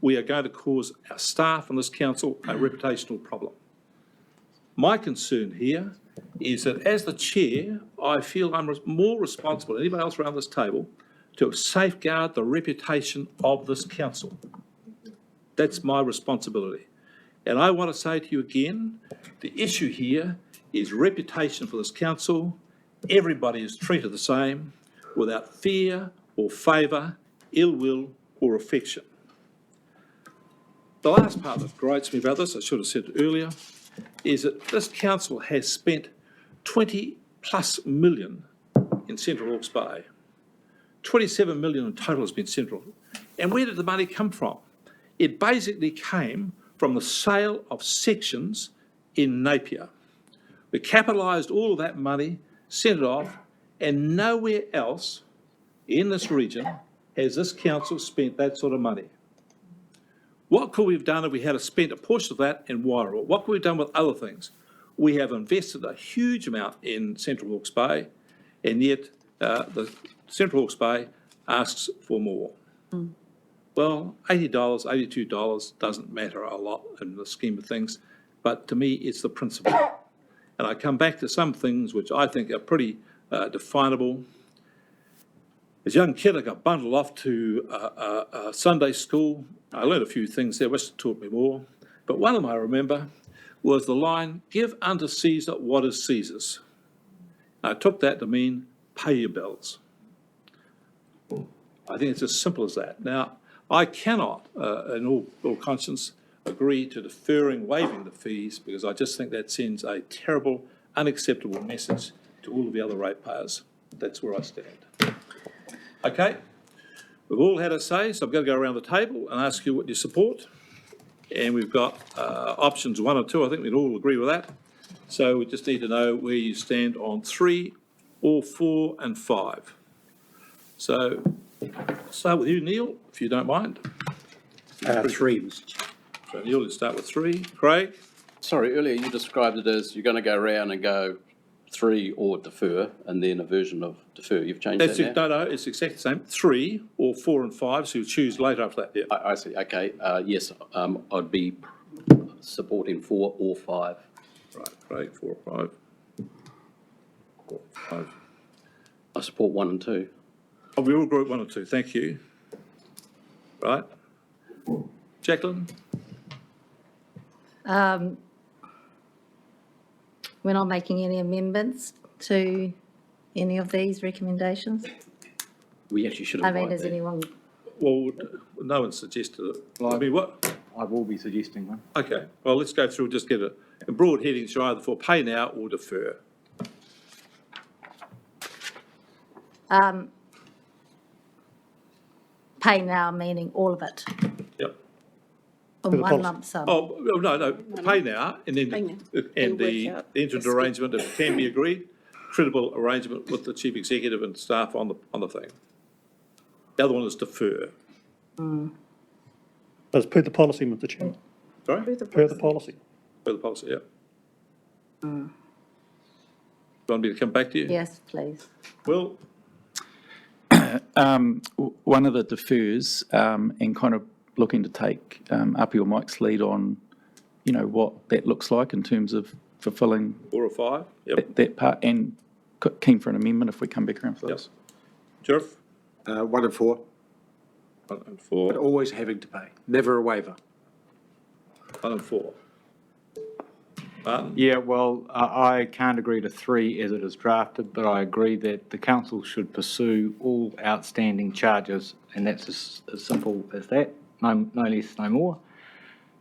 we are going to cause our staff and this council a reputational problem. My concern here is that as the chair, I feel I'm more responsible than anybody else around this table to safeguard the reputation of this council. That's my responsibility. And I want to say to you again, the issue here is reputation for this council. Everybody is treated the same without fear or favour, ill will or affection. The last part that grates me about this, I should have said it earlier, is that this council has spent 20+ million in Central Hawke's Bay. 27 million in total has been central. And where did the money come from? It basically came from the sale of sections in Napier. We capitalised all of that money, sent it off, and nowhere else in this region has this council spent that sort of money. What could we have done if we had spent a portion of that in Wairua? What could we have done with other things? We have invested a huge amount in Central Hawke's Bay, and yet the Central Hawke's Bay asks for more. Well, $80, $82 doesn't matter a lot in the scheme of things, but to me, it's the principle. And I come back to some things which I think are pretty definable. As a young kid, I got bundled off to Sunday school. I learned a few things there, which taught me more. But one of them I remember was the line, "Give unto Caesar what is Caesar's." I took that to mean pay your bills. I think it's as simple as that. Now, I cannot, in all conscience, agree to waiving the fees because I just think that sends a terrible, unacceptable message to all of the other ratepayers. That's where I stand. Okay, we've all had a say, so I'm going to go around the table and ask you what you support. And we've got options 1 or 2. I think we'd all agree with that. So we just need to know where you stand on 3, or 4 and 5. So I'll start with you, Neil, if you don't mind. 3, Mr. Chair. So Neil, let's start with 3. Craig? Sorry, earlier you described it as you're going to go around and go 3 or defer, and then a version of defer. You've changed that now? No, it's exactly the same. 3 or 4 and 5, so you choose later after that, yeah. I see, okay. Yes, I'd be supporting 4 or 5. Right, Craig, 4 or 5. 4 or 5. I support 1 and 2. Oh, we all group 1 or 2, thank you. Right. Jacqueline? We're not making any amendments to any of these recommendations. We actually should have. I mean, is anyone? Well, no one suggested it. Well, I mean, what? I will be suggesting one. Okay, well, let's go through, just get a broad headings, either for pay now or defer. Pay now meaning all of it. Yep. In one lump sum. Oh, no, pay now, and then the interim arrangement, if it can be agreed, credible arrangement with the chief executive and staff on the thing. The other one is defer. That's per the policy, Mr. Chair. Sorry? Per the policy. Per the policy, yeah. Do you want me to come back to you? Yes, please. Well, one of the defers and kind of looking to take Api or Mike's lead on, what that looks like in terms of fulfilling 4 or 5, yep. that part, and keen for an amendment if we come back around for this. Sheriff? 1 and 4. 1 and 4. But always having to pay, never a waiver. 1 and 4. Martin? Yeah, well, I can't agree to 3 as it is drafted, but I agree that the council should pursue all outstanding charges, and that's as simple as that, no less, no more.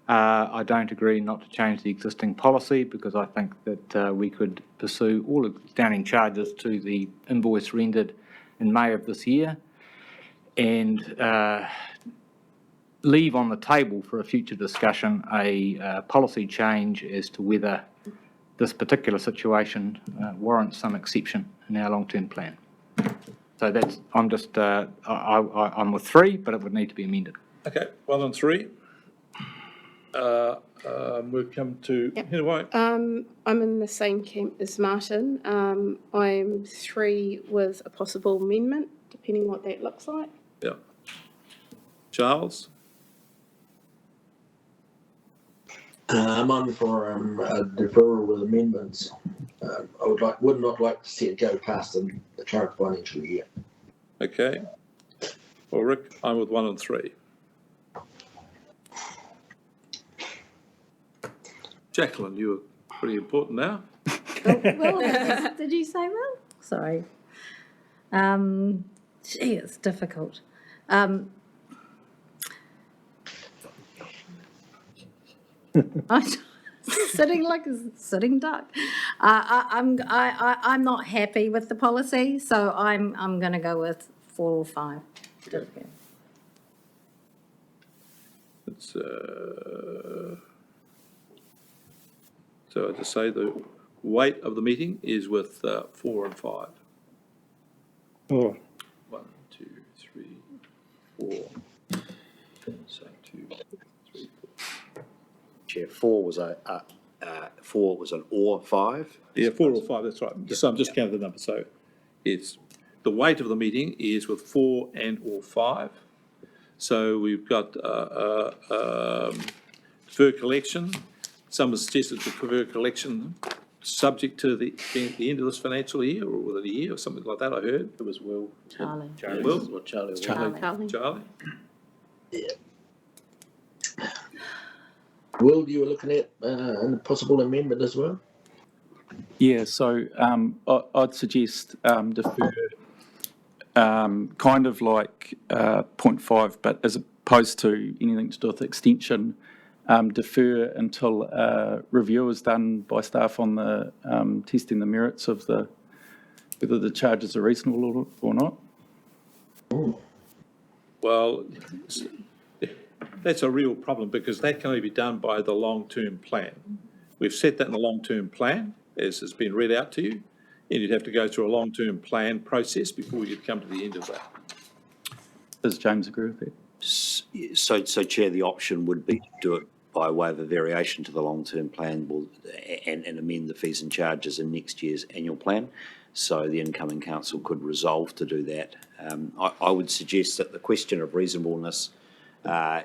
I don't agree not to change the existing policy because I think that we could pursue all outstanding charges to the invoice rendered in May of this year and leave on the table for a future discussion a policy change as to whether this particular situation warrants some exception in our long-term plan. So that's, I'm just, I'm with 3, but it would need to be amended. Okay, 1 and 3. We've come to, Yep. I'm in the same camp as Martin. I'm 3 with a possible amendment, depending what that looks like. Yeah. Charles? I'm on for a deferral with amendments. I would not like to see it go past the current financial year. Okay. Well, Rick, I'm with 1 and 3. Jacqueline, you were pretty important now. Well, did you say well? Sorry. Gee, it's difficult. I'm sitting like a sitting duck. I'm not happy with the policy, so I'm going to go with 4 or 5. It's, so to say the weight of the meeting is with 4 and 5. Oh. 1, 2, 3, 4. So 2, 3, 4. Chair, 4 was an or 5. Yeah, 4 or 5. That's right. So I'm just counting the number. So it's the weight of the meeting is with 4 and or 5. So we've got defer collection. Some have suggested defer collection subject to the end of this financial year or within a year or something like that. I heard it was Will. Charlie. Will? What Charlie? Charlie. Yeah. Will, you were looking at a possible amendment as well? Yeah, so I'd suggest defer kind of like 0.5, but as opposed to anything to do with extension, defer until a review is done by staff on the testing the merits of whether the charges are reasonable or not. Well, that's a real problem because that can only be done by the long-term plan. We've set that in the long-term plan, as has been read out to you, and you'd have to go through a long-term plan process before you'd come to the end of that. Does James agree with that? So Chair, the option would be to do it by way of a variation to the long-term plan and amend the fees and charges in next year's annual plan. So the incoming council could resolve to do that. I would suggest that the question of reasonableness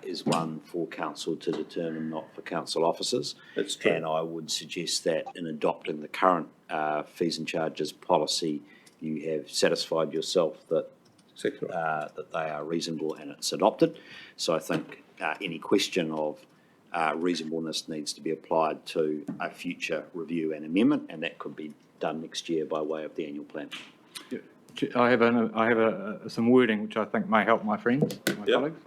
is one for council to determine, not for council officers. That's true. And I would suggest that in adopting the current fees and charges policy, you have satisfied yourself that that they are reasonable and it's adopted. So I think any question of reasonableness needs to be applied to a future review and amendment, and that could be done next year by way of the annual plan. I have some wording which I think may help my friends, my colleagues.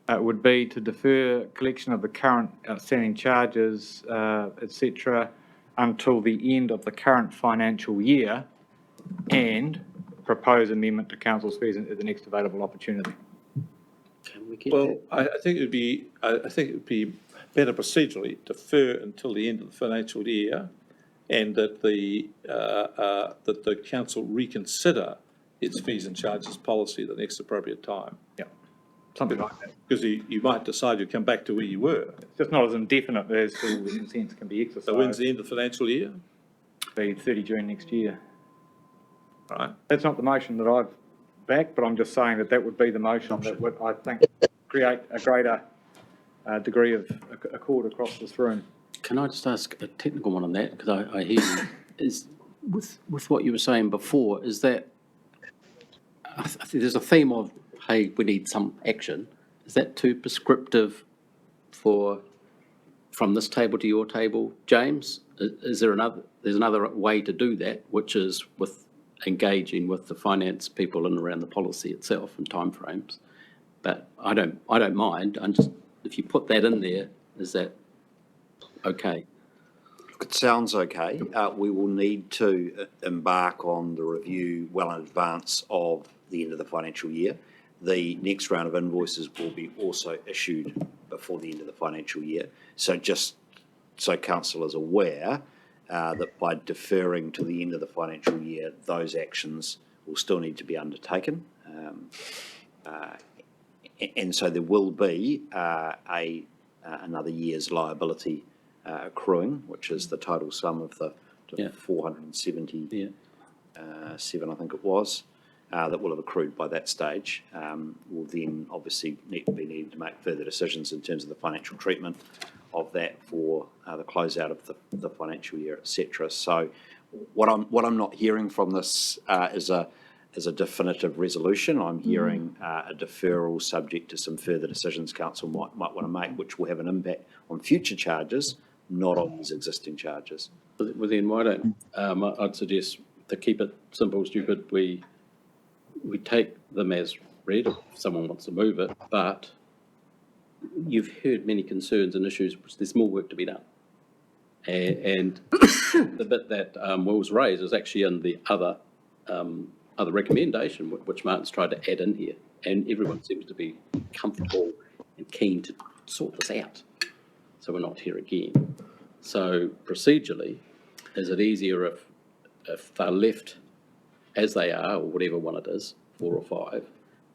It would be to defer collection of the current outstanding charges, etc., until the end of the current financial year, and propose amendment to council's fees at the next available opportunity. Can we get Well, I think it would be better procedurally defer until the end of the financial year, and that the council reconsider its fees and charges policy at the next appropriate time. Yeah, something like that. Because you might decide you'll come back to where you were. It's just not as indefinite as to the consents can be exercised. So when's the end of the financial year? Be 30 June next year. Right. That's not the motion that I've backed, but I'm just saying that would be the motion that would, I think, create a greater degree of accord across this room. Can I just ask a technical one on that? Because I hear you. Is with what you were saying before, is that I think there's a theme of, hey, we need some action. Is that too prescriptive for from this table to your table, James? Is there there's another way to do that, which is with engaging with the finance people and around the policy itself and timeframes. But I don't mind. If you put that in there, is that okay? It sounds okay. We will need to embark on the review well in advance of the end of the financial year. The next round of invoices will be also issued before the end of the financial year. So just so council is aware that by deferring to the end of the financial year, those actions will still need to be undertaken. And so there will be another year's liability accruing, which is the total sum of the 477, I think it was, that will have accrued by that stage. Will then obviously be needing to make further decisions in terms of the financial treatment of that for the closeout of the financial year, etc. So what I'm not hearing from this is a definitive resolution. I'm hearing a deferral subject to some further decisions council might want to make, which will have an impact on future charges, not on these existing charges. Well, then why don't I'd suggest to keep it simple, stupid. We take them as read if someone wants to move it, but you've heard many concerns and issues, which there's more work to be done. And the bit that Will's raised is actually in the other recommendation, which Martin's tried to add in here, and everyone seems to be comfortable and keen to sort this out, so we're not here again. So procedurally, is it easier if they're left as they are, or whatever one it is, 4 or 5,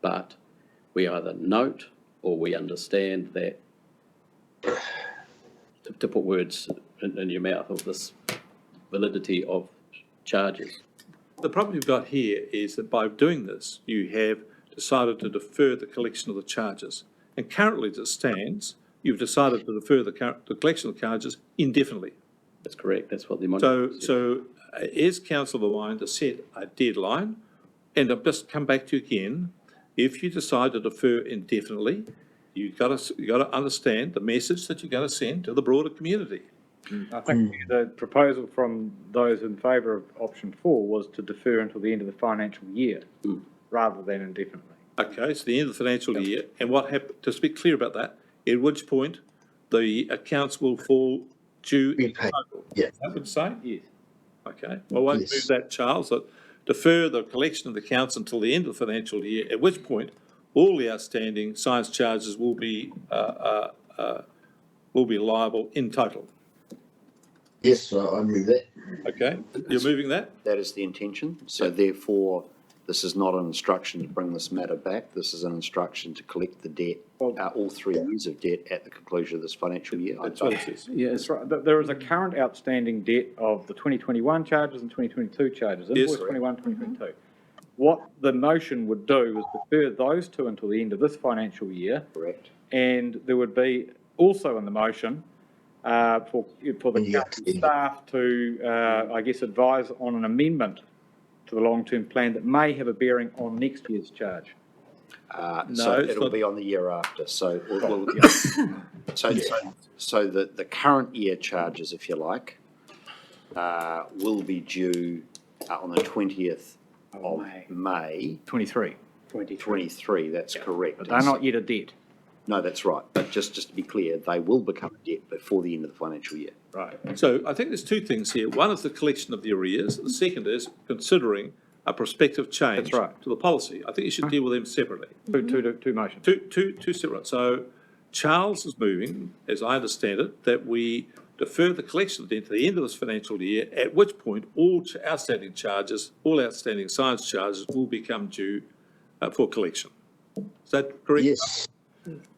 but we either note or we understand that, to put words in your mouth, of this validity of charges? The problem you've got here is that by doing this, you have decided to defer the collection of the charges. And currently, as it stands, you've decided to defer the collection of charges indefinitely. That's correct. That's what the So is council of the mind to set a deadline? And I've just come back to you again. If you decide to defer indefinitely, you've got to understand the message that you're going to send to the broader community. I think the proposal from those in favour of option 4 was to defer until the end of the financial year rather than indefinitely. Okay, so the end of the financial year. And what happened, just to be clear about that, at which point the accounts will fall due in total. Yeah. That would say? Yes. Okay, well, I won't move that, Charles. So defer the collection of the accounts until the end of the financial year, at which point all the outstanding science charges will be liable in total. Yes, I move that. Okay, you're moving that? That is the intention. So therefore, this is not an instruction to bring this matter back. This is an instruction to collect the debt, all 3 years of debt at the conclusion of this financial year. That's what it is. Yeah, that's right. There is a current outstanding debt of the 2021 charges and 2022 charges, invoice 21, 2022. What the motion would do is defer those 2 until the end of this financial year. Correct. And there would be also in the motion for the council staff to, I guess, advise on an amendment to the long-term plan that may have a bearing on next year's charge. So it'll be on the year after. So so the current year charges, if you like, will be due on the 20th of May 23. 23, that's correct. But they're not yet a debt. No, that's right. But just to be clear, they will become a debt before the end of the financial year. Right. So I think there's 2 things here. One is the collection of the arrears. The second is considering a prospective change to the policy. I think you should deal with them separately. Two motions. Two separate. So Charles is moving, as I understand it, that we defer the collection of debt to the end of this financial year, at which point all outstanding charges, all outstanding science charges will become due for collection. Is that correct? Yes.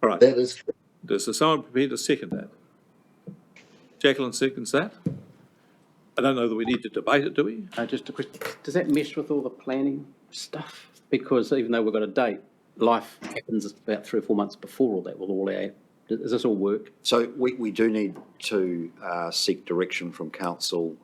All right. That is correct. Does someone prepared to second that? Jacqueline seconds that. I don't know that we need to debate it, do we? Just a question. Does that mesh with all the planning stuff? Because even though we've got a date, life happens about 3 or 4 months before all that with all our... Does this all work? So we do need to seek direction from council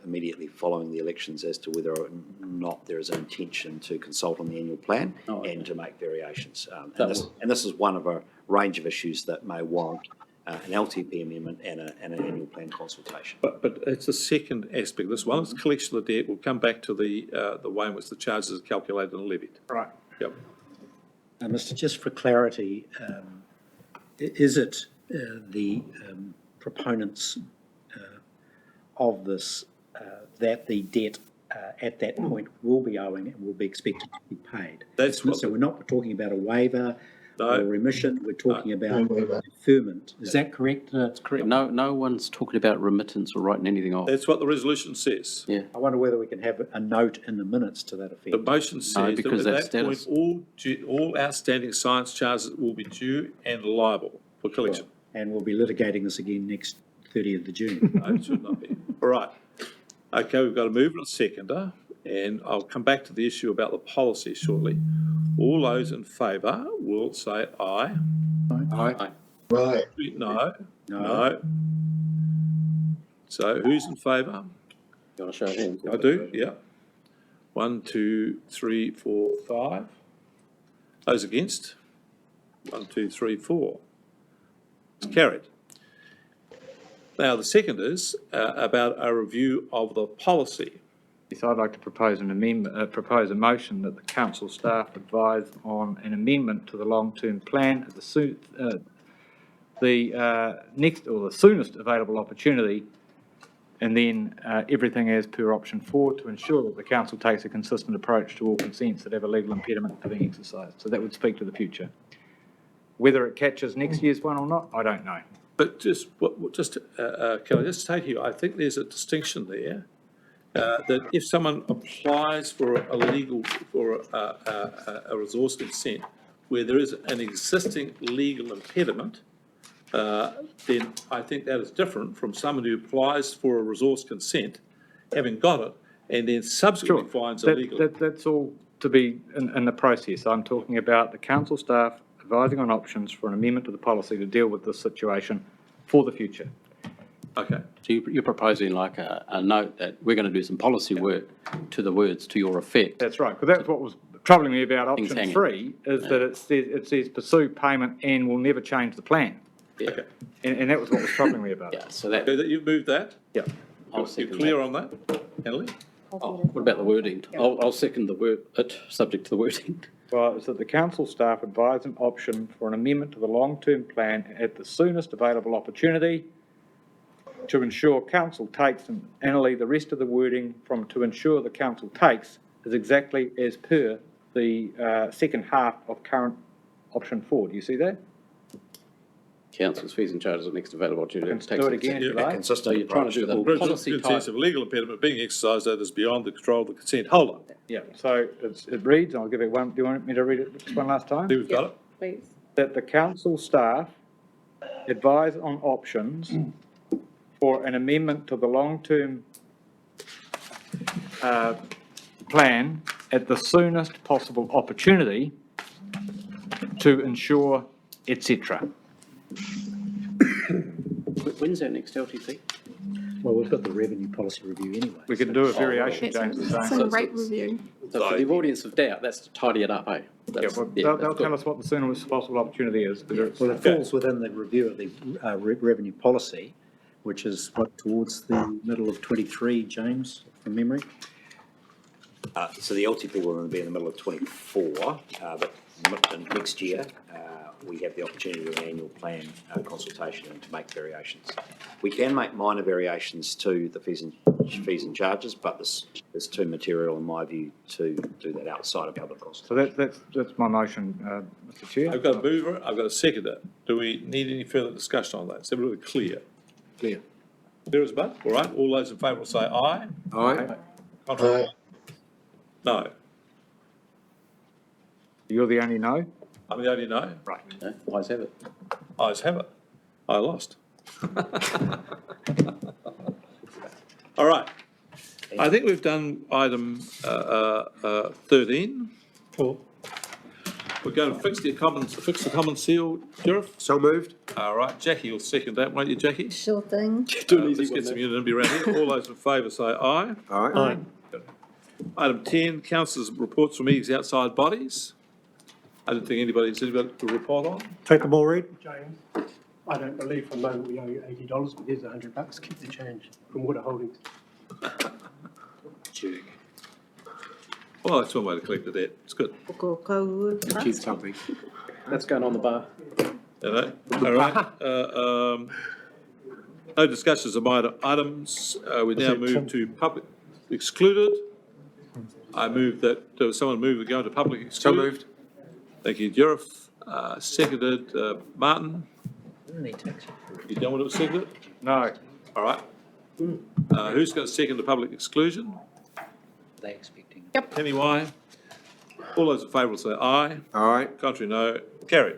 immediately following the elections as to whether or not there is an intention to consult on the annual plan and to make variations. And this is one of a range of issues that may warrant an LTP amendment and an annual plan consultation. But it's the second aspect. This one is the collection of the debt. We'll come back to the way in which the charges are calculated and levied. Right. Yep. Mr. Just for clarity, is it the proponents of this that the debt at that point will be owing and will be expected to be paid? That's what so we're not talking about a waiver or remission, we're talking about waiver. deferment. Is that correct? That's correct. No one's talking about remittance or writing anything off. That's what the resolution says. Yeah. I wonder whether we can have a note in the minutes to that effect. The motion says because that at that's that point, status. all outstanding science charges will be due and liable for collection. And we'll be litigating this again next 30th of June. No, it should not be. All right. Okay, we've got a mover and a seconder, and I'll come back to the issue about the policy shortly. All those in favour will say aye. Aye. Right. No. No. So who's in favour? You want to show hands? I do, yeah. 1, 2, 3, 4, 5. Those against? 1, 2, 3, 4. It's carried. Now, the second is about a review of the policy. So I'd like to propose an amendment, propose a motion that the council staff advise on an amendment to the long-term plan at the next or the soonest available opportunity, and then everything as per option 4 to ensure that the council takes a consistent approach to all consents that have a legal impediment to being exercised. So that would speak to the future. Whether it catches next year's one or not, I don't know. But can I just say to you, I think there's a distinction there. That if someone applies for a resource consent where there is an existing legal impediment, then I think that is different from someone who applies for a resource consent, having got it, and then subsequently finds a legal. That's all to be in the process. I'm talking about the council staff advising on options for an amendment to the policy to deal with this situation for the future. Okay. So you're proposing like a note that we're going to do some policy work to the words to your effect. That's right, because that's what was troubling me about option hanging. 3, is that it says pursue payment and will never change the plan. Yeah. Okay. And that was what was troubling me about it. Yeah, so that, Okay, that you've moved that? Yeah. I'll You second clear that. on that, Annalise? What about the wording? I'll second the word, subject to the wording. Well, it's that the council staff advise an option for an amendment to the long-term plan at the soonest available opportunity to ensure council takes, and Annalie, the rest of the wording from to ensure the council takes is exactly as per the second half of current option 4. Do you see that? Council's fees and charges at next available opportunity. Can do it again if you like. So you're trying to do the policy Consents type. of legal impediment being exercised that is beyond the control of the consent holder. Yeah, so it reads, and I'll give it one, do you want me to read it one last time? We've got it. Please. That the council staff advise on options for an amendment to the long-term plan at the soonest possible opportunity to ensure, etc. When's our next LTP? Well, we've got the revenue policy review anyway. We can do a variation, James is It's saying. a rate review. So for the avoidance of doubt, that's to tidy it up, eh? Yeah, well, they'll tell us what the soonest possible opportunity is. Well, it falls within the review of the revenue policy, which is towards the middle of 23, James, from memory. So the LTP will be in the middle of 24, but next year we have the opportunity to do an annual plan consultation and to make variations. We can make minor variations to the fees and charges, but there's too material, in my view, to do that outside of public consultation. So that's my motion, Mr. Chair. I've got a mover, I've got a seconder. Do we need any further discussion on that? Is everybody clear? Clear. Clear as mud? All right, all those in favour will say aye. Aye. Contrary? No. You're the only no? I'm the only no? Right. Okay, ayes have it. Ayes have it. I lost. All right. I think we've done item 13. Cool. We're going to fix the common seal, Sheriff. So moved. All right, Jackie will second that, won't you, Jackie? Sure thing. Let's get some unanimity around here. All those in favour say aye. Aye. Item 10, councillors' reports from meetings outside bodies. I don't think anybody's got to report on. Take them all, Reid. I don't believe for a moment we owe you $80, but here's $100, keep the change from Water Holdings. Check. Well, that's one way to collect the debt. It's good. Achieve something. That's going on the bar. All right. No discussions of minor items. We now move to public excluded. I move that, someone move to go into public excluded. So moved. Thank you, Jurif. Seconded, Martin. You done when it was seconded? No. All right. Who's going to second the public exclusion? They expecting. Penny Y. All those in favour will say aye. Aye. Contrary, no. Carried.